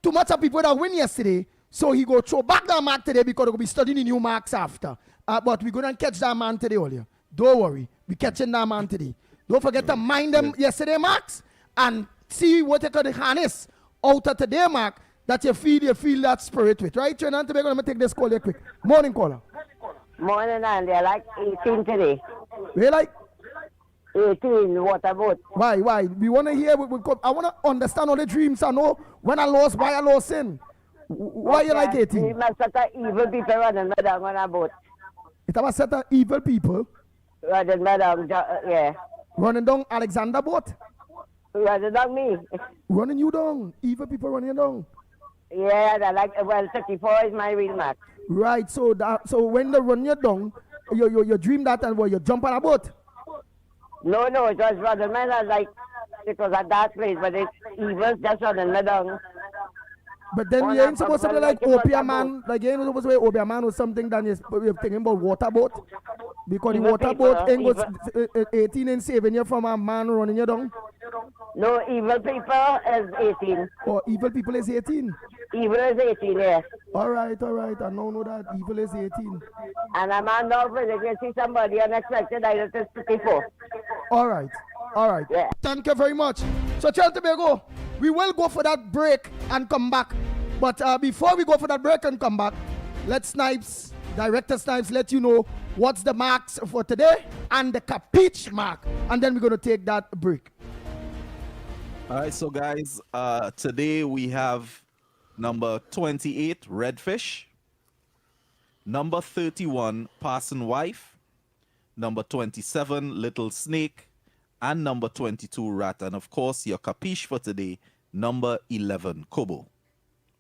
Speaker 7: too much of people that win yesterday, so he go throw back that mark today because they're going to be studying the new marks after. But we're going to catch that man today, earlier. Don't worry, we catching that man today. Don't forget to mind them yesterday marks and see what you can harness out of today mark that you feel that spirit with, right? Trinidad and Tobago, let me take this call here quick. Morning caller.
Speaker 12: Morning, Andy. I like 18 today.
Speaker 7: We like
Speaker 12: 18. What about?
Speaker 7: Why? We want to hear. I want to understand all the dreams. I know when I lost, why I lost in. Why you like 18?
Speaker 12: We must set evil people running down on a boat.
Speaker 7: It was set evil people.
Speaker 12: Running down, yeah.
Speaker 7: Running down Alexander boat.
Speaker 12: Running down me.
Speaker 7: Running you down. Evil people running you down.
Speaker 12: Yeah, I like. Well, 34 is my real mark.
Speaker 7: Right. So when they run you down, you dream that and you jump on a boat.
Speaker 12: No, it was running me. Like it was at that place, but it's evil just running me down.
Speaker 7: But then you ain't supposed to be like Opium Man. Like you ain't supposed to be Opium Man or something. Then you're thinking about water boat. Because the water boat ain't goes 18 and saving you from a man running you down.
Speaker 12: No, evil people is 18.
Speaker 7: Oh, evil people is 18?
Speaker 12: Evil is 18, yes.
Speaker 7: All right. I know that evil is 18.
Speaker 12: And a man now physically see somebody unexpected, I just 54.
Speaker 7: All right.
Speaker 12: Yeah.
Speaker 7: Thank you very much. So, Tobago, we will go for that break and come back. But before we go for that break and come back, let Director Snipes let you know what's the marks for today and the Capiche mark. And then we're going to take that break.
Speaker 13: All right, so guys, today we have number 28, Redfish. Number 31, Parson Wife. Number 27, Little Snake. And number 22, Rat. And of course, your Capiche for today, number 11, Kobo.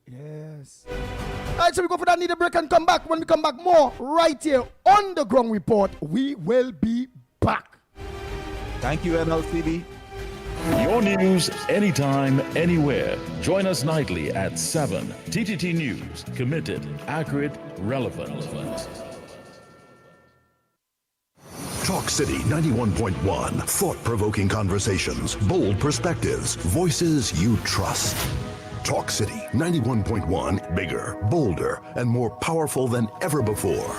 Speaker 7: Yes. All right, so we go for that needed break and come back. When we come back, more right here on the Ground Report. We will be back.
Speaker 13: Thank you, NLCD.
Speaker 3: Your news anytime, anywhere. Join us nightly at 7. TTT News. Committed, accurate, relevant.
Speaker 4: Talk City 91.1. Thought-provoking conversations, bold perspectives, voices you trust. Talk City 91.1. Bigger, bolder, and more powerful than ever before.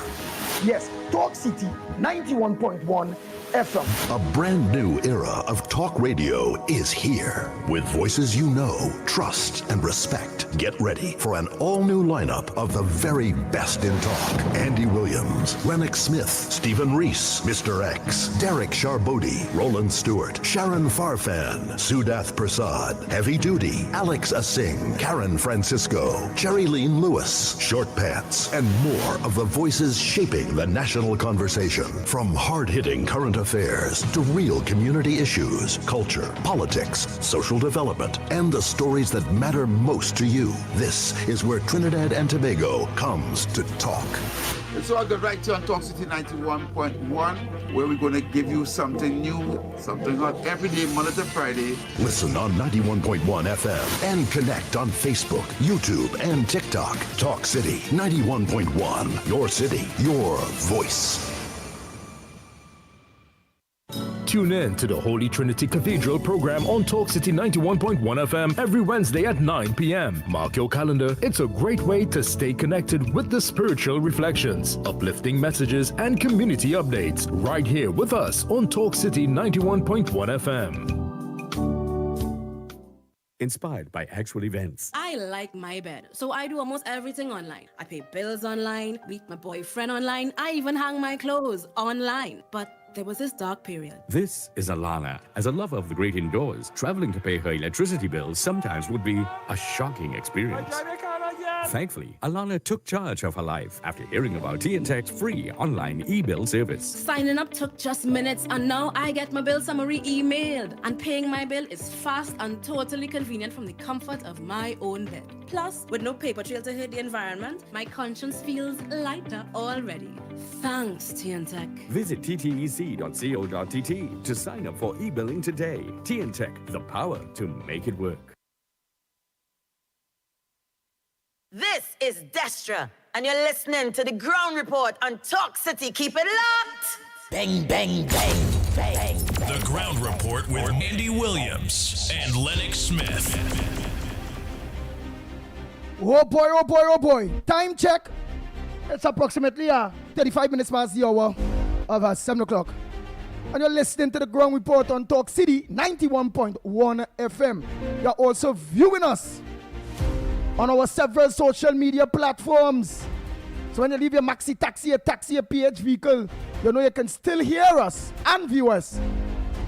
Speaker 7: Yes, Talk City 91.1 FM.
Speaker 4: A brand new era of talk radio is here. With voices you know, trust, and respect. Get ready for an all-new lineup of the very best in talk. Andy Williams, Lennox Smith, Stephen Reese, Mr. X, Derek Charbodi, Roland Stewart, Sharon Farfan, Sudath Prasad, Heavy Duty, Alex Asing, Karen Francisco, Cherry Lean Lewis, Short Pants, and more of the voices shaping the national conversation. From hard-hitting current affairs to real community issues, culture, politics, social development, and the stories that matter most to you. This is where Trinidad and Tobago comes to talk.
Speaker 8: It's all good right here on Talk City 91.1, where we're going to give you something new, something hot every day, Monday to Friday.
Speaker 4: Listen on 91.1 FM and connect on Facebook, YouTube, and TikTok. Talk City 91.1. Your city, your voice.
Speaker 16: Tune in to the Holy Trinity Cathedral program on Talk City 91.1 FM every Wednesday at 9 p.m. Mark your calendar. It's a great way to stay connected with the spiritual reflections, uplifting messages, and community updates right here with us on Talk City 91.1 FM.
Speaker 23: Inspired by actual events.
Speaker 24: I like my bed, so I do almost everything online. I pay bills online, meet my boyfriend online, I even hang my clothes online. But there was this dark period.
Speaker 23: This is Alana. As a lover of the great indoors, traveling to pay her electricity bills sometimes would be a shocking experience. Thankfully, Alana took charge of her life after hearing about TNTech's free online e-bill service.
Speaker 24: Signing up took just minutes, and now I get my bill summary emailed. And paying my bill is fast and totally convenient from the comfort of my own bed. Plus, with no paper trail to hurt the environment, my conscience feels lighter already. Thanks, TNTech.
Speaker 23: Visit ttec.co.tt to sign up for e-billing today. TNTech, the power to make it work.
Speaker 9: This is Destra, and you're listening to the Ground Report on Talk City. Keep it locked.
Speaker 10: Bang, bang, bang, bang. The Ground Report with Andy Williams and Lennox Smith.
Speaker 7: Oh boy. Time check. It's approximately 35 minutes past the hour of 7 o'clock. And you're listening to the Ground Report on Talk City 91.1 FM. You're also viewing us on our several social media platforms. So when you leave your maxi taxi, a taxi, a PH vehicle, you know you can still hear us and view us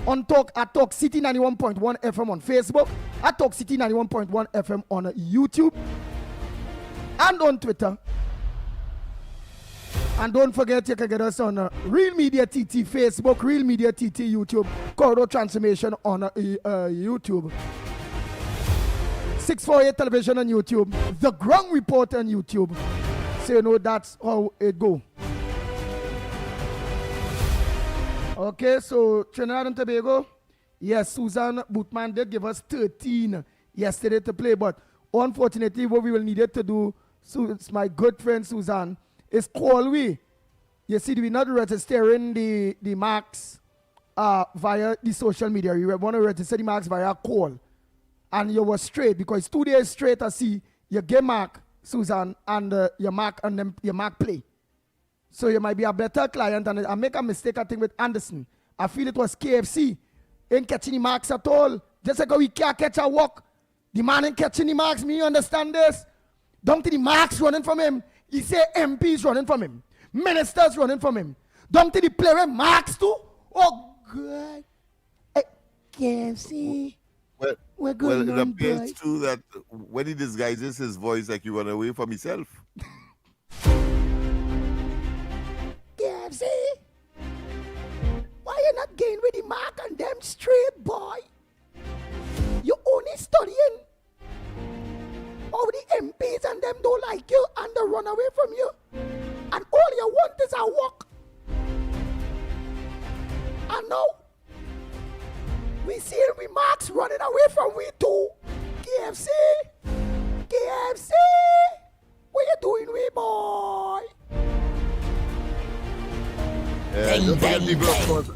Speaker 7: on Talk City 91.1 FM on Facebook, at Talk City 91.1 FM on YouTube, and on Twitter. And don't forget, you can get us on Real Media TT Facebook, Real Media TT YouTube, Corridor Transformation on YouTube. 648 Television on YouTube, The Ground Report on YouTube. So you know that's how it go. Okay, so Trinidad and Tobago, yes, Susan Bootman did give us 13 yesterday to play, but Unfortunately, what we will need it to do, so it's my good friend Susan, is call we. You see, we're not registering the marks via the social media. You want to register the marks via call. And you were straight, because 2 days straight I see you get mark, Susan, and your mark and then your mark play. So you might be a better client, and I make a mistake, I think, with Anderson. I feel it was KFC. Ain't catching the marks at all. Just like we can't catch a walk. The man ain't catching the marks. Me, you understand this? Don't see the marks running from him. He say MPs running from him. Ministers running from him. Don't see the player marks too. Oh, God. KFC.
Speaker 14: Well, it appears too that when he disguises his voice, like he run away from himself.
Speaker 7: KFC. Why you not getting with the mark and them straight, boy? You only studying. All the MPs and them don't like you and they run away from you. And all you want is a walk. And now, we see remarks running away from we too. KFC. KFC. What you doing, we boy?
Speaker 14: Don't forget, people, of course,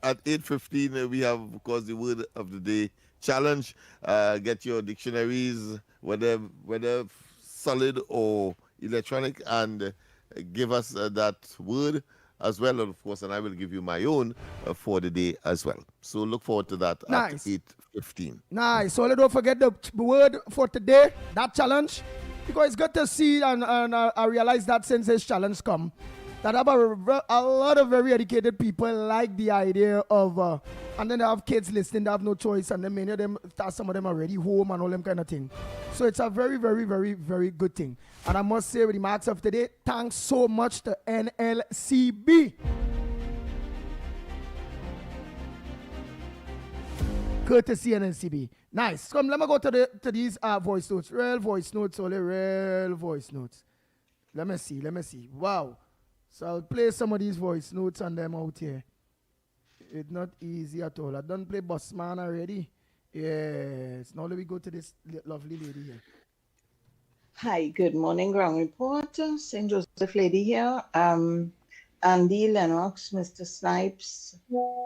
Speaker 14: at 8:15, we have, of course, the word of the day challenge. Get your dictionaries, whether solid or electronic, and give us that word as well, of course, and I will give you my own for the day as well. So look forward to that at 8:15.
Speaker 7: Nice. So don't forget the word for today, that challenge, because it's good to see and I realize that since this challenge come, that a lot of very educated people like the idea of, and then they have kids listening, they have no choice, and then many of them, some of them are already home and all them kind of thing. So it's a very, very, very, very good thing. And I must say with the marks of today, thanks so much to NLCB. Courtesy NLCB. Nice. Come, let me go to these voice notes. Real voice notes, only real voice notes. Let me see. Wow. So I'll play some of these voice notes on them out here. It's not easy at all. I done play Bossman already. Yes. Now let me go to this lovely lady here.
Speaker 1: Hi, good morning, Ground Report. St. Joseph lady here. Andy, Lennox, Mr. Snipes.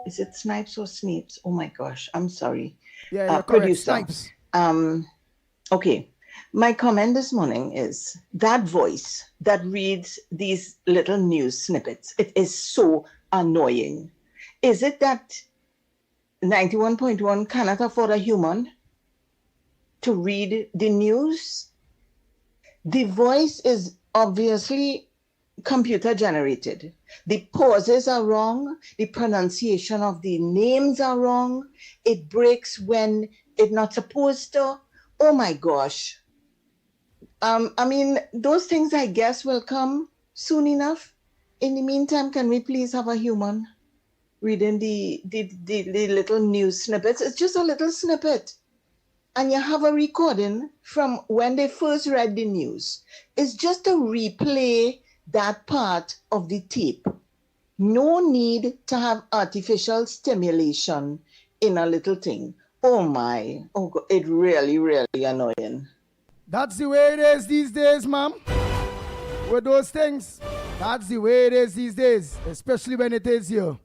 Speaker 1: Is it Snipes or Sneeps? Oh my gosh, I'm sorry.
Speaker 7: Yeah, you're correct.
Speaker 1: Producer.
Speaker 7: Snipes.
Speaker 1: Okay. My comment this morning is that voice that reads these little news snippets. It is so annoying. Is it that 91.1 cannot afford a human to read the news? The voice is obviously computer generated. The pauses are wrong. The pronunciation of the names are wrong. It breaks when it's not supposed to. Oh my gosh. I mean, those things I guess will come soon enough. In the meantime, can we please have a human reading the little news snippets? It's just a little snippet. And you have a recording from when they first read the news. It's just to replay that part of the tape. No need to have artificial stimulation in a little thing. Oh my, oh God, it really, really annoying.
Speaker 7: That's the way it is these days, ma'am. With those things, that's the way it is these days, especially when it is you.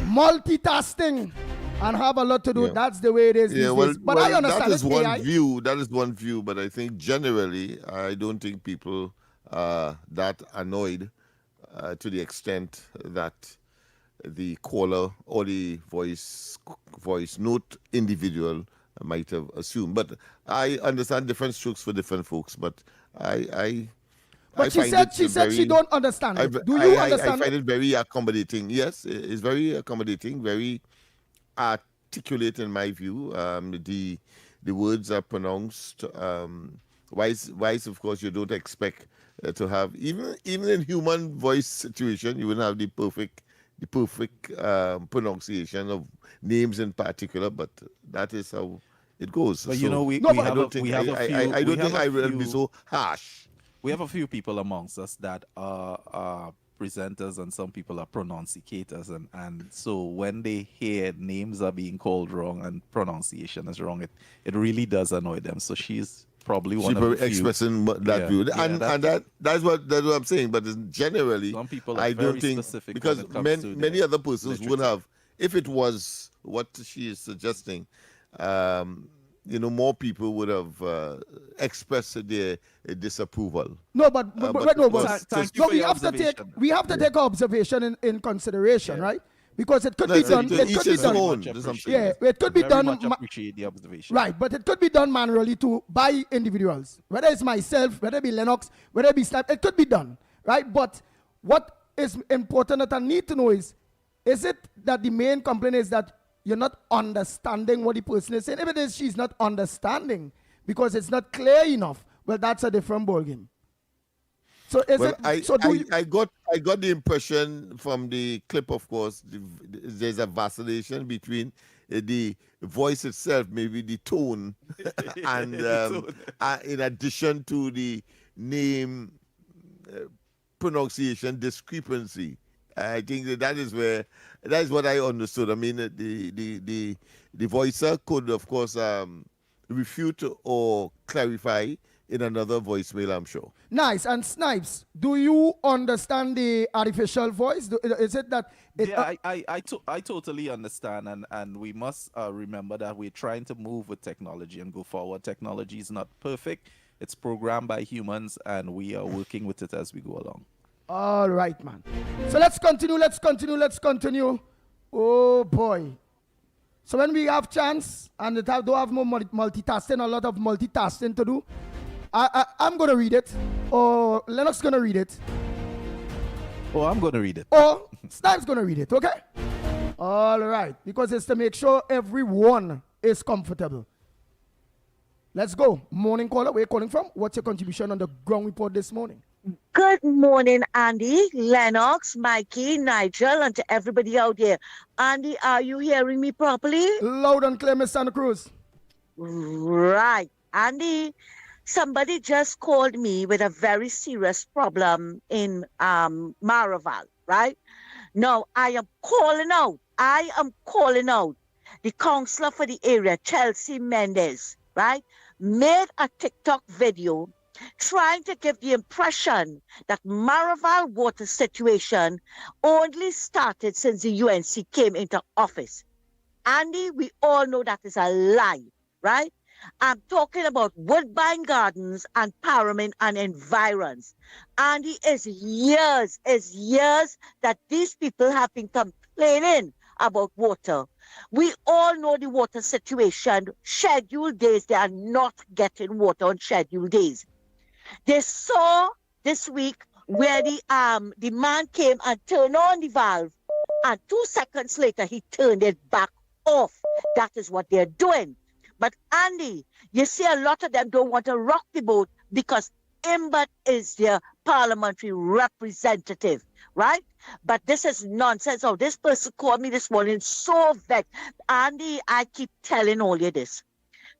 Speaker 7: Multitasking and have a lot to do. Yeah. That's the way it is these days. But I understand
Speaker 14: that is one view. That is one view. But I think generally, I don't think people are that annoyed to the extent that the caller or the voice note individual might have assumed. But I understand different strokes for different folks. But
Speaker 7: she said she don't understand it. Do you understand
Speaker 14: I find it very accommodating. Yes, it's very accommodating, very articulate in my view. The words are pronounced wise. Of course, you don't expect to have even in human voice situation, you wouldn't have the perfect pronunciation of names in particular. But that is how it goes.
Speaker 13: But
Speaker 14: so,
Speaker 13: I don't think I will
Speaker 14: be so harsh.
Speaker 13: We have a few people amongst us that are presenters and some people are pronunciators, and so when they hear names are being called wrong and pronunciation is wrong, it really does annoy them. So she's probably one of the few
Speaker 14: expressing that view, and that's what I'm saying. But generally,
Speaker 13: some people are
Speaker 14: I
Speaker 13: very
Speaker 14: don't think
Speaker 13: specific
Speaker 14: because
Speaker 13: when it comes to
Speaker 14: many
Speaker 13: their
Speaker 14: other persons would have, if it was what she is suggesting, more people would have expressed their disapproval.
Speaker 7: No, but we have to take observation in consideration, right? Because it could be done. It could be done. It could be done.
Speaker 13: Appreciate the observation.
Speaker 7: Right, but it could be done manually too by individuals. Whether it's myself, whether it be Lennox, whether it be Snipe, it could be done, right? But what is important that I need to know is it that the main complaint is that you're not understanding what the person is saying? If it is she's not understanding because it's not clear enough, well, that's a different ballgame. So
Speaker 14: I got the impression from the clip, of course, there's a vacillation between the voice itself, maybe the tone, and in addition to the name pronunciation discrepancy. I think that is what I understood. I mean, the voicer could, of course, refute or clarify in another voicemail, I'm sure.
Speaker 7: Nice. And Snipes, do you understand the artificial voice? Is it that...
Speaker 13: I totally understand, and we must remember that we're trying to move with technology and go forward. Technology is not perfect. It's programmed by humans, and we are working with it as we go along.
Speaker 7: All right, man. So let's continue. Oh, boy. So when we have chance, and don't have more multitasking, a lot of multitasking to do, I'm going to read it, or Lennox going to read it.
Speaker 13: Oh, I'm going to read it.
Speaker 7: Or Snipe's going to read it, okay? All right, because it's to make sure everyone is comfortable. Let's go. Morning caller, where are you calling from? What's your contribution on the ground report this morning?
Speaker 15: Good morning, Andy, Lennox, Mikey, Nigel, and to everybody out there. Andy, are you hearing me properly?
Speaker 7: Loud and clear, Miss Santa Cruz.
Speaker 15: Right. Andy, somebody just called me with a very serious problem in Maraval, right? Now, I am calling out the councillor for the area, Chelsea Mendez, right? Made a TikTok video trying to give the impression that Maraval water situation only started since the UNC came into office. Andy, we all know that is a lie, right? I'm talking about Woodbine Gardens and Parliament and Environs. Andy, it's years that these people have been complaining about water. We all know the water situation. Scheduled days, they are not getting water on scheduled days. They saw this week where the man came and turned on the valve, and 2 seconds later he turned it back off. That is what they're doing. But Andy, you see a lot of them don't want to rock the boat because Imbert is their parliamentary representative, right? But this is nonsense. Oh, this person called me this morning so vexed. Andy, I keep telling all you this.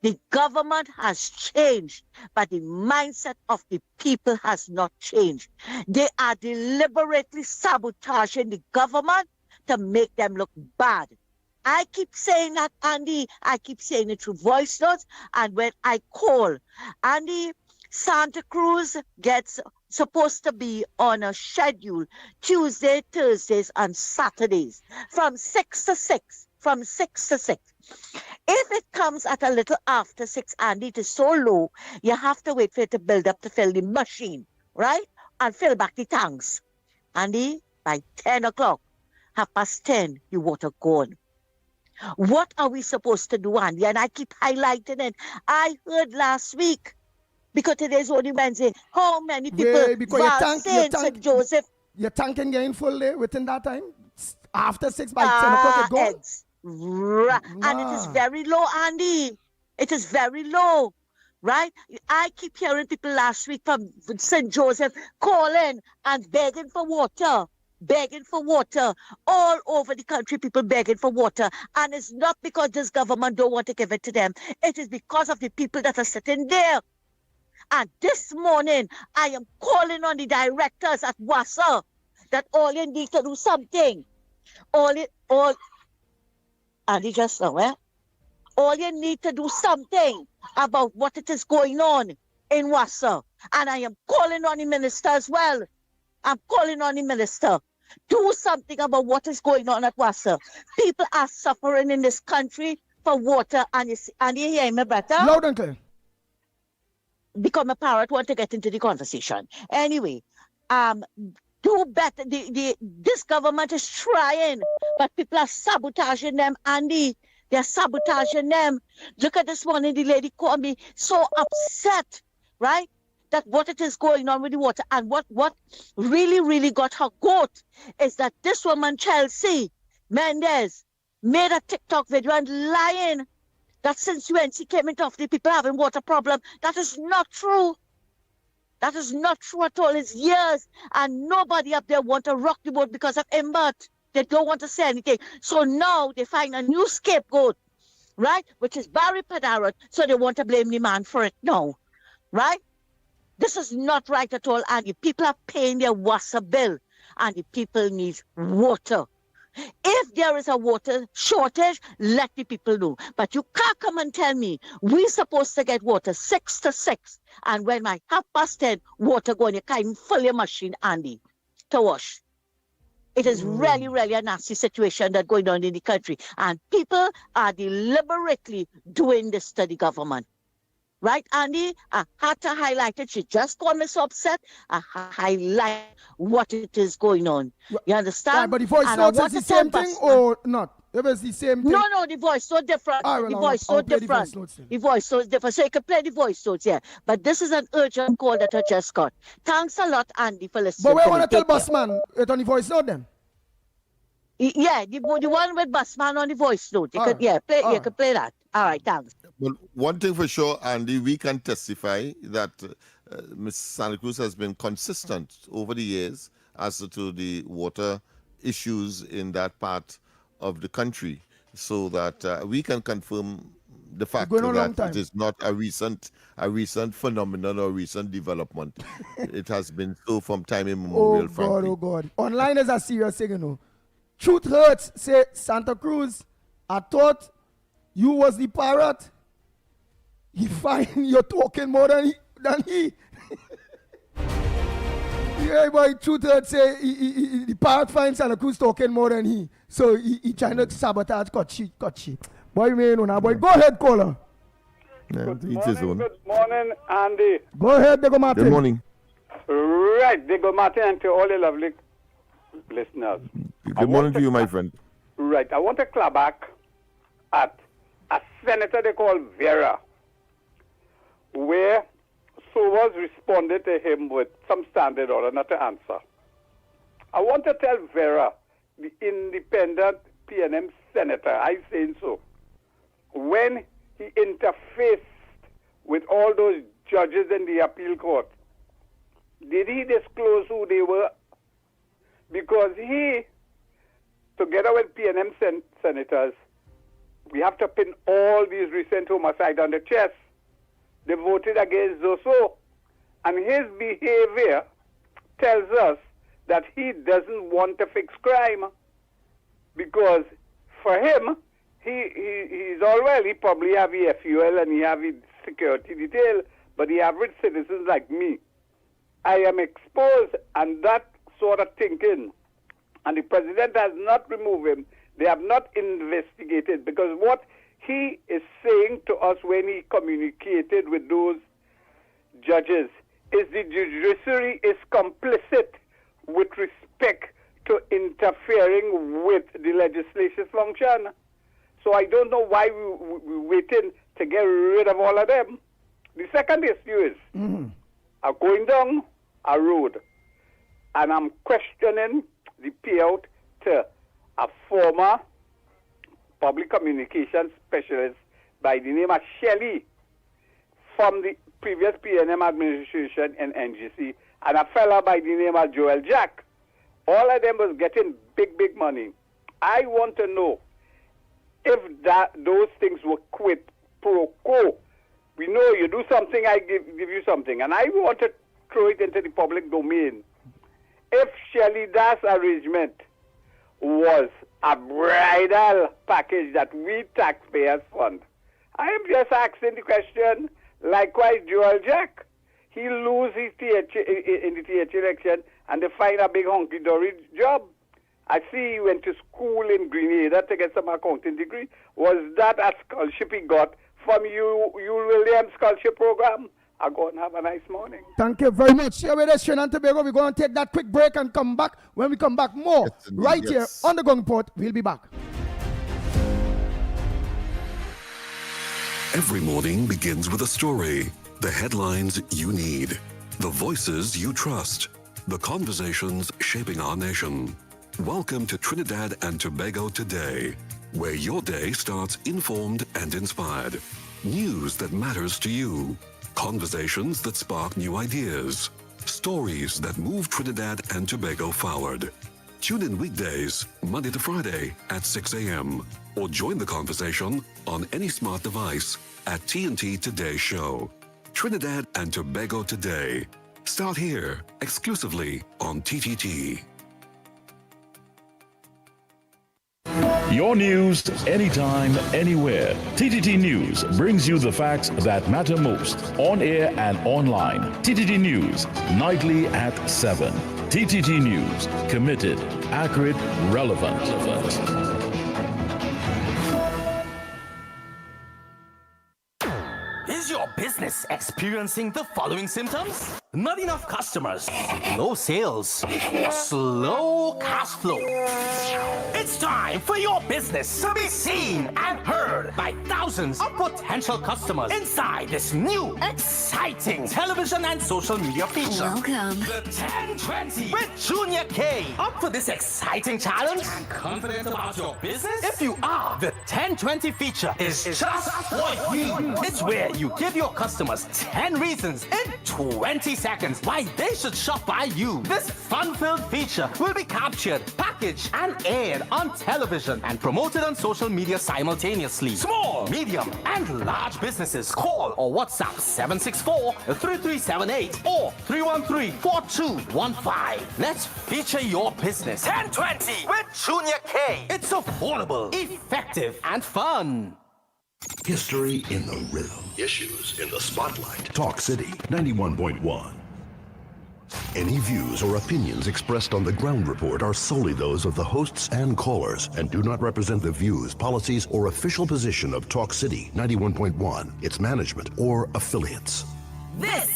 Speaker 15: The government has changed, but the mindset of the people has not changed. They are deliberately sabotaging the government to make them look bad. I keep saying that, Andy. I keep saying it through voice notes. And when I call, Andy, Santa Cruz gets supposed to be on a schedule Tuesday, Thursdays, and Saturdays from 6 to 6. From 6 to 6. If it comes at a little after 6, Andy, it is so low, you have to wait for it to build up to fill the machine, right? And fill back the tanks. Andy, by 10 o'clock, 10:30, the water gone. What are we supposed to do, Andy? And I keep highlighting it. I heard last week, because today's only Wednesday, how many people St. Joseph.
Speaker 7: Your tank can get in full there within that time? After 6 by 10 o'clock, it goes?
Speaker 15: And it is very low, Andy. It is very low, right? I keep hearing people last week from St. Joseph calling and begging for water. All over the country, people begging for water. And it's not because this government don't want to give it to them. It is because of the people that are sitting there. And this morning, I am calling on the directors at WASA that all you need to do something. And he just know, all you need to do something about what it is going on in Wassa. And I am calling on the minister as well. I'm calling on the minister. Do something about what is going on at Wassa. People are suffering in this country for water, and you hear me better?
Speaker 7: Loud and clear.
Speaker 15: Become a parrot, want to get into the conversation. Anyway, do better. This government is trying, but people are sabotaging them, Andy. They're sabotaging them. Look at this morning, the lady called me so upset, right? That what it is going on with the water. And what really, really got her goat is that this woman, Chelsea Mendez, made a TikTok video and lying that since UNC came into office, people having water problem. That is not true. That is not true at all. It's years. And nobody up there want to rock the boat because of Imbert. They don't want to say anything. So now they find a new scapegoat, right? Which is Barry Padarot. So they want to blame the man for it now, right? This is not right at all. And the people are paying their water bill. And the people need water. If there is a water shortage, let the people know. But you can't come and tell me we're supposed to get water 6 to 6. And when my 10:30, water going, you can't even fill your machine, Andy, to wash. It is really, really a nasty situation that's going on in the country. And people are deliberately doing this to the government. Right, Andy? I had to highlight it. She just called me so upset. I highlight what it is going on. You understand?
Speaker 7: Right, but the voice note is the same thing or not? If it's the same thing?
Speaker 15: No, the voice so different. The voice so different. The voice so different. So you can play the voice notes, yeah. But this is an urgent call that I just got. Thanks a lot, Andy, for listening.
Speaker 7: But we want to tell Bossman it on the voice note then?
Speaker 15: Yeah, the one with Bossman on the voice note. You can play that. All right, thanks.
Speaker 14: Well, one thing for sure, Andy, we can testify that Ms. Santa Cruz has been consistent over the years as to the water issues in that part of the country, so that we can confirm the fact that it is not a recent phenomenon or recent development. It has been so from time immemorial.
Speaker 7: Oh God. Online is a serious thing, you know. Truth hurts. Say, Santa Cruz, I thought you was the parrot. He find you're talking more than he. Yeah, boy, truth hurts. Say the parrot finds Santa Cruz talking more than he. So he trying to sabotage cut shit. Boy, boy, go ahead, caller.
Speaker 2: Good morning, Andy.
Speaker 7: Go ahead, Diego Martin.
Speaker 14: Good morning.
Speaker 2: Right, Diego Martin, and to all the lovely listeners.
Speaker 14: Good morning to you, my friend.
Speaker 2: Right, I want to clap back at a senator they call Vera, where Sowers responded to him with some standard order not to answer. I want to tell Vera, the independent PNM senator, I say so, when he interfaced with all those judges in the appeal court, did he disclose who they were? Because he, together with PNM senators, we have to pin all these recent homicides on the chest. They voted against Zoso. And his behavior tells us that he doesn't want to fix crime. Because for him, he's all well. He probably have the FUL and he have the security detail. But the average citizens like me, I am exposed, and that sort of thinking. And the president has not removed him. They have not investigated, because what he is saying to us when he communicated with those judges is the judiciary is complicit with respect to interfering with the legislative function. So I don't know why we're waiting to get rid of all of them. The second issue is I'm going down a road, and I'm questioning the payout to a former public communications specialist by the name of Shelley from the previous PNM administration in NGC, and a fella by the name of Joel Jack. All of them was getting big money. I want to know if those things were quid pro quo. We know you do something, I give you something. And I want to throw it into the public domain. if Shelida's arrangement was a bridal package that we taxpayers fund, I am just asking the question. Likewise, Joel Jack, he lose his TH in the TH election and they find a big honky-dory job. I see he went to school in Grenada to get some accounting degree. Was that a scholarship he got from you Williams scholarship program? I go and have a nice morning.
Speaker 7: Thank you very much. Here with us, Trinidad and Tobago. We're going to take that quick break and come back. When we come back, more right here on the Ground Report. We'll be back.
Speaker 5: Every morning begins with a story, the headlines you need, the voices you trust, the conversations shaping our nation. Welcome to Trinidad and Tobago Today, where your day starts informed and inspired. News that matters to you, conversations that spark new ideas, stories that move Trinidad and Tobago forward. Tune in weekdays, Monday to Friday at 6 a.m. or join the conversation on any smart device at TNT Today Show. Trinidad and Tobago Today. Start here, exclusively on TTT.
Speaker 3: Your news, anytime, anywhere. TTT News brings you the facts that matter most, on air and online. TTT News, nightly at 7. TTT News, committed, accurate, relevant.
Speaker 17: Is your business experiencing the following symptoms? Not enough customers, low sales, or slow cash flow. It's time for your business to be seen and heard by thousands of potential customers inside this new, exciting television and social media feature.
Speaker 18: Welcome.
Speaker 17: The 1020 with Junior K. Up for this exciting challenge and confident about your business? If you are, the 1020 feature is just for you. It's where you give your customers 10 reasons in 20 seconds why they should shop by you. This fun-filled feature will be captured, packaged, and aired on television and promoted on social media simultaneously. Small, medium, and large businesses call or WhatsApp 764-3378 or 313-4215. Let's feature your business. 1020 with Junior K. It's affordable, effective, and fun.
Speaker 4: History in the rhythm. Issues in the spotlight. Talk City 91.1. Any views or opinions expressed on the Ground Report are solely those of the hosts and callers and do not represent the views, policies, or official position of Talk City 91.1, its management, or affiliates.
Speaker 9: This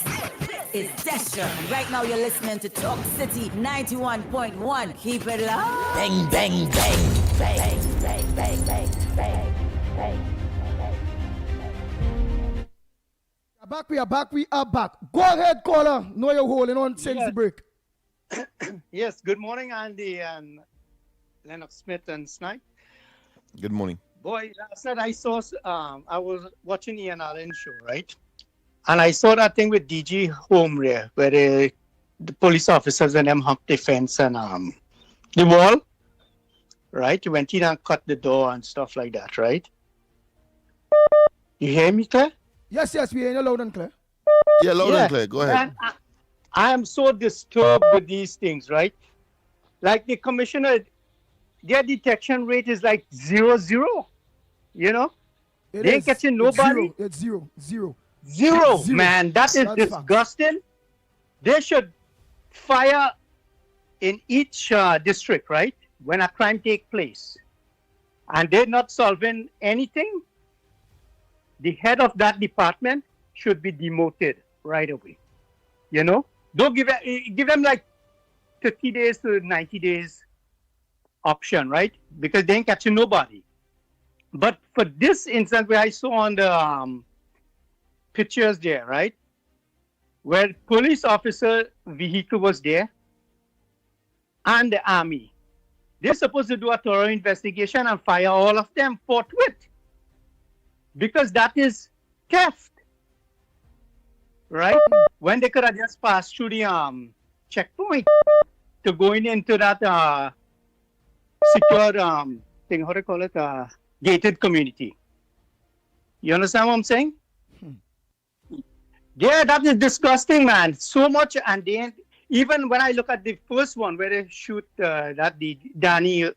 Speaker 9: is Destra. Right now you're listening to Talk City 91.1. Keep it loud. Bang, bang, bang. Bang, bang, bang, bang, bang, bang.
Speaker 7: We are back. Go ahead, caller. Know you're holding on since the break.
Speaker 19: Yes, good morning, Andy and Lennox Smith and Snipe.
Speaker 14: Good morning.
Speaker 19: Boy, last night I saw, I was watching Ian Allen's show, right? And I saw that thing with DG Home there, where the police officers and them humped the fence and the wall, right? You went in and cut the door and stuff like that, right? You hear me, Claire?
Speaker 7: Yes, we hear you loud and clear.
Speaker 14: Yeah, loud and clear. Go ahead.
Speaker 19: And I am so disturbed with these things, right? Like the commissioner, their detection rate is like 0-0. You know? They ain't catching nobody.
Speaker 7: It's zero.
Speaker 19: Zero, man. That's disgusting. They should fire in each district, right? When a crime takes place. And they're not solving anything. The head of that department should be demoted right away. You know? Don't give them like 50 days to 90 days option, right? Because they ain't catching nobody. But for this instance where I saw on the pictures there, right? Where police officer vehicle was there and the army. They're supposed to do a thorough investigation and fire all of them forthwith. Because that is theft, right? When they could have just passed through the checkpoint to going into that secure thing, how do you call it, gated community. You understand what I'm saying? Yeah, that is disgusting, man. So much, and Even when I look at the first one where they shoot the Danny,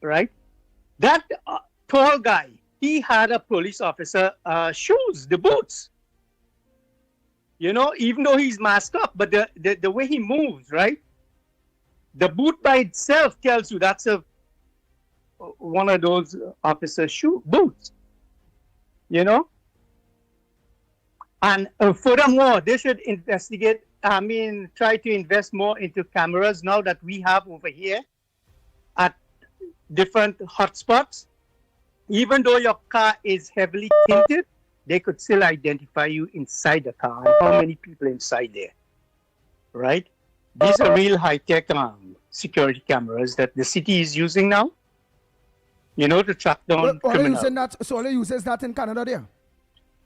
Speaker 19: right? That tall guy, he had a police officer shoes, the boots. You know, even though he's masked up, but the way he moves, right? The boot by itself tells you that's one of those officer boots. You know? And furthermore, they should investigate, try to invest more into cameras now that we have over here at different hotspots. Even though your car is heavily tinted, they could still identify you inside the car and how many people inside there, right? These are real high-tech security cameras that the city is using now, you know, to track down criminals.
Speaker 7: So all uses that in Canada there?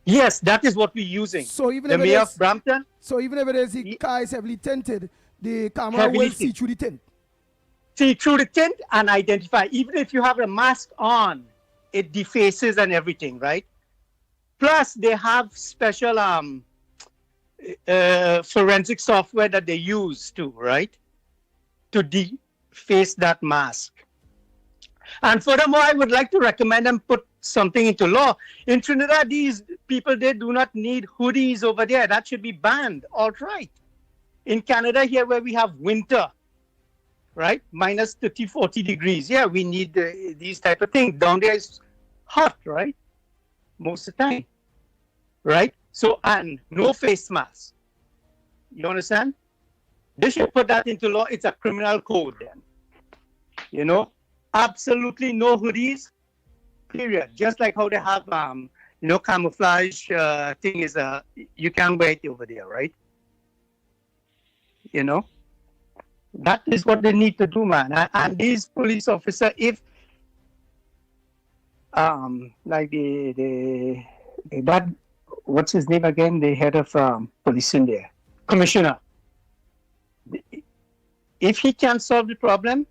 Speaker 19: Yes, that is what we're using.
Speaker 7: So even
Speaker 19: the
Speaker 7: if
Speaker 19: mayor of Brampton.
Speaker 7: So even if it is the car is heavily tinted, the camera will see through the tint.
Speaker 19: See through the tint and identify. Even if you have a mask on, it defaces and everything, right? Plus, they have special forensic software that they use too, right? To deface that mask. And furthermore, I would like to recommend them put something into law. In Trinidad, these people, they do not need hoodies over there. That should be banned outright. In Canada here, where we have winter, right? Minus 30, 40 degrees. Yeah, we need these type of things. Down there is hot, right? Most of the time, right? So, and no face mask. You understand? They should put that into law. It's a criminal code then. You know? Absolutely no hoodies, period. Just like how they have, camouflage thing is, you can't wear it over there, right? You know? That is what they need to do, man. And these police officers, if, like that, what's his name again? The head of police in there, commissioner. If he can't solve the problem,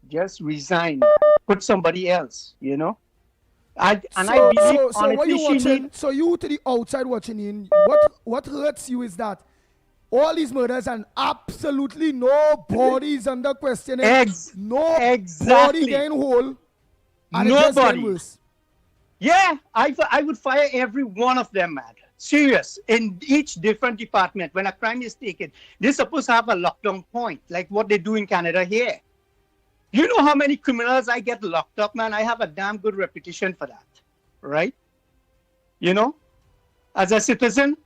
Speaker 19: just resign, put somebody else, you know. I believe honestly,
Speaker 7: so you to the outside watching in, what hurts you is that all these murders and absolutely nobody is under question. Nobody getting whole. And
Speaker 19: nobody. Yeah, I would fire every one of them, man. Serious. In each different department, when a crime is taken, they're supposed to have a lockdown point, like what they do in Canada here. You know how many criminals I get locked up, man? I have a damn good reputation for that, right? You know, as a citizen,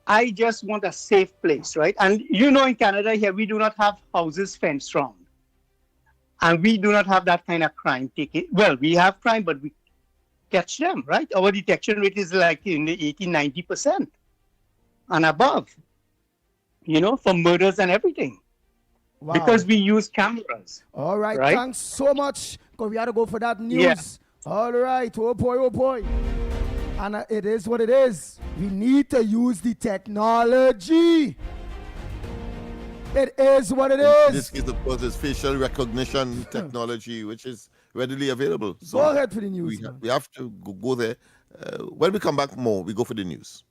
Speaker 19: I just want a safe place, right? And you know, in Canada here, we do not have houses fenced round. And we do not have that kind of crime taken. Well, we have crime, but we catch them, right? Our detection rate is like in the 80-90% and above, you know, for murders and everything.
Speaker 7: Wow.
Speaker 19: Because we use cameras.
Speaker 7: All right, thanks so much. Because we had to go for that news.
Speaker 19: Yeah.
Speaker 7: All right, oh boy. And it is what it is. We need to use the technology. It is what it is.
Speaker 14: This is, of course, is facial recognition technology, which is readily available. So
Speaker 7: go ahead for the news.
Speaker 14: We have to go there. When we come back more, we go for the news.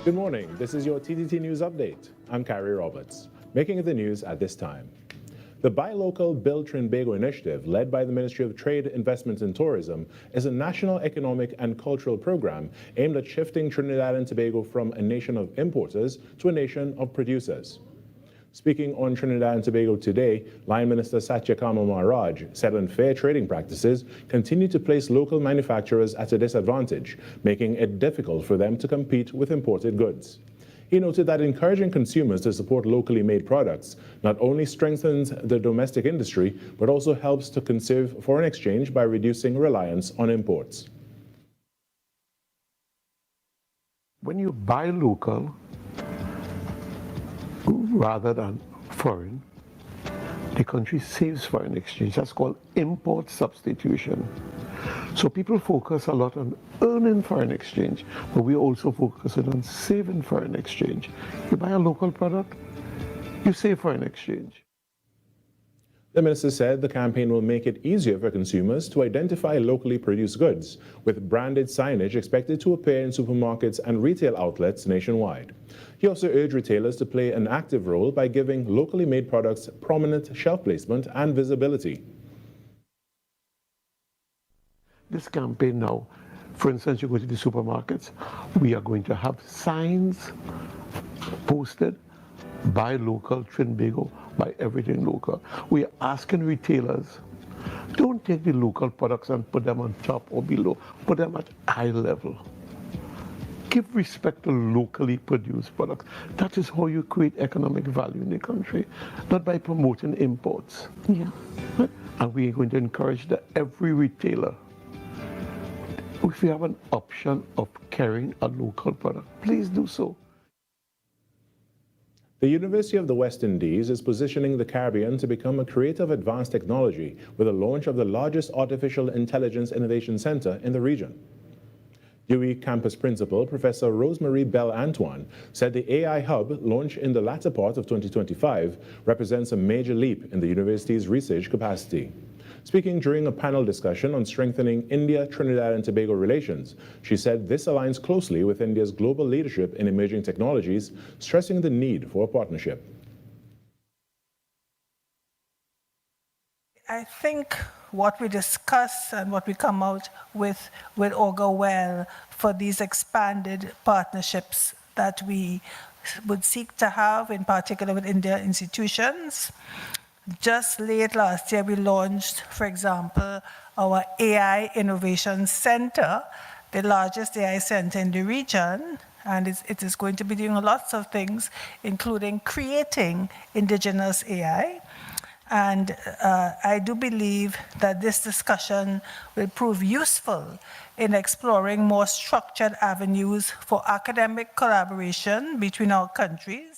Speaker 6: Good morning. This is your TTT News Update. I'm Carrie Roberts. Making the news at this time. The Buy Local, Build Trinbago initiative, led by the Ministry of Trade, Investment and Tourism, is a national economic and cultural program aimed at shifting Trinidad and Tobago from a nation of importers to a nation of producers. Speaking on Trinidad and Tobago today, Line Minister Satyakama Maharaj said unfair trading practices continue to place local manufacturers at a disadvantage, making it difficult for them to compete with imported goods. He noted that encouraging consumers to support locally made products not only strengthens the domestic industry, but also helps to conserve foreign exchange by reducing reliance on imports.
Speaker 18: When you buy local,
Speaker 11: rather than foreign, the country saves foreign exchange. That's called import substitution. So people focus a lot on earning foreign exchange, but we're also focusing on saving foreign exchange. You buy a local product, you save foreign exchange.
Speaker 6: The minister said the campaign will make it easier for consumers to identify locally produced goods, with branded signage expected to appear in supermarkets and retail outlets nationwide. He also urged retailers to play an active role by giving locally made products prominent shelf placement and visibility.
Speaker 11: This campaign now, for instance, you go to the supermarkets, we are going to have signs posted, buy local, Trinbago, buy everything local. We are asking retailers, don't take the local products and put them on top or below, put them at eye level. Give respect to locally produced products. That is how you create economic value in the country, not by promoting imports.
Speaker 1: Yeah.
Speaker 11: And we are going to encourage that every retailer, if you have an option of carrying a local product, please do so.
Speaker 6: The University of the West Indies is positioning the Caribbean to become a creative advanced technology with the launch of the largest artificial intelligence innovation center in the region. UWI campus principal, Professor Rosemary Bell-Antoine, said the AI hub, launched in the latter part of 2025, represents a major leap in the university's research capacity. Speaking during a panel discussion on strengthening India, Trinidad and Tobago relations, she said this aligns closely with India's global leadership in emerging technologies, stressing the need for a partnership.
Speaker 18: I think what we discuss and what we come out with will augur well for these expanded partnerships that we would seek to have, in particular with India institutions. Just late last year, we launched, for example, our AI Innovation Center, the largest AI center in the region, and it is going to be doing lots of things, including creating indigenous AI. And I do believe that this discussion will prove useful in exploring more structured avenues for academic collaboration between our countries.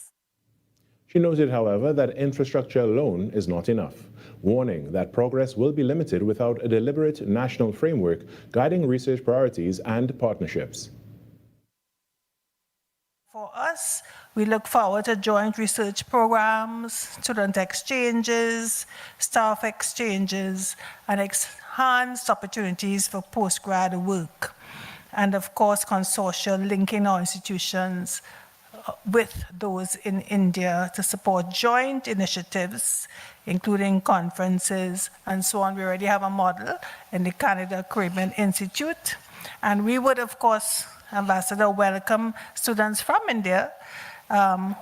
Speaker 6: She noted, however, that infrastructure alone is not enough, warning that progress will be limited without a deliberate national framework guiding research priorities and partnerships.
Speaker 18: For us, we look forward to joint research programs, student exchanges, staff exchanges, and enhanced opportunities for postgrad work. And of course, consortia linking our institutions with those in India to support joint initiatives, including conferences and so on. We already have a model in the Canada Caribbean Institute. And we would, of course, Ambassador, welcome students from India,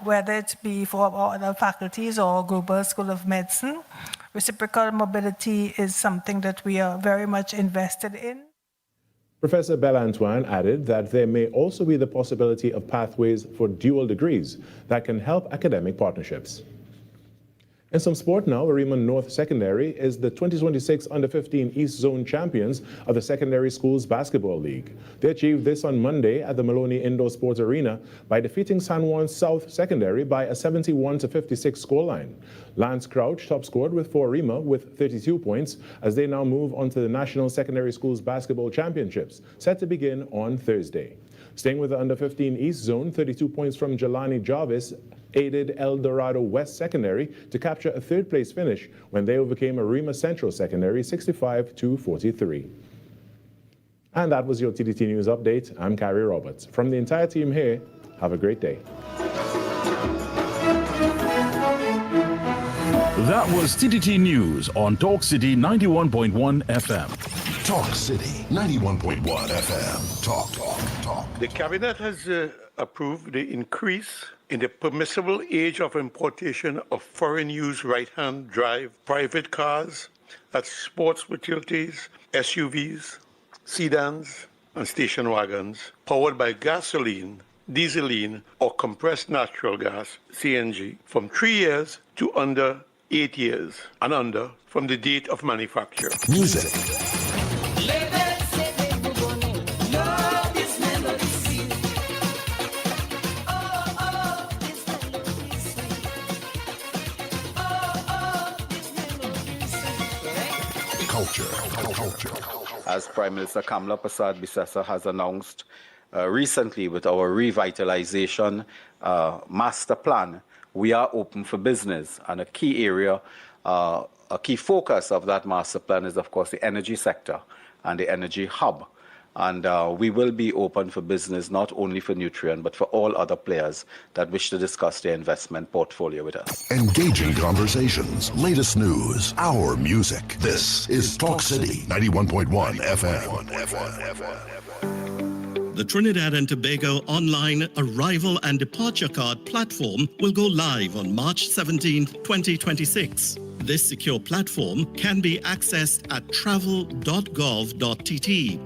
Speaker 18: whether it be for our other faculties or Global School of Medicine. Reciprocal mobility is something that we are very much invested in.
Speaker 6: Professor Bell-Antoine added that there may also be the possibility of pathways for dual degrees that can help academic partnerships. In some sport now, Arima North Secondary is the 2026 Under-15 East Zone champions of the Secondary Schools Basketball League. They achieved this on Monday at the Maloney Indoor Sports Arena by defeating San Juan South Secondary by a 71-56 scoreline. Lance Crouch top scored for Arima with 32 points as they now move on to the National Secondary Schools Basketball Championships, set to begin on Thursday. Staying with the Under-15 East Zone, 32 points from Jelani Jarvis aided El Dorado West Secondary to capture a third-place finish when they overcame Arima Central Secondary 65-43. And that was your TDT News Update. I'm Carrie Roberts. From the entire team here, have a great day.
Speaker 3: That was TDT News on Talk City 91.1 FM.
Speaker 4: Talk City 91.1 FM. Talk.
Speaker 20: The cabinet has approved the increase in the permissible age of importation of foreign-use right-hand drive private cars, that's sports utilities, SUVs, sedans, and station wagons, powered by gasoline, dieseline, or compressed natural gas, CNG, from 3 years to under 8 years, and under from the date of manufacture.
Speaker 4: Music. culture.
Speaker 8: As Prime Minister Kamla Prasad Bisesa has announced recently with our revitalization master plan, we are open for business. And a key area, a key focus of that master plan is, of course, the energy sector and the energy hub. And we will be open for business, not only for Nutrien, but for all other players that wish to discuss their investment portfolio with us.
Speaker 4: Engaging conversations, latest news, our music. This is Talk City 91.1 FM.
Speaker 12: The Trinidad and Tobago online arrival and departure card platform will go live on March 17, 2026. This secure platform can be accessed at travel.gov.tt.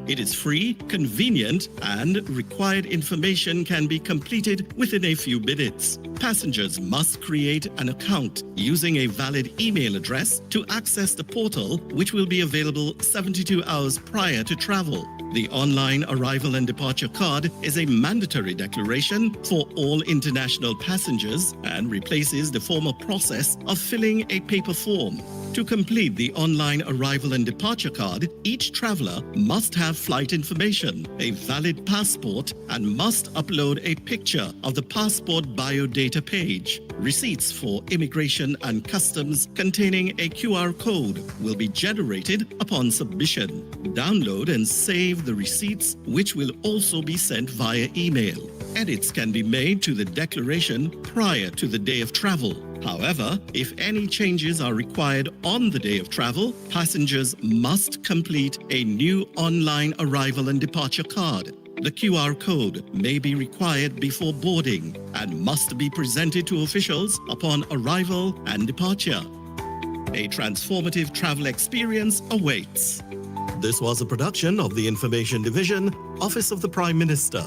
Speaker 12: It is free, convenient, and required information can be completed within a few minutes. Passengers must create an account using a valid email address to access the portal, which will be available 72 hours prior to travel. The online arrival and departure card is a mandatory declaration for all international passengers and replaces the former process of filling a paper form. To complete the online arrival and departure card, each traveler must have flight information, a valid passport, and must upload a picture of the passport biodata page. Receipts for immigration and customs containing a QR code will be generated upon submission. Download and save the receipts, which will also be sent via email. Edits can be made to the declaration prior to the day of travel. However, if any changes are required on the day of travel, passengers must complete a new online arrival and departure card. The QR code may be required before boarding and must be presented to officials upon arrival and departure. A transformative travel experience awaits. This was a production of the Information Division, Office of the Prime Minister.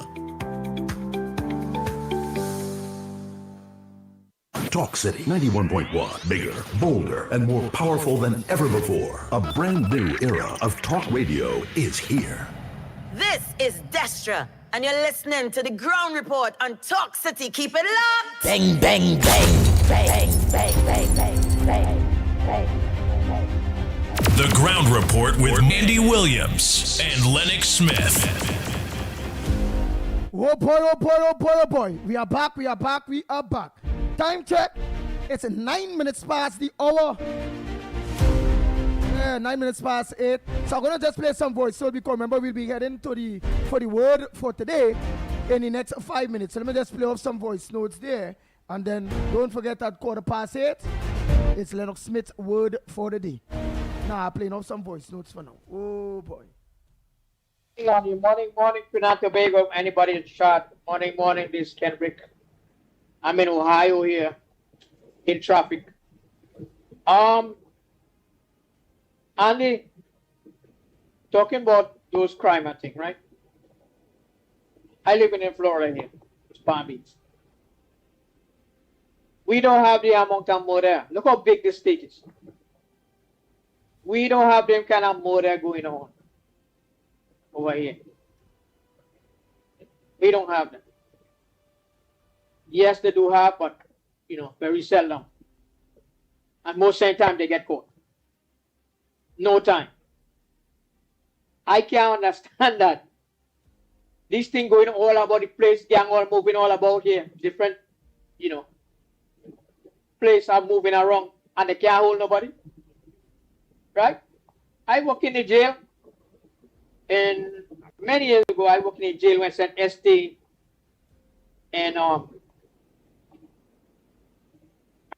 Speaker 4: Talk City 91.1. Bigger, bolder, and more powerful than ever before. A brand new era of talk radio is here.
Speaker 9: This is Destra, and you're listening to the Ground Report on Talk City. Keep it locked!
Speaker 17: Bang, bang, bang, bang, bang, bang, bang, bang, bang.
Speaker 10: The Ground Report with Andy Williams and Lennox Smith.
Speaker 7: Oh boy, oh boy, oh boy, oh boy. We are back, we are back, we are back. Time check. It's 9 minutes past the hour. 9 minutes past 8. So I'm going to just play some voice. So because remember, we'll be heading to for the word for today in the next 5 minutes. So let me just play off some voice notes there. And then don't forget at 8:15, it's Lennox Smith's word for the day. Now I'm playing off some voice notes for now. Oh boy.
Speaker 21: Morning, Trinidad and Tobago. Anybody in chat? Morning, this is Kendrick. I'm in Ohio here, in traffic. Andy, talking about those crime thing, right? I live in Florida here, it's Palm Beach. We don't have the amount of murder. Look how big this state is. We don't have them kind of murder going on over here. We don't have them. Yes, they do have, but very seldom. And most of the time they get caught. No time. I can't understand that. This thing going all about the place, gang all moving all about here. Different, place are moving around and they can't hold nobody. Right? I work in the jail. And many years ago, I worked in the jail when I sent ST. And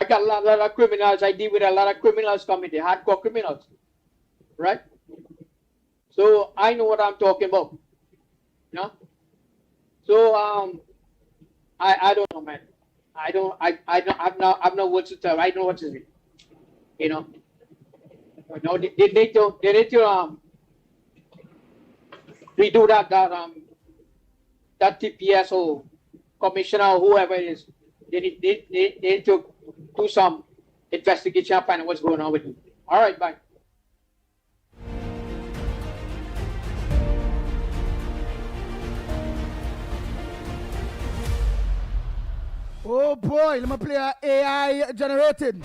Speaker 21: I got a lot of criminals. I deal with a lot of criminals coming, the hardcore criminals. Right? So I know what I'm talking about. So I don't know, man. I've no words to tell. I know what to say. They need to redo that TPS or commissioner or whoever it is. They need to do some investigation and find out what's going on with you. All right, bye.
Speaker 7: Oh boy, let me play a AI generated.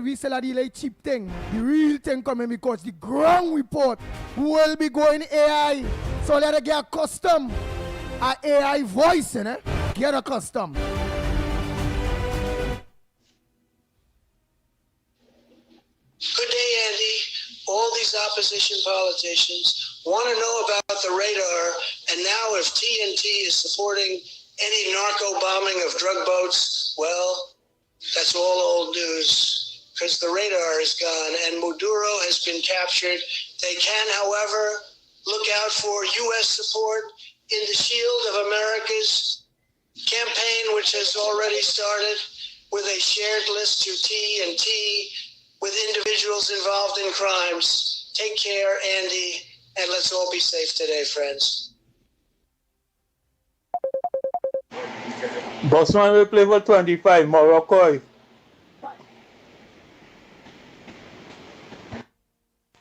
Speaker 7: we still a delay cheap thing. The real thing coming because the ground report will be going AI. So let it get accustomed. A AI voice, you know? Get accustomed.
Speaker 16: Good day, Andy. All these opposition politicians want to know about the radar, and now if TNT is supporting any narco bombing of drug boats, well, that's all old news, because the radar is gone and Maduro has been captured. They can, however, look out for U.S. support in the Shield of America's campaign, which has already started with a shared list to TNT with individuals involved in crimes. Take care, Andy, and let's all be safe today, friends.
Speaker 22: Bossman will play for 25, Morocco.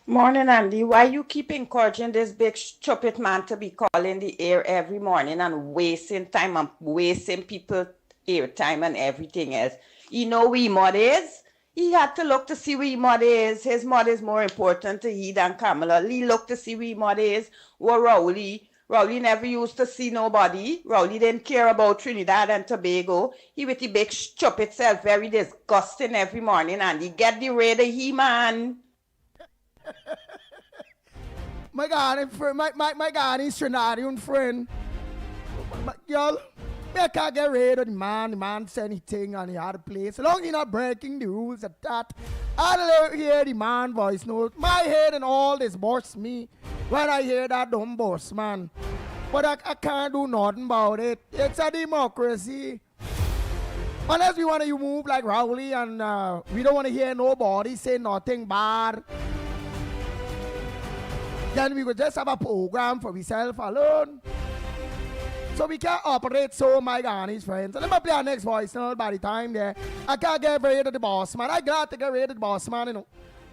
Speaker 23: Morning, Andy. Why you keep encouraging this big stupid man to be calling the air every morning and wasting time and wasting people air time and everything else? You know where mod is? He had to look to see where mod is. His mod is more important to he than Kamala. He looked to see where mod is. Or Rowley. Rowley never used to see nobody. Rowley didn't care about Trinidad and Tobago. He with the big stupid self, very disgusting every morning, and he get the radar, he man.
Speaker 7: My God, my God, he's Trinidadian friend. Y'all, I can't get rid of the man. The man said anything and he had a place. As long as he's not breaking the rules of that. I don't hear the man voice note. My head and all this boss me when I hear that dumb boss, man. But I can't do nothing about it. It's a democracy. Unless we want to move like Rowley and we don't want to hear nobody say nothing bad. Then we could just have a program for ourselves alone. So we can't operate so, my God, and his friends. So let me play our next voice note by the time there. I can't get rid of the boss, man. I'm glad to get rid of the boss, man, you know.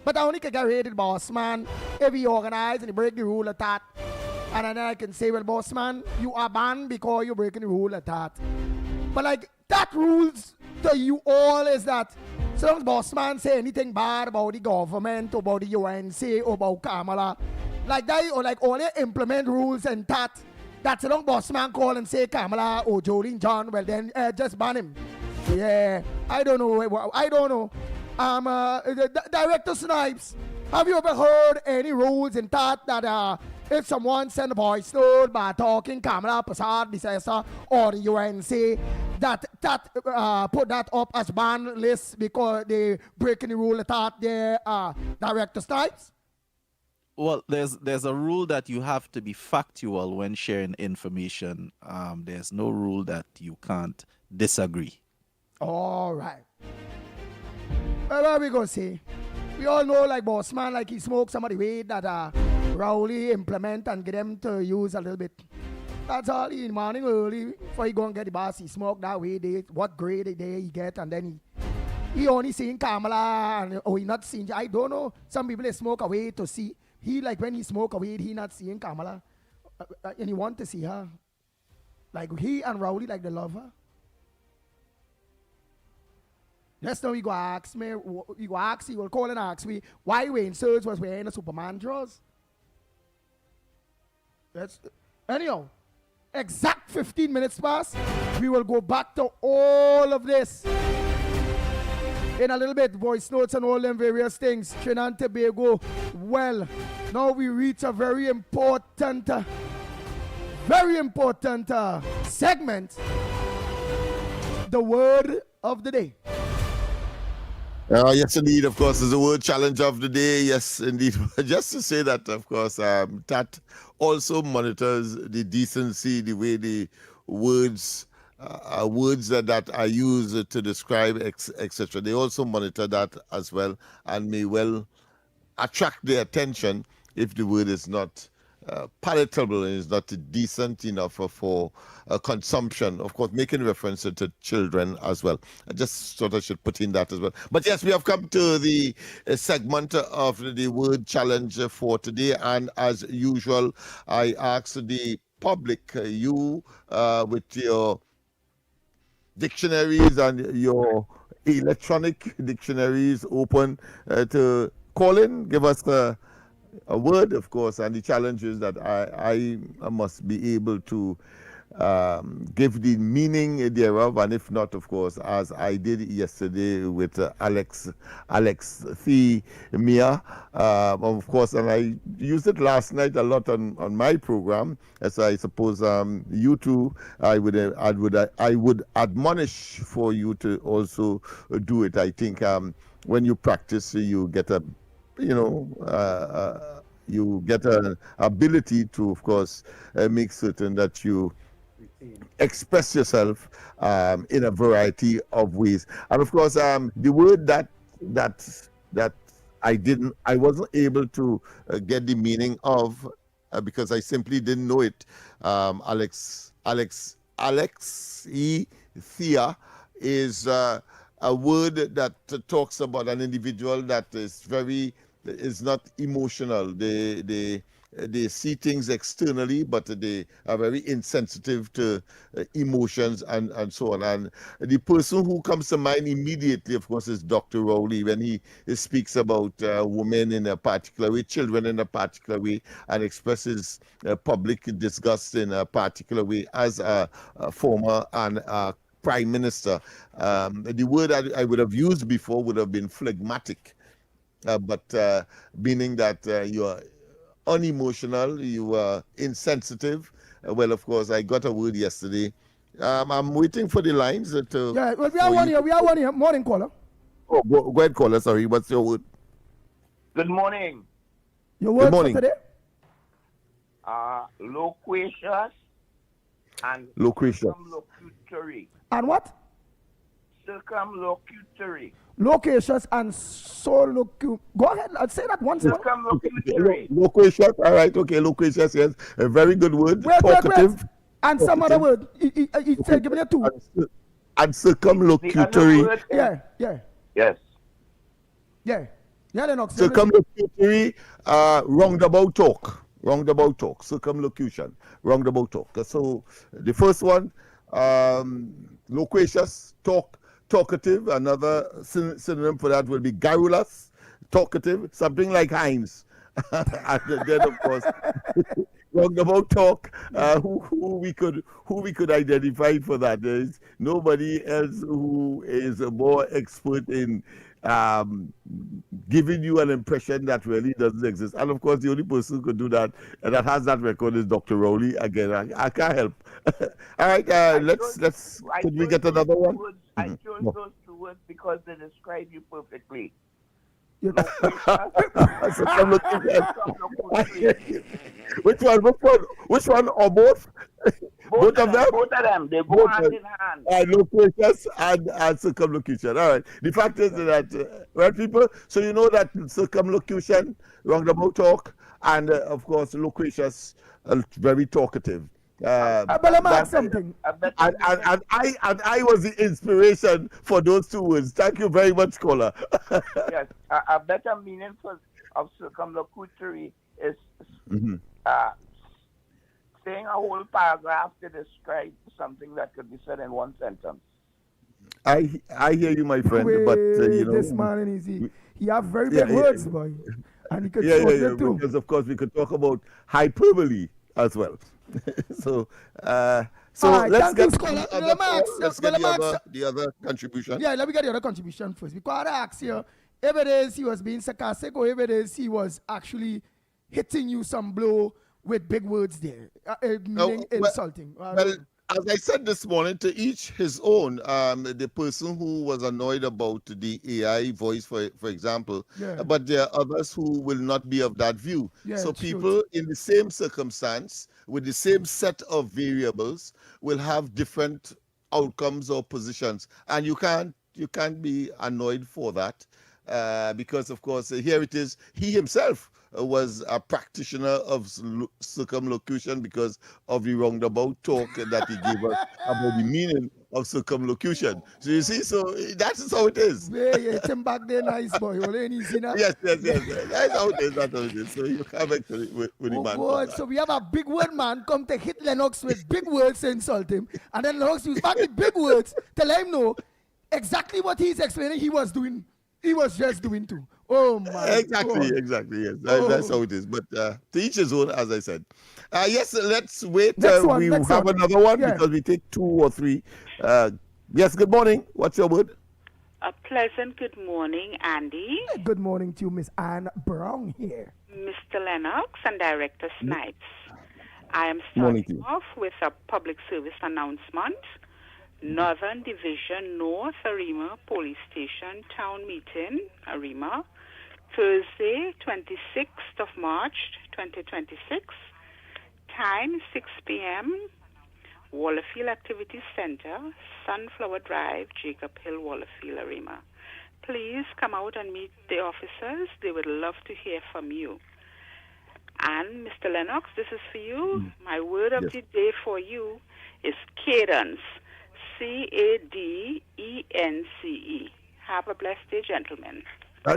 Speaker 7: But I only can get rid of the boss, man, if he organize and he break the rule of that. And then I can say, well, boss, man, you are banned because you're breaking the rule of that. But, like, that rules to you all is that so long as boss man say anything bad about the government, about the UNC, or about Kamala, like that, or like only implement rules and that. That's a long boss man call and say Kamala or Jolene John. Well then, just ban him. Yeah, I don't know. I don't know. Director Snipes, have you ever heard any rules in that if someone send a voice note by talking Kamala Prasad, Bisesa, or the UNC, that put that up as ban list because they breaking the rule that there, Director Snipes?
Speaker 13: Well, there's a rule that you have to be factual when sharing information. There's no rule that you can't disagree.
Speaker 7: All right. Well, what we gonna say? We all know, like boss man, like he smoked some of the weed that Rowley implement and get them to use a little bit. That's all. In the morning early before he go and get the boss, he smoke that weed. What grade day he get, and then he only seen Kamala and he not seen. I don't know. Some people they smoke away to see. He like when he smoke away, he not seeing Kamala, and he want to see her. Like he and Rowley like the lover. Just now you go ask me, you go ask, you will call and ask me why Wayne Surge was wearing a Superman drawers. That's anyhow. Exact 15 minutes past. We will go back to all of this. In a little bit, voice notes and all them various things. Trinidad and Tobago. Well, now we reach a very important segment. The word of the day.
Speaker 14: Yes, indeed. Of course, is the word challenge of the day. Yes, indeed. Just to say that, of course, that also monitors the decency, the way the words that are used to describe, etc. They also monitor that as well and may well attract their attention if the word is not palatable and is not decent enough for consumption. Of course, making reference to children as well. I just thought I should put in that as well. But yes, we have come to the segment of the word challenge for today. And as usual, I ask the public, you with your dictionaries and your electronic dictionaries open to call in, give us a word, of course, and the challenge is that I must be able to give the meaning thereof, and if not, of course, as I did yesterday with Alex Mia, of course, and I used it last night a lot on my program. As I suppose you too, I would admonish for you to also do it. I think when you practice, you get a you get an ability to, of course, make certain that you express yourself in a variety of ways. And of course, the word that I wasn't able to get the meaning of because I simply didn't know it. Thea is a word that talks about an individual that is not emotional. They see things externally, but they are very insensitive to emotions and so on. And the person who comes to mind immediately, of course, is Dr. Rowley when he speaks about women in a particular way, children in a particular way, and expresses public disgust in a particular way as a former and prime minister. The word I would have used before would have been phlegmatic, but meaning that you are unemotional, you are insensitive. Well, of course, I got a word yesterday. I'm waiting for the lines to.
Speaker 7: Yeah, well, we are one here. We are one here. Morning, caller.
Speaker 14: Oh, go ahead, caller. Sorry, what's your word?
Speaker 2: Good morning.
Speaker 7: Your word for today?
Speaker 2: Loquacious and
Speaker 14: loquacious.
Speaker 2: Circumlocutory.
Speaker 7: And what?
Speaker 2: Circumlocutory.
Speaker 7: Loquacious and solocu. Go ahead. I'll say that once more.
Speaker 2: Circumlocutory.
Speaker 14: Loquacious. All right. Okay. Loquacious. Yes. A very good word.
Speaker 7: Wait.
Speaker 14: Talkative.
Speaker 7: And some other word. He said, give me a two.
Speaker 14: And circumlocutory.
Speaker 7: Yeah.
Speaker 2: Yes.
Speaker 7: Yeah, Lennox.
Speaker 14: Circumlocutory. Roundabout talk. Circumlocution. Roundabout talk. So the first one, loquacious, talkative. Another synonym for that will be garrulous, talkative, something like Heinz. And then, of course, roundabout talk. Who we could identify for that? There is nobody else who is more expert in giving you an impression that really doesn't exist. And of course, the only person who could do that and that has that record is Dr. Rowley. Again, I can't help. All right, let's. Could we get another one?
Speaker 2: I chose those two words because they describe you perfectly.
Speaker 14: Which one or both? Both of them?
Speaker 2: Both of them. They go hand in hand.
Speaker 14: Loquacious and circumlocution. All right. The fact is that, right, people? So you know that circumlocution, roundabout talk, and of course, loquacious, very talkative.
Speaker 7: I better mark something.
Speaker 14: And I was the inspiration for those two words. Thank you very much, caller.
Speaker 2: Yes, a better meaning of circumlocutory is saying a whole paragraph to describe something that could be said in one sentence.
Speaker 14: I hear you, my friend, but you know,
Speaker 7: this man is he have very big words, boy, and he could too.
Speaker 14: Because of course we could talk about hyperbole as well. So let's get the other contribution.
Speaker 7: Yeah, let me get the other contribution first. Because I asked you, if it is he was being sarcastic or if it is he was actually hitting you some blow with big words there, meaning insulting.
Speaker 14: Well, as I said this morning, to each his own. The person who was annoyed about the AI voice, for example, but there are others who will not be of that view. So people in the same circumstance, with the same set of variables, will have different outcomes or positions, and you can't be annoyed for that, because of course here it is. He himself was a practitioner of circumlocution because of the roundabout talk that he gave us about the meaning of circumlocution. So you see, so that is how it is.
Speaker 7: Yeah, him back there, nice boy.
Speaker 14: Yes. That's how it is. So you come back to with the man.
Speaker 7: God. So we have a big word man come to hit Lennox with big words to insult him, and then Lennox use back the big words to let him know exactly what he's explaining, he was just doing too. Oh my
Speaker 14: Exactly,
Speaker 7: God.
Speaker 14: exactly. Yes, that's
Speaker 7: Oh.
Speaker 14: how it is. But to each his own, as I said. Yes, let's wait.
Speaker 7: Next one,
Speaker 14: We
Speaker 7: next
Speaker 14: have
Speaker 7: one.
Speaker 14: another one
Speaker 7: Yeah.
Speaker 14: because we take 2 or 3. Yes, good morning. What's your word?
Speaker 5: A pleasant good morning, Andy,
Speaker 7: Good morning to you, Miss Anne Brown here.
Speaker 5: Mr. Lennox, and Director Snipes. I am
Speaker 14: Morning to
Speaker 5: starting
Speaker 14: you.
Speaker 5: off with a public service announcement. Northern Division North Arima Police Station Town Meeting, Arima, Thursday, 26th of March, 2026. Time, 6 p.m. Wallafield Activity Center, Sunflower Drive, Jacob Hill, Wallafield, Arima. Please come out and meet the officers. They would love to hear from you. And Mr. Lennox, this is for you. My word of the day for you is cadence. Cadence. Have a blessed day, gentlemen.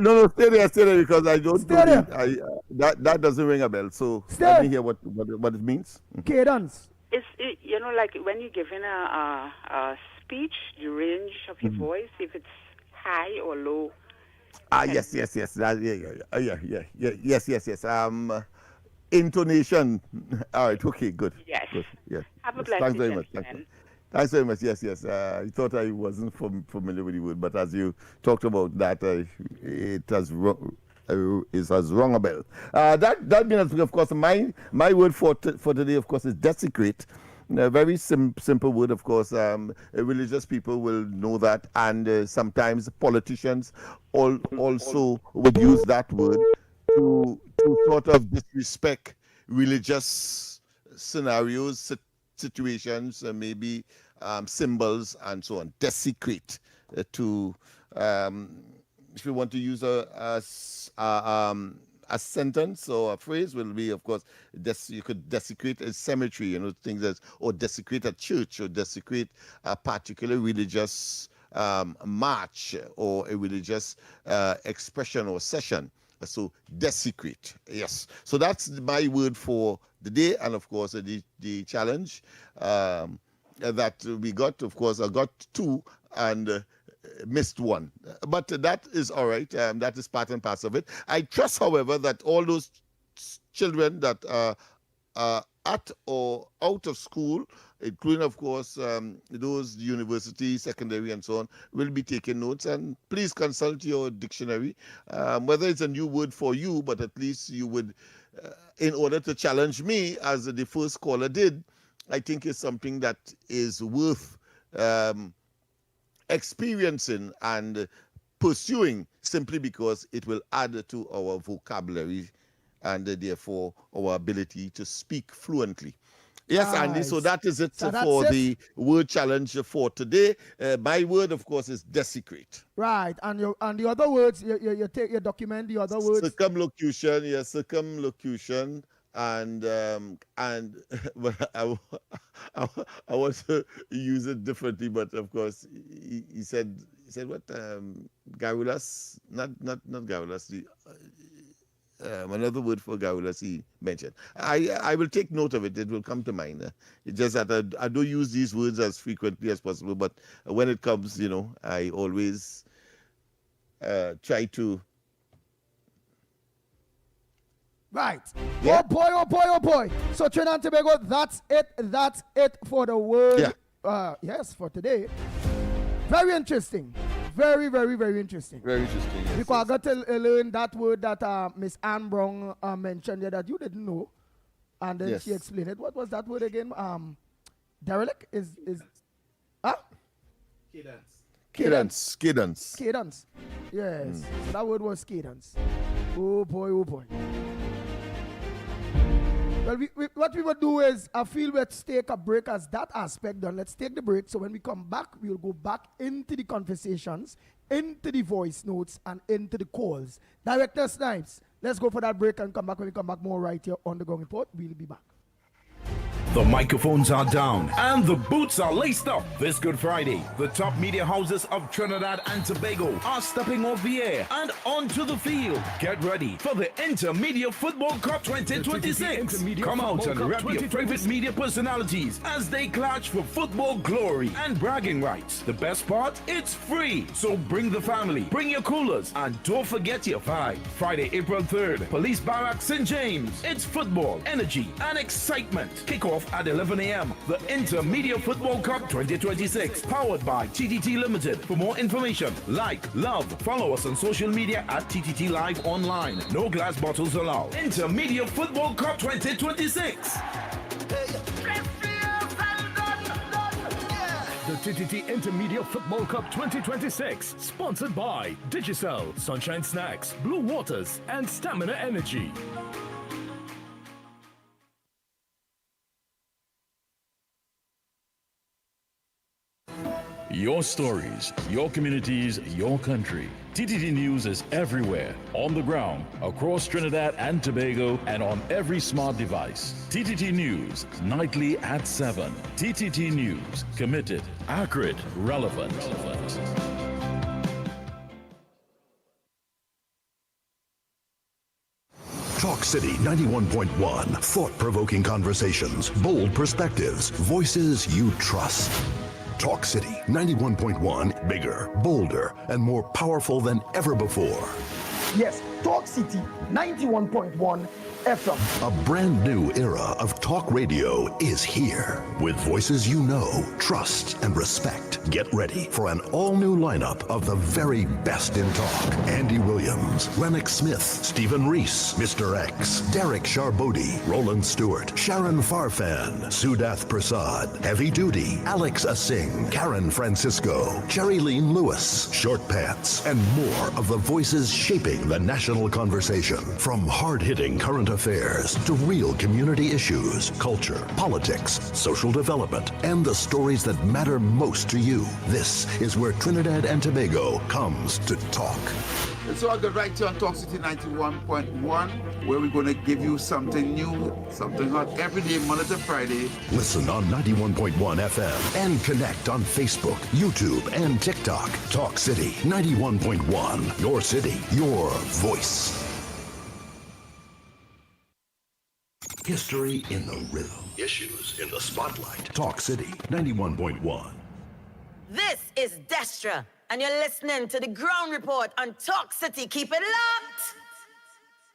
Speaker 14: No, stay there, because I don't know. That doesn't ring a bell. So let me hear what it means.
Speaker 7: Cadence.
Speaker 5: It's like when you're giving a speech, the range of your voice, if it's high or low.
Speaker 14: Yes. Yes. Intonation. All right. Okay. Good.
Speaker 5: Yes.
Speaker 14: Good. Yes.
Speaker 5: Have a
Speaker 14: Yes.
Speaker 5: blessed
Speaker 14: Thanks
Speaker 5: day,
Speaker 14: very much.
Speaker 5: gentlemen.
Speaker 14: Thanks very much. Yes. I thought I wasn't familiar with the word, but as you talked about that, it has rung a bell. That means, of course, my word for today, of course, is desecrate. A very simple word, of course. Religious people will know that, and sometimes politicians also would use that word to sort of disrespect religious scenarios, situations, maybe symbols, and so on. Desecrate to, if you want to use a sentence or a phrase, will be, of course, you could desecrate a cemetery, things or desecrate a church, or desecrate a particular religious march, or a religious expression or session. So desecrate, yes. So that's my word for the day, and of course the challenge that we got. Of course, I got 2 and missed 1, but that is all right. That is part and parcel of it. I trust, however, that all those children that are at or out of school, including, of course, those university, secondary, and so on, will be taking notes. And please consult your dictionary, whether it's a new word for you, but at least you would, in order to challenge me, as the first caller did, I think it's something that is worth experiencing and pursuing, simply because it will add to our vocabulary and therefore our ability to speak fluently. Yes, Andy, so that is it for the word challenge for today. My word, of course, is desecrate.
Speaker 7: Right, and the other words, you document the other words.
Speaker 14: Circumlocution, yes, circumlocution, and but I want to use it differently, but of course he said what, garrulous, not garrulous, another word for garrulous he mentioned. I will take note of it. It will come to mind. It's just that I don't use these words as frequently as possible, but when it comes, I always try to.
Speaker 7: Right. Yeah. Oh boy. So Trinidad and Tobago, that's it for the word. Yeah. Yes, for today. Very interesting. Very, very, very interesting.
Speaker 14: Very interesting. Yes,
Speaker 7: because I got to learn that word that Miss Anne Brown mentioned there that you didn't know, and then she explained it. What was that word again? Derelict is
Speaker 14: Cadence.
Speaker 7: Cadence. Yes. So that word was cadence. Oh boy. Well, what we will do is, I feel let's take a break as that aspect done. Let's take the break. So when we come back, we'll go back into the conversations, into the voice notes, and into the calls. Director Snipes, let's go for that break and come back. When we come back, more right here on the Ground Report. We'll be back.
Speaker 1: The microphones are down and the boots are laced up. This Good Friday, the top media houses of Trinidad and Tobago are stepping off the air and onto the field. Get ready for the Intermedia Football Cup 2026. Come out and rep your favorite media personalities as they clash for football glory and bragging rights. The best part? It's free. So bring the family, bring your coolers, and don't forget your vibe. Friday, April 3rd, Police Barracks, St. James. It's football, energy, and excitement. Kickoff at 11 a.m. The Intermedia Football Cup 2026, powered by TTT Limited. For more information, like, love, follow us on social media at TTT Live Online. No glass bottles allowed. Intermedia Football Cup 2026.
Speaker 15: The TTT Intermedia Football Cup 2026, sponsored by Digicel, Sunshine Snacks, Blue Waters, and Stamina Energy.
Speaker 3: Your stories, your communities, your country. TTT News is everywhere, on the ground, across Trinidad and Tobago, and on every smart device. TTT News, nightly at 7. TTT News, committed, accurate, relevant.
Speaker 4: Talk City 91.1. Thought-provoking conversations, bold perspectives, voices you trust. Talk City 91.1, bigger, bolder, and more powerful than ever before.
Speaker 7: Yes, Talk City 91.1 FM.
Speaker 4: A brand new era of talk radio is here. With voices you know, trust, and respect. Get ready for an all-new lineup of the very best in talk. Andy Williams, Lennox Smith, Stephen Reese, Mr. X, Derek Charbodi, Roland Stewart, Sharon Farfan, Sudath Prasad, Heavy Duty, Alex Asing, Karen Francisco, Cherry-Leen Lewis, Short Pants, and more of the voices shaping the national conversation. From hard-hitting current affairs to real community issues, culture, politics, social development, and the stories that matter most to you. This is where Trinidad and Tobago comes to talk.
Speaker 19: And so I got right here on Talk City 91.1, where we're going to give you something new, something hot every day, Monday to Friday.
Speaker 4: Listen on 91.1 FM and connect on Facebook, YouTube, and TikTok. Talk City 91.1. Your city, your voice. History in the rhythm. Issues in the spotlight. Talk City 91.1.
Speaker 9: This is Destra, and you're listening to the Ground Report on Talk City. Keep it locked.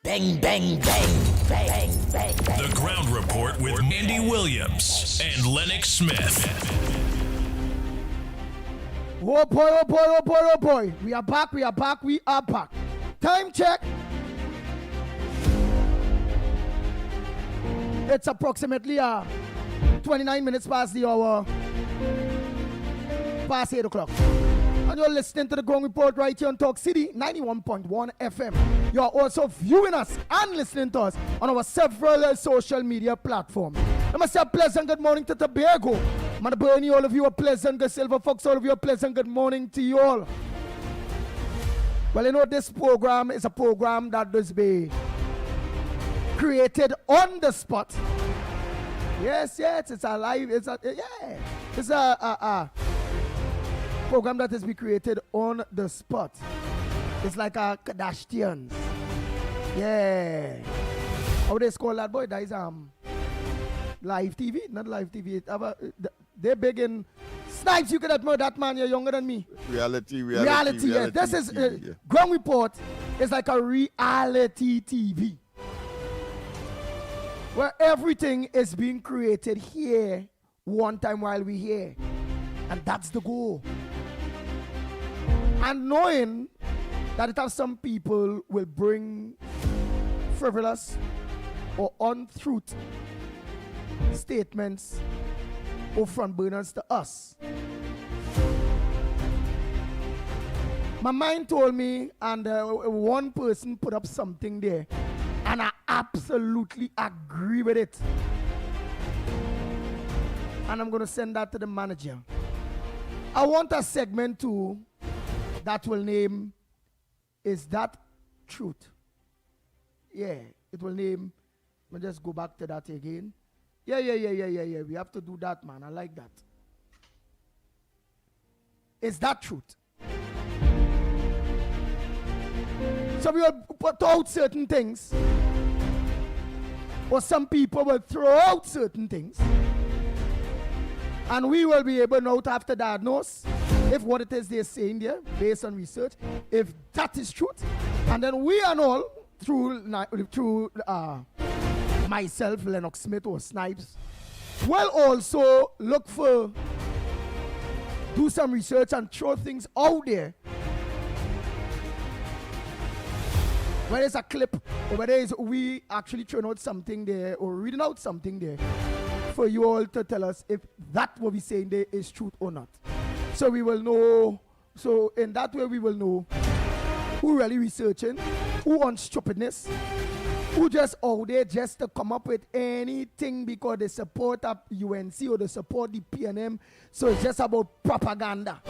Speaker 9: Bang, bang, bang, bang, bang, bang.
Speaker 10: The Ground Report with Andy Williams and Lennox Smith.
Speaker 7: Oh boy, oh boy, oh boy, oh boy. We are back, we are back, we are back. Time check. It's approximately 29 minutes past the hour. Past 8 o'clock. And you're listening to the Ground Report right here on Talk City 91.1 FM. You're also viewing us and listening to us on our several social media platforms. I must say a pleasant good morning to Tobago. Manaboni, all of you a pleasant good Silver Fox, all of you a pleasant good morning to you all. Well, you know, this program is a program that does be created on the spot. Yes, it's a live, it's a program that has been created on the spot. It's like a Kardashians. Yeah. How they call that boy? That is live TV, not live TV. They're big in Snipes. You can admire that man. You're younger than me.
Speaker 19: Reality.
Speaker 7: Yeah. This is Ground Report. Is like a reality TV, where everything is being created here one time while we're here. And that's the goal. And knowing that it has some people will bring frivolous or untruth statements or front burners to us. My mind told me, and one person put up something there, and I absolutely agree with it. And I'm going to send that to the manager. I want a segment too that will name, Is That Truth? Yeah, it will name, let me just go back to that again. Yeah. We have to do that, man. I like that. Is that truth? So we will put out certain things, or some people will throw out certain things, and we will be able now to have to diagnose if what it is they're saying there, based on research, if that is truth, and then we and all through myself, Lennox Smith or Snipes, will also look for, do some research and throw things out there. Whether it's a clip or whether it's we actually throwing out something there or reading out something there for you all to tell us if that what we're saying there is truth or not. So we will know, so in that way we will know who really researching, who on stupidness, who just out there just to come up with anything because they support a UNC or they support the PNM. So it's just about propaganda.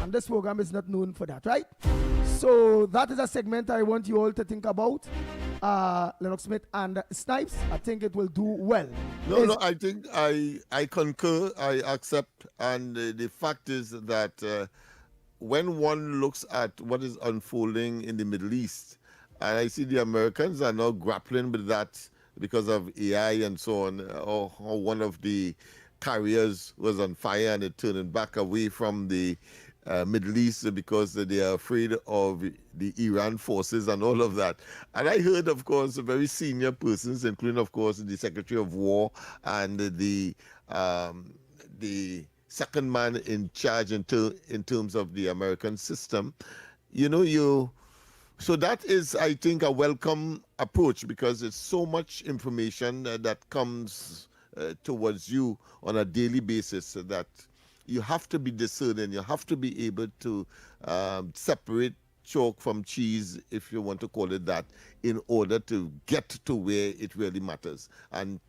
Speaker 7: And this program is not known for that, right? So that is a segment I want you all to think about. Lennox Smith and Snipes, I think it will do well.
Speaker 14: No, I think I concur, I accept, and the fact is that when one looks at what is unfolding in the Middle East, and I see the Americans are now grappling with that because of AI and so on, or how one of the carriers was on fire and it turning back away from the Middle East because they are afraid of the Iran forces and all of that. And I heard, of course, very senior persons, including, of course, the Secretary of War and the second man in charge in terms of the American system. So that is, I think, a welcome approach because it's so much information that comes towards you on a daily basis that you have to be discerning. You have to be able to separate chalk from cheese, if you want to call it that, in order to get to where it really matters. And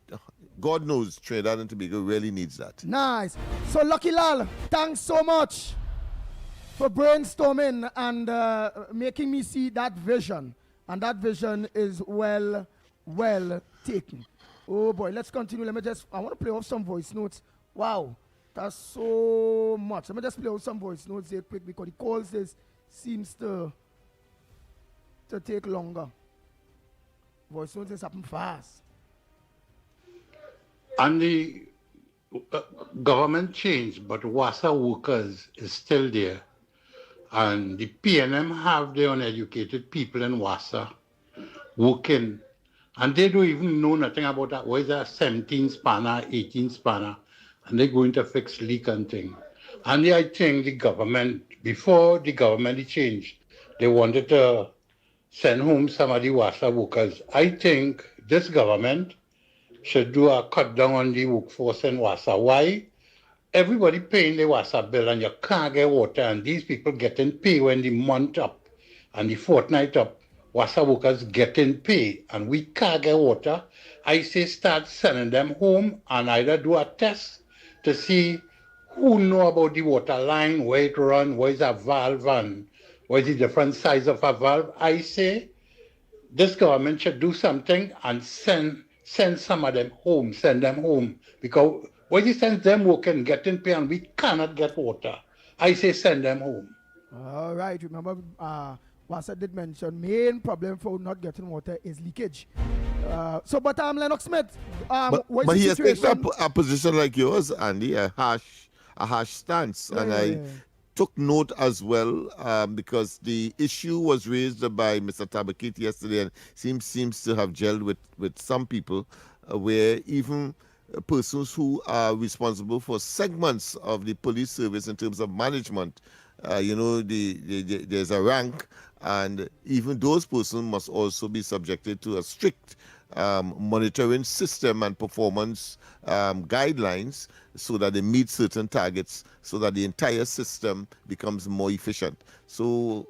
Speaker 14: God knows Trinidad and Tobago really needs that.
Speaker 7: Nice. So Lucky Lal, thanks so much for brainstorming and making me see that vision. And that vision is well taken. Oh boy, let's continue. I want to play off some voice notes. Wow. That's so much. Let me just play out some voice notes here quick because the calls seems to take longer. Voice notes happen fast.
Speaker 6: And the government changed, but WASA workers is still there. And the PNM have their uneducated people in WASA working. And they don't even know nothing about that. What is that 17 spanner, 18 spanner? And they're going to fix leak and thing. And I think the government, before the government changed, they wanted to send home some of the WASA workers. I think this government should do a cut down on the workforce in WASA. Why? Everybody paying the WASA bill and you can't get water, and these people getting paid when the month up and the fortnight up. WASA workers getting paid and we can't get water. I say start sending them home and either do a test to see who know about the water line, where it run, where is a valve and what is the different size of a valve. I say this government should do something and send some of them home, send them home. Because when you send them working, getting paid and we cannot get water, I say send them home.
Speaker 7: All right, remember Wassa did mention main problem for not getting water is leakage. But Lennox Smith,
Speaker 14: but he has taken a position like yours, Andy, a harsh stance, and I took note as well because the issue was raised by Mr. Tabakit yesterday and seems to have gelled with some people, where even persons who are responsible for segments of the police service in terms of management, there's a rank, and even those persons must also be subjected to a strict monitoring system and performance guidelines so that they meet certain targets so that the entire system becomes more efficient. So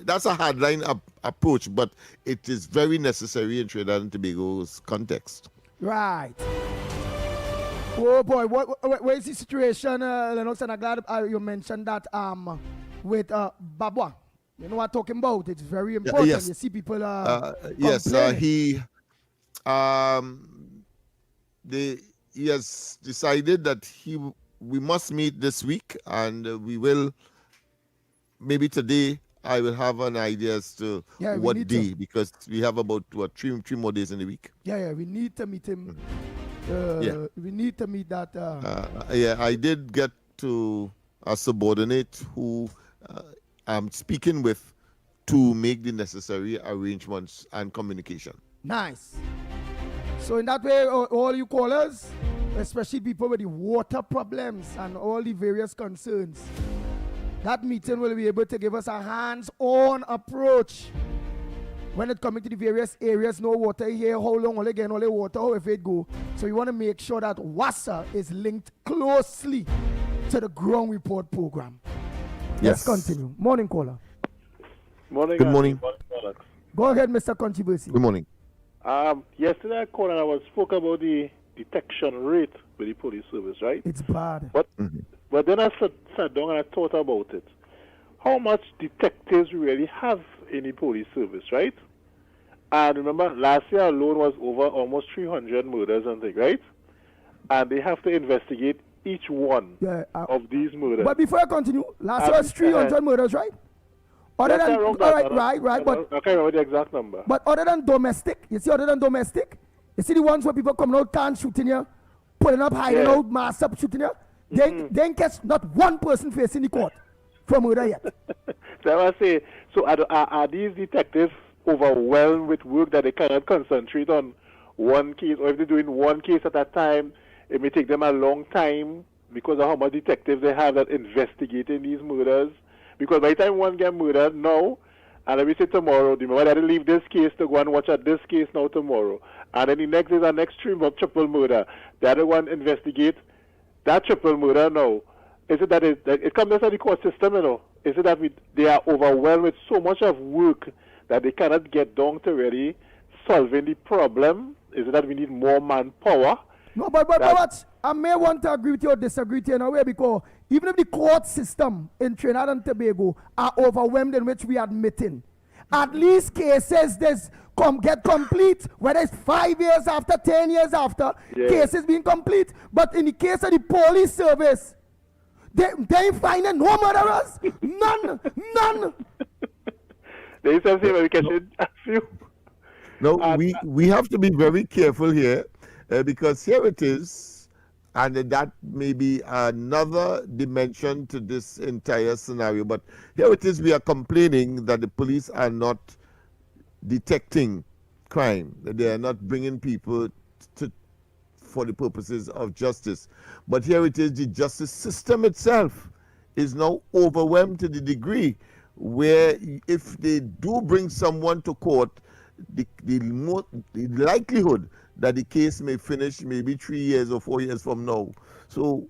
Speaker 14: that's a hardline approach, but it is very necessary in Trinidad and Tobago's context.
Speaker 7: Right. Oh boy, what is the situation, Lennox? And I'm glad you mentioned that with Babwa. You know what I'm talking about? It's very important.
Speaker 14: Yes.
Speaker 7: You see people
Speaker 14: yes, he has decided that we must meet this week, and we will. Maybe today I will have an idea as to what day, because we have about three more days in the week.
Speaker 7: Yeah, we need to meet him. We need to meet that.
Speaker 14: I did get to a subordinate who I'm speaking with to make the necessary arrangements and communication.
Speaker 7: Nice. So in that way, all you callers, especially people with the water problems and all the various concerns, that meeting will be able to give us a hands-on approach when it comes to the various areas. No water here, how long will again, only water, how if it go. So we want to make sure that WASA is linked closely to the ground report program.
Speaker 14: Yes.
Speaker 7: Let's continue. Morning, caller.
Speaker 11: Morning.
Speaker 14: Good morning.
Speaker 7: Go ahead, Mr. Controversy.
Speaker 14: Good morning.
Speaker 11: Yesterday I called and I spoke about the detection rate with the police service, right?
Speaker 7: It's bad.
Speaker 11: But then I sat down and I thought about it. How much detectives we really have in the police service, right? And remember, last year alone was over almost 300 murders and things, right? And they have to investigate each one of these murders.
Speaker 7: But before I continue, last year was 300 murders, right? Other than, right, but
Speaker 11: I can't remember the exact number.
Speaker 7: But other than domestic, you see, you see the ones where people coming out, can't shooting you, pulling up, hiding out, mass up, shooting you. They ain't catch not one person facing the court for murder yet.
Speaker 11: So I say, so are these detectives overwhelmed with work that they cannot concentrate on one case, or if they're doing one case at a time, it may take them a long time because of how much detectives they have that investigating these murders? Because by the time one get murdered now, and let me say tomorrow, the moment they leave this case to go and watch at this case now tomorrow, and then the next is an extreme of triple murder, the other one investigate that triple murder now. Is it that it comes out of the court system, you know? Is it that they are overwhelmed with so much of work that they cannot get down to really solving the problem? Is it that we need more manpower?
Speaker 7: No, but I may want to agree with you or disagree with you in a way, because even if the court system in Trinidad and Tobago are overwhelmed, in which we are admitting, at least cases get complete, whether it's 5 years after, 10 years after, cases being complete. But in the case of the police service, they ain't finding no murderers. None.
Speaker 11: There is something where we can a few.
Speaker 14: No, we have to be very careful here, because here it is, and that may be another dimension to this entire scenario. But here it is, we are complaining that the police are not detecting crime, that they are not bringing people for the purposes of justice. But here it is, the justice system itself is now overwhelmed to the degree where if they do bring someone to court, the likelihood that the case may finish maybe 3 years or 4 years from now. So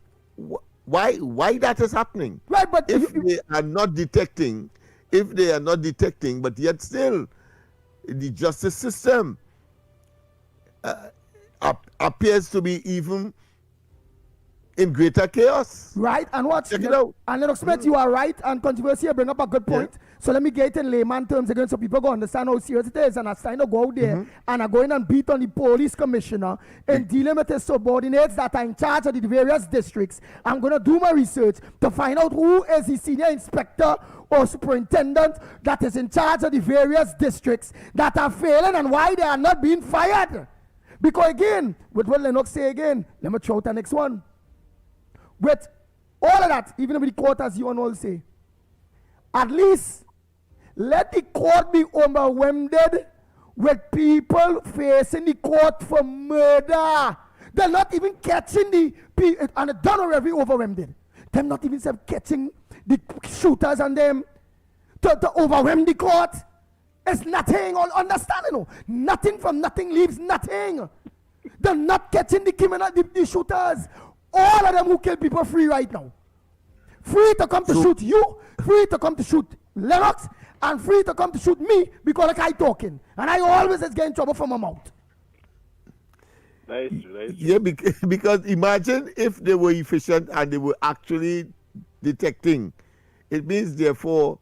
Speaker 14: why that is happening?
Speaker 7: Right, but
Speaker 14: if they are not detecting, but yet still the justice system appears to be even in greater chaos.
Speaker 7: Right, and what?
Speaker 14: Check it out.
Speaker 7: And Lennox Smith, you are right, and controversy bring up a good point. So let me get it in layman terms again so people go understand how serious it is. And I'm trying to go out there and I'm going and beat on the police commissioner in dealing with his subordinates that are in charge of the various districts. I'm going to do my research to find out who is the senior inspector or superintendent that is in charge of the various districts that are failing and why they are not being fired. Because again, with what Lennox say again, let me throw out the next one. With all of that, even with the court, as you all say, at least let the court be overwhelmed with people facing the court for murder. They're not even catching the people, and they're done already overwhelmed. They're not even catching the shooters and them to overwhelm the court. It's nothing, all understanding. Nothing from nothing leaves nothing. They're not catching the criminal, the shooters. All of them who kill people free right now. Free to come to shoot you, free to come to shoot Lennox, and free to come to shoot me because like I talking. And I always is getting trouble from my mouth.
Speaker 11: That is true.
Speaker 14: Yeah, because imagine if they were efficient and they were actually detecting. It means, therefore,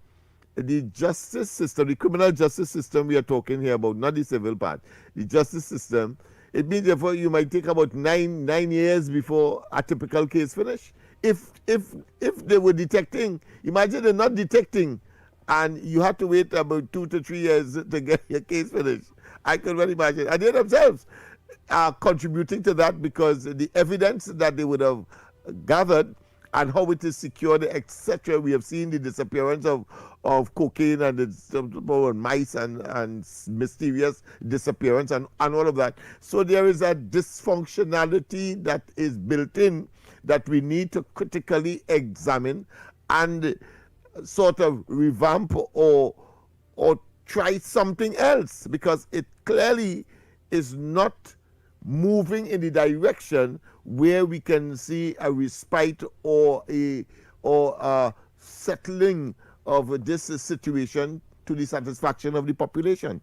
Speaker 14: the justice system, the criminal justice system we are talking here about, not the civil part, the justice system It means therefore you might take about nine years before a typical case finish. If they were detecting, imagine they're not detecting, and you have to wait about 2 to 3 years to get your case finished. I can well imagine. And they themselves are contributing to that because the evidence that they would have gathered and how it is secured, etc. We have seen the disappearance of cocaine and the mice and mysterious disappearance and all of that. So there is a dysfunctionality that is built in that we need to critically examine and sort of revamp or try something else, because it clearly is not moving in the direction where we can see a respite or a settling of this situation to the satisfaction of the population.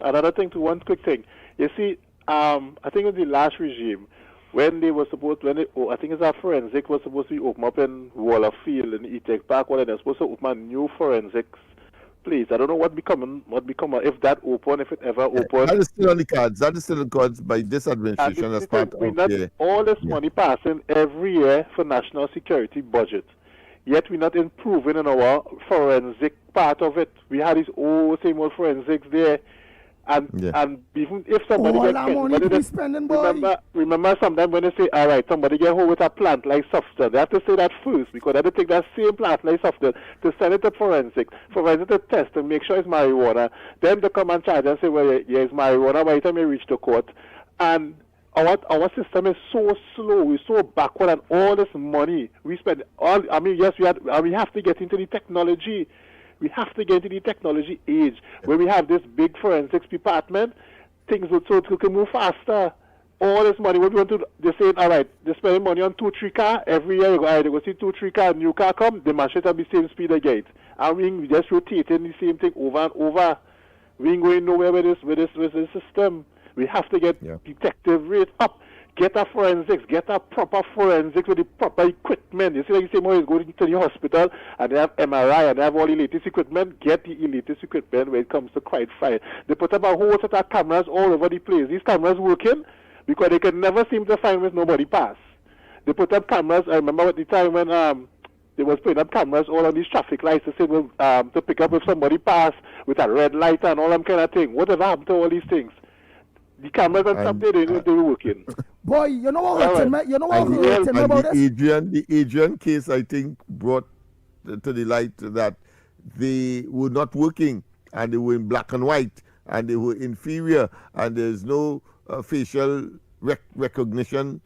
Speaker 11: Another thing, to one quick thing. You see, I think in the last regime, when they were supposed, I think it's our forensic was supposed to be open up in Waller Field in E-Tech Park, where they're supposed to open a new forensics place. I don't know what become if that open, if it ever open.
Speaker 14: That is still on the cards. That is still on the cards by this administration as part of
Speaker 11: all this money passing every year for national security budget. Yet we're not improving in our forensic part of it. We had these same old forensics there. And even if somebody gets killed, remember sometimes when they say, all right, somebody get home with a plant-like substance, they have to say that first, because they have to take that same plant-like substance to send it to forensic to test and make sure it's marijuana. Then they come and charge and say, well, yeah, it's marijuana by the time you reach the court. And our system is so slow, we're so backward, and all this money we spend. We have to get into the technology. We have to get into the technology age where we have this big forensics department. Things so it can move faster. All this money, what we want to do, they say, all right, they're spending money on 2-3 cars. Every year, they go see 2-3 cars, new car come, they mash it at the same speed again. And we just rotating the same thing over and over. We ain't going nowhere with this system. We have to get detective rate up. Get a forensics, get a proper forensics with the proper equipment. You see, like the same way is going to the hospital and they have MRI and they have all the latest equipment. Get the latest equipment when it comes to crime fight. They put up a whole set of cameras all over the place. These cameras working because they can never seem to find where nobody pass. They put up cameras. I remember at the time when they was putting up cameras all on these traffic lights to say, to pick up if somebody pass with a red light and all that kind of thing. Whatever happened to all these things? The cameras and stuff, they were working.
Speaker 7: Boy, you know what hurt me? You know what hurt me about this?
Speaker 14: The Adrian case, I think, brought to the light that they were not working and they were in black and white and they were inferior and there's no facial recognition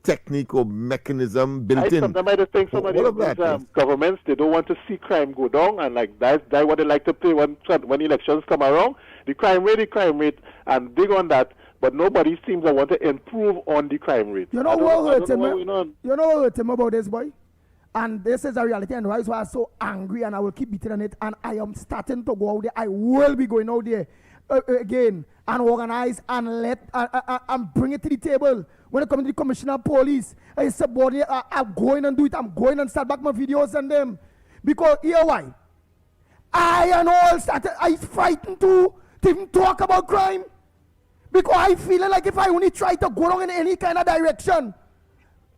Speaker 14: technique or mechanism built in.
Speaker 11: Sometimes I just think some of these governments, they don't want to see crime go down, and like that's what they like to play when elections come around. The crime rate, and dig on that, but nobody seems to want to improve on the crime rate.
Speaker 7: You know what hurt him? You know what hurt him about this, boy? And this is a reality, and that's why I'm so angry, and I will keep beating on it, and I am starting to go out there. I will be going out there again and organize and and bring it to the table. When it comes to the commissioner of police, I say, boy, I'm going and do it. I'm going and start back my videos and them. Because here why? I frightened to even talk about crime. Because I feel like if I only try to go wrong in any kind of direction,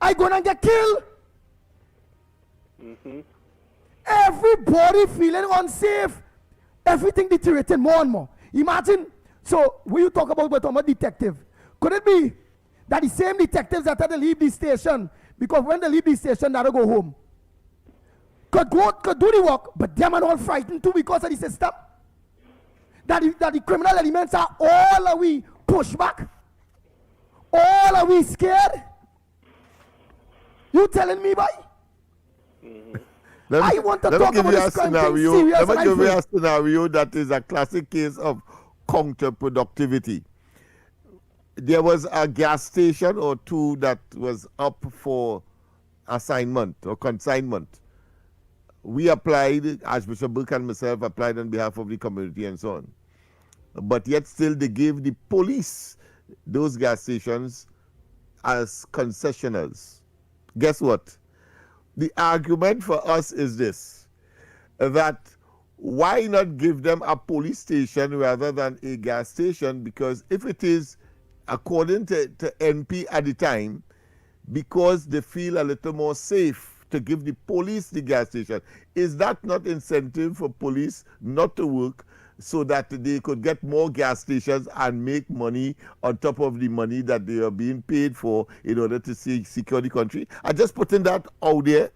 Speaker 7: I gonna get killed.
Speaker 11: Mm-hmm.
Speaker 7: Everybody feeling unsafe. Everything deteriorating more and more. Imagine, so when you talk about a detective, could it be that the same detectives that had to leave the station, because when they leave the station, they'll go home, could do the work, but them are all frightened too because of the system? That the criminal elements are all are we pushed back? All are we scared? You telling me, boy?
Speaker 14: Let me give you a
Speaker 7: scenario
Speaker 14: that is a classic case of counterproductivity. There was a gas station or two that was up for assignment or consignment. We applied, Archbishop Burke and myself applied on behalf of the community and so on. But yet still they gave the police those gas stations as concessioners. Guess what? The argument for us is this, that why not give them a police station rather than a gas station? Because if it is according to NP at the time, because they feel a little more safe to give the police the gas station. Is that not incentive for police not to work so that they could get more gas stations and make money on top of the money that they are being paid for in order to secure the country? I just putting that out there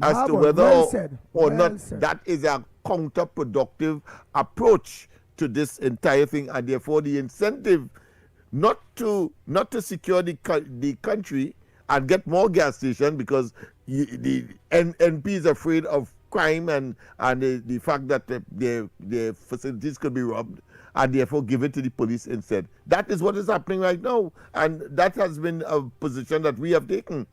Speaker 14: as to whether or not that is a counterproductive approach to this entire thing, and therefore the incentive not to secure the country and get more gas stations, because the NP is afraid of crime and the fact that their facilities could be robbed, and therefore give it to the police instead. That is what is happening right now, and that has been a position that we have taken.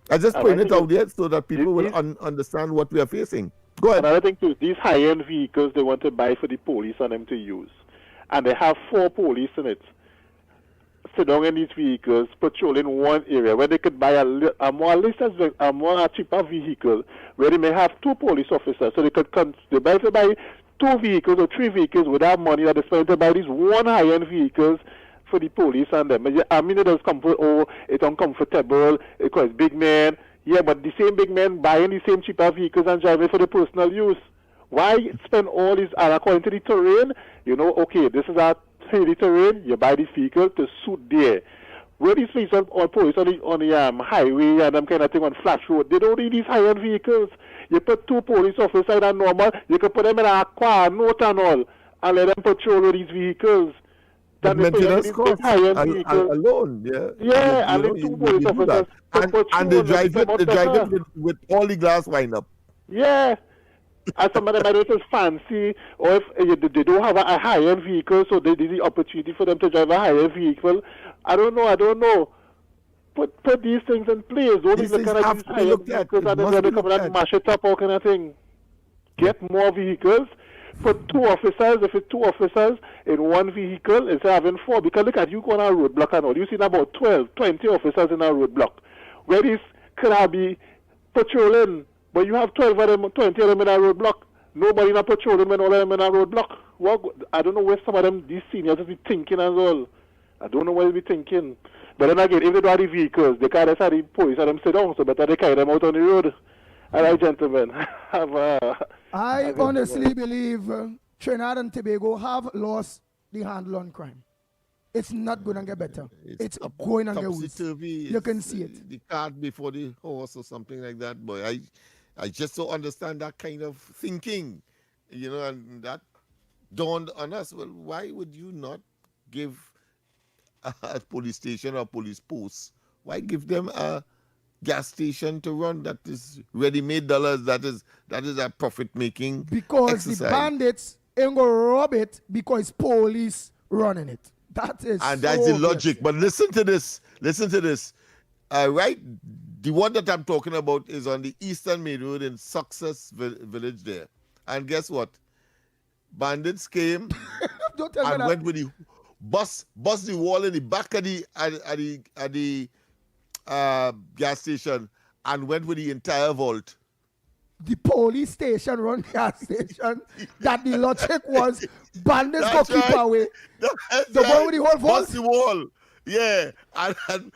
Speaker 14: I just point it out there so that people will understand what we are facing. Go ahead.
Speaker 11: Another thing too, these high-end vehicles they want to buy for the police and them to use, and they have 4 police in it. Sit down in these vehicles, patrol in one area where they could buy a more cheaper vehicle where they may have 2 police officers, so they could they buy 2 vehicles or 3 vehicles with that money that they spend to buy these one high-end vehicles for the police and them. I mean, it does comfort. Oh, it's uncomfortable because big men. Yeah, but the same big men buying the same cheaper vehicles and driving for the personal use. Why spend all this? And according to the terrain, okay, this is our hilly terrain. You buy this vehicle to suit there. Where these police or police on the highway and them kind of thing on flat road, they don't need these high-end vehicles. You put 2 police officers and normal, you can put them in a car, note and all, and let them patrol with these vehicles.
Speaker 14: The maintenance costs alone,
Speaker 11: yeah, and the 2 police officers
Speaker 14: and they drive it with all the glass wind up.
Speaker 11: Yeah. And some of them are just fancy, or if they don't have a high-end vehicle, so there's the opportunity for them to drive a high-end vehicle. I don't know. Put these things in place. Don't these kind of high-end vehicles and then they come and mash it up, all kind of thing. Get more vehicles. Put 2 officers, if it's 2 officers in one vehicle, instead of having 4. Because look at you go on a roadblock and all. You see about 12, 20 officers in a roadblock. Where these could be patrolling, but you have 12 of them, 20 of them in a roadblock. Nobody not patrolling when all of them in a roadblock. I don't know where some of them, these seniors, will be thinking as well. I don't know what they'll be thinking. But then again, if they don't have the vehicles, they can't have the police and them sit down, so better they carry them out on the road. All right, gentlemen.
Speaker 7: I honestly believe Trinidad and Tobago have lost the handle on crime. It's not going to get better. It's going to get worse. You can see it.
Speaker 14: The cart before the horse or something like that. Boy, I just don't understand that kind of thinking, and that dawned on us. Well, why would you not give a police station or police post? Why give them a gas station to run that is ready-made dollars, that is a profit-making
Speaker 7: because
Speaker 14: exercise.
Speaker 7: The bandits ain't gonna rob it because police running it. That's
Speaker 14: the logic. But listen to this. Right, the one that I'm talking about is on the Eastern Main Road in Success Village there. And guess what? Bandits came and went with the bust the wall in the back of the gas station and went with the entire vault.
Speaker 7: The police station run gas station. That the logic was bandits go keep away. The one with the whole vault.
Speaker 14: Bust the wall. Yeah, and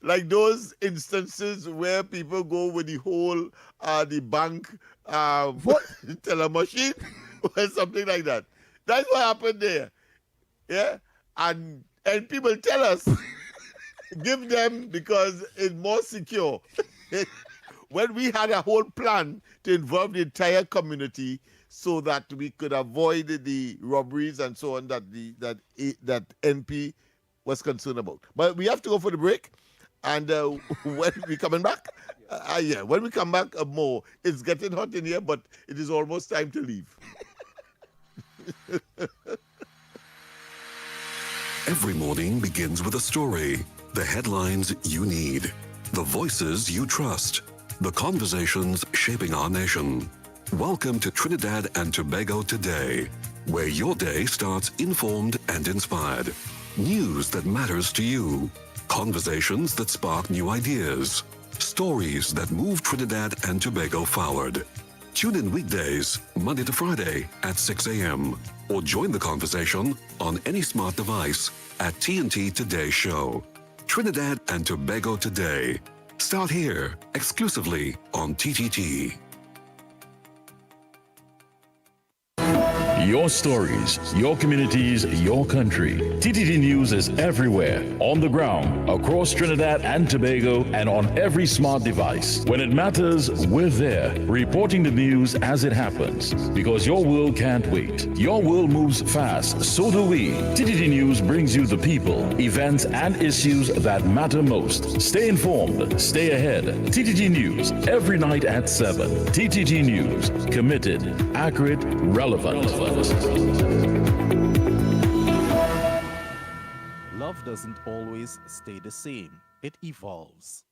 Speaker 14: like those instances where people go with the whole the bank teller machine or something like that. That's what happened there. Yeah, and people tell us give them because it's more secure. When we had a whole plan to involve the entire community so that we could avoid the robberies and so on that NP was concerned about. But we have to go for the break, and when we coming back, when we come back, more. It's getting hot in here, but it is almost time to leave.
Speaker 8: Every morning begins with a story. The headlines you need, the voices you trust, the conversations shaping our nation. Welcome to Trinidad and Tobago Today, where your day starts informed and inspired. News that matters to you, conversations that spark new ideas, stories that move Trinidad and Tobago forward. Tune in weekdays, Monday to Friday at 6 a.m. or join the conversation on any smart device at TNT Today Show. Trinidad and Tobago Today. Start here exclusively on TTT.
Speaker 3: Your stories, your communities, your country. TTT News is everywhere, on the ground, across Trinidad and Tobago, and on every smart device. When it matters, we're there, reporting the news as it happens. Because your world can't wait. Your world moves fast, so do we. TTT News brings you the people, events, and issues that matter most. Stay informed, stay ahead. TTT News, every night at 7. TTT News, committed, accurate, relevant.
Speaker 13: Love doesn't always stay the same. It evolves.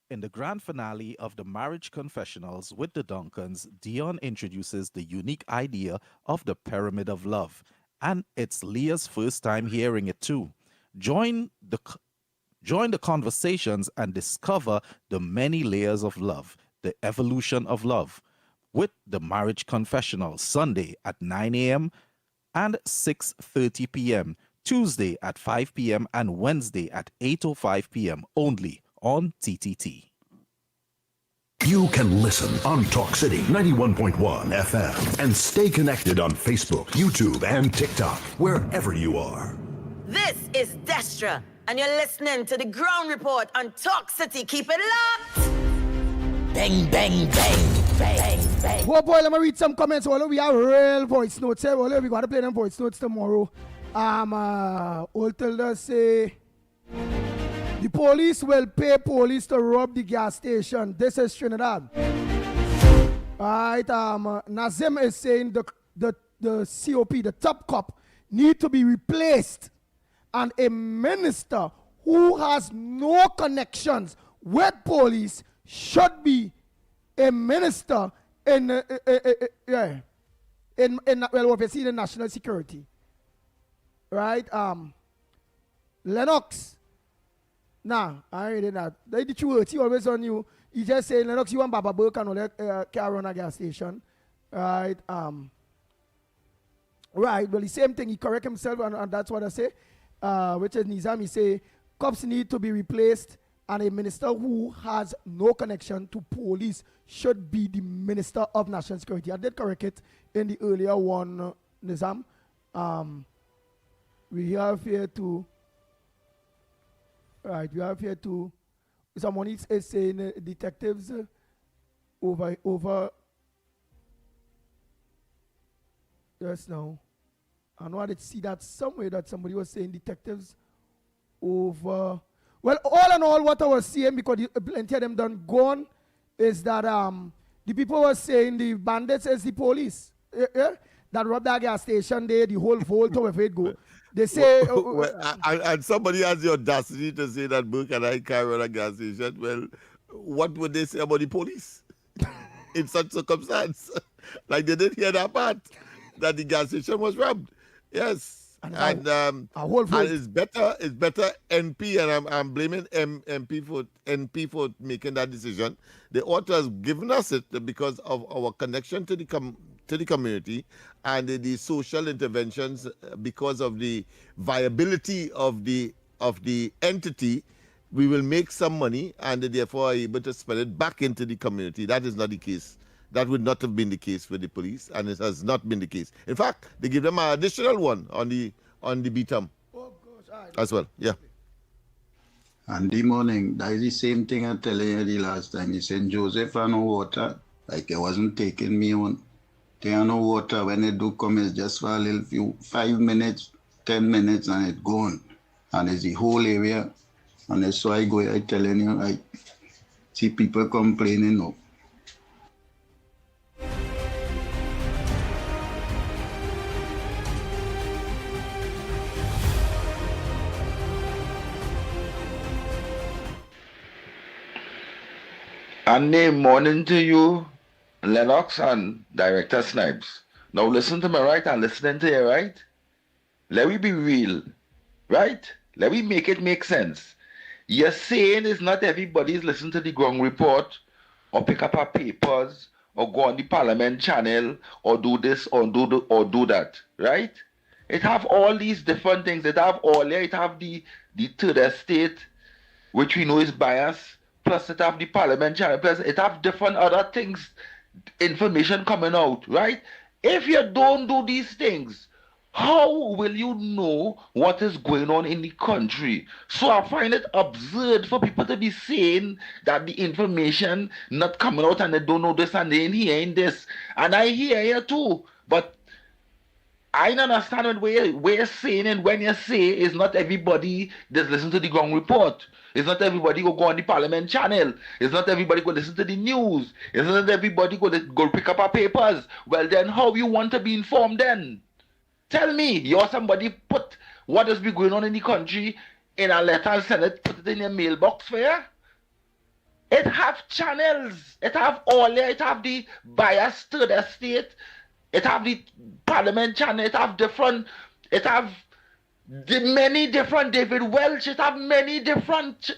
Speaker 13: In the grand finale of the Marriage Confessionals with the Duncans, Dion introduces the unique idea of the Pyramid of Love. And it's Leah's first time hearing it too. Join the conversations and discover the many layers of love, the evolution of love, with the Marriage Confessional, Sunday at 9 a.m. and 6:30 p.m., Tuesday at 5 p.m. and Wednesday at 8:05 p.m. only on TTT.
Speaker 4: You can listen on Talk City 91.1 FM and stay connected on Facebook, YouTube, and TikTok, wherever you are.
Speaker 9: This is Destra, and you're listening to the Ground Report on Talk City. Keep it locked. Bang, bang, bang.
Speaker 7: Oh boy, let me read some comments. Well, we have real voice notes here. Well, we got to play them voice notes tomorrow. All tell us say the police will pay police to rob the gas station. This is Trinidad. Alright, Nazim is saying the COP, the top cop, need to be replaced. And a minister who has no connections with police should be a minister in overseeing the national security, right? Lennox. Nah, I read that. They did you he always on you. He just say Lennox, you want Baba Burke and all that car on a gas station, right? Right. Well, the same thing. He correct himself, and that's what I say. Which is Nizam. He say cops need to be replaced. And a minister who has no connection to police should be the Minister of National Security. I did correct it in the earlier one, Nizam. We have here to, right, we have here to, someone is saying detectives over, yes, now. I know I did see that somewhere that somebody was saying detectives over. Well, all in all, what I was saying, because plenty of them done gone, is that the people were saying the bandits is the police. That robbed that gas station there, the whole vault, however it go. They say...
Speaker 14: and somebody has the audacity to say that Burke and I carry on a gas station. Well, what would they say about the police in such circumstance? Like they didn't hear that part, that the gas station was robbed. Yes. And it's better NP, and I'm blaming NP for making that decision. They ought to have given us it because of our connection to the community and the social interventions, because of the viability of the entity. We will make some money and therefore are able to spend it back into the community. That is not the case. That would not have been the case with the police, and it has not been the case. In fact, they give them an additional one on the BTAM as well. Yeah.
Speaker 12: And the morning, that is the same thing I telling you the last time. You said Joseph and no water, like it wasn't taking me on. They are no water. When they do come, it's just for a little few 5 minutes, 10 minutes, and it's gone. And it's the whole area. And that's why I telling you, I see people complaining now.
Speaker 18: And morning to you, Lennox and Director Snipes. Now listen to me, right? And listening to you, right? Let me be real, right? Let me make it make sense. You're saying is not everybody's listening to the ground report or pick up our papers or go on the Parliament channel or do this or do that, right? It have all these different things. It have the third estate, which we know is biased, plus it have the Parliament channel, plus it have different other things, information coming out, right? If you don't do these things, how will you know what is going on in the country? So I find it absurd for people to be saying that the information not coming out and they don't know this and they ain't hearing this. And I hear you too, but I don't understand what you're saying, and when you say it's not everybody that's listen to the ground report. It's not everybody go on the Parliament channel. It's not everybody go listen to the news. It's not everybody go pick up our papers. Well then, how you want to be informed then? Tell me, you're somebody put what has been going on in the country in a letter and send it, put it in your mailbox for you? It have channels. It have all there. It have the biased third estate. It have the Parliament channel. It have the many different David Welch. It have many different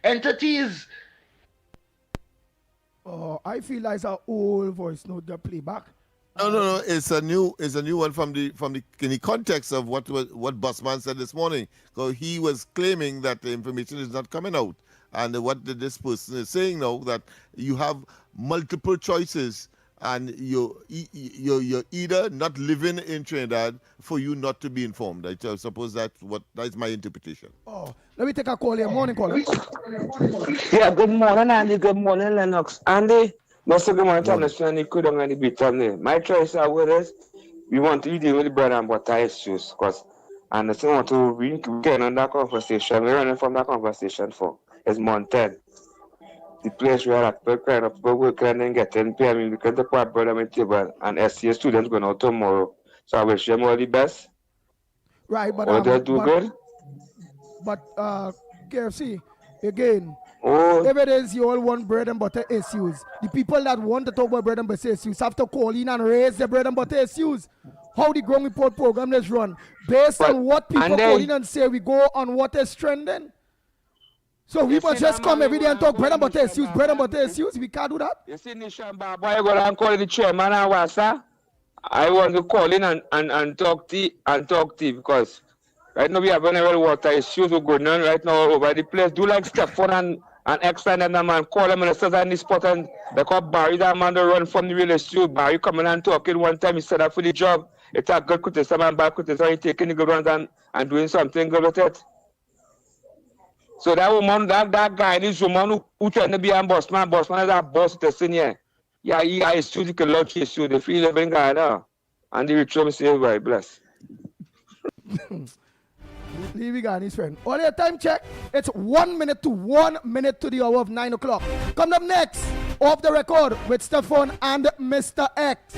Speaker 18: entities.
Speaker 7: Oh, I feel like it's an old voice note the playback.
Speaker 14: No. It's a new one from the in the context of what Busman said this morning. So he was claiming that the information is not coming out, and what this person is saying now that you have multiple choices, and you're either not living in Trinidad for you not to be informed. I suppose that's my interpretation.
Speaker 7: Oh, let me take a call here. Morning caller.
Speaker 22: Yeah, good morning, Andy. Good morning, Lennox. Andy. Most of the morning, you couldn't any bit on there. My choice is we want to deal with the bread and butter issues because and I want to we get on that conversation. We're running from that conversation for is Mountain. The place where people kind of go working and getting paid. I mean, because the part bread on the table and SCA students going out tomorrow. So I wish them all the best.
Speaker 7: Right, but
Speaker 22: they do good.
Speaker 7: But KFC again. If it is you all want bread and butter issues, the people that want to talk about bread and butter issues have to call in and raise the bread and butter issues. How the Ground Report program is run. Based on what people call in and say, we go on what is trending. So we must just come every day and talk bread and butter issues, We can't do that.
Speaker 22: You see, Nishan Baba, I go and call the chairman and Wasa. I want to call in and talk to because right now we have very water issues going on right now all over the place. Do like Stefan and extend them man, call them and say on the spot and they call Barry that man to run from the real estate. Barry coming and talking one time he said that for the job. It's a good criticism and bad criticism. He taking the good ones and doing something good with it. So that woman, that guy, this woman who trying to be a bossman is a boss to senior. Yeah, he is too the lucky issue. The free living guy now. And the rich me say very blessed.
Speaker 7: Leaving and his friend. All your time check. It's 1 minute to the hour of 9 o'clock. Coming up next, off the record with Stefan and Mr. X.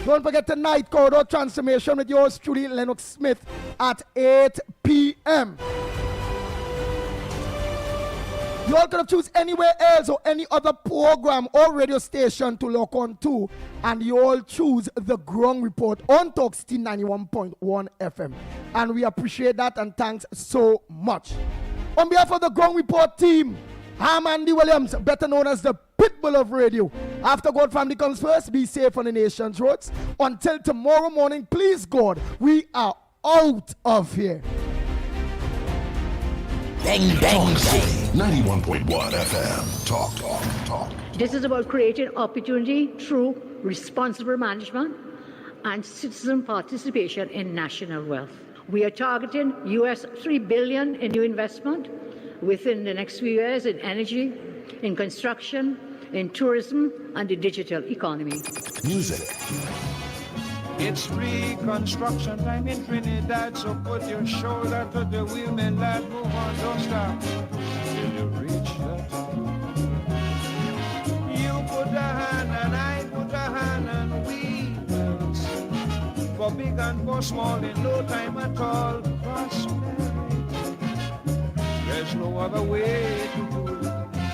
Speaker 7: Don't forget tonight, Corridor Transformation with yours truly, Lennox Smith at 8 p.m. You all could have choose anywhere else or any other program or radio station to lock on to, and you all choose the Ground Report on Talk City 91.1 FM. And we appreciate that and thanks so much. On behalf of the Ground Report team, I'm Andy Williams, better known as the Pitbull of Radio. After God family comes first, be safe on the nation's roads. Until tomorrow morning, please God, we are out of here.
Speaker 4: Bang, bang, bang. 91.1 FM. Talk.
Speaker 17: This is about creating opportunity through responsible management and citizen participation in national wealth. We are targeting US $3 billion in new investment within the next few years in energy, in construction, in tourism, and the digital economy.
Speaker 4: Music.
Speaker 20: It's reconstruction time in Trinidad, so put your shoulder to the wheel, man, lad, move on, don't stop till you reach that top. You put a hand and I put a hand and we will sing. For big and for small in no time at all, prosperity. There's no other way to do it.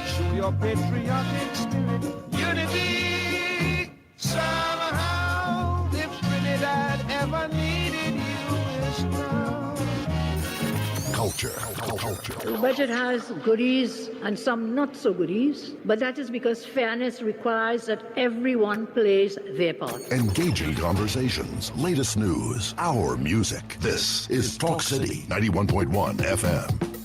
Speaker 20: Show your patriotic spirit, unity, somehow. If Trinidad ever needed you, it's now.
Speaker 4: Culture.
Speaker 17: The budget has goodies and some not so goodies, but that is because fairness requires that everyone plays their part.
Speaker 4: Engaging conversations, latest news, our music. This is Talk City 91.1 FM.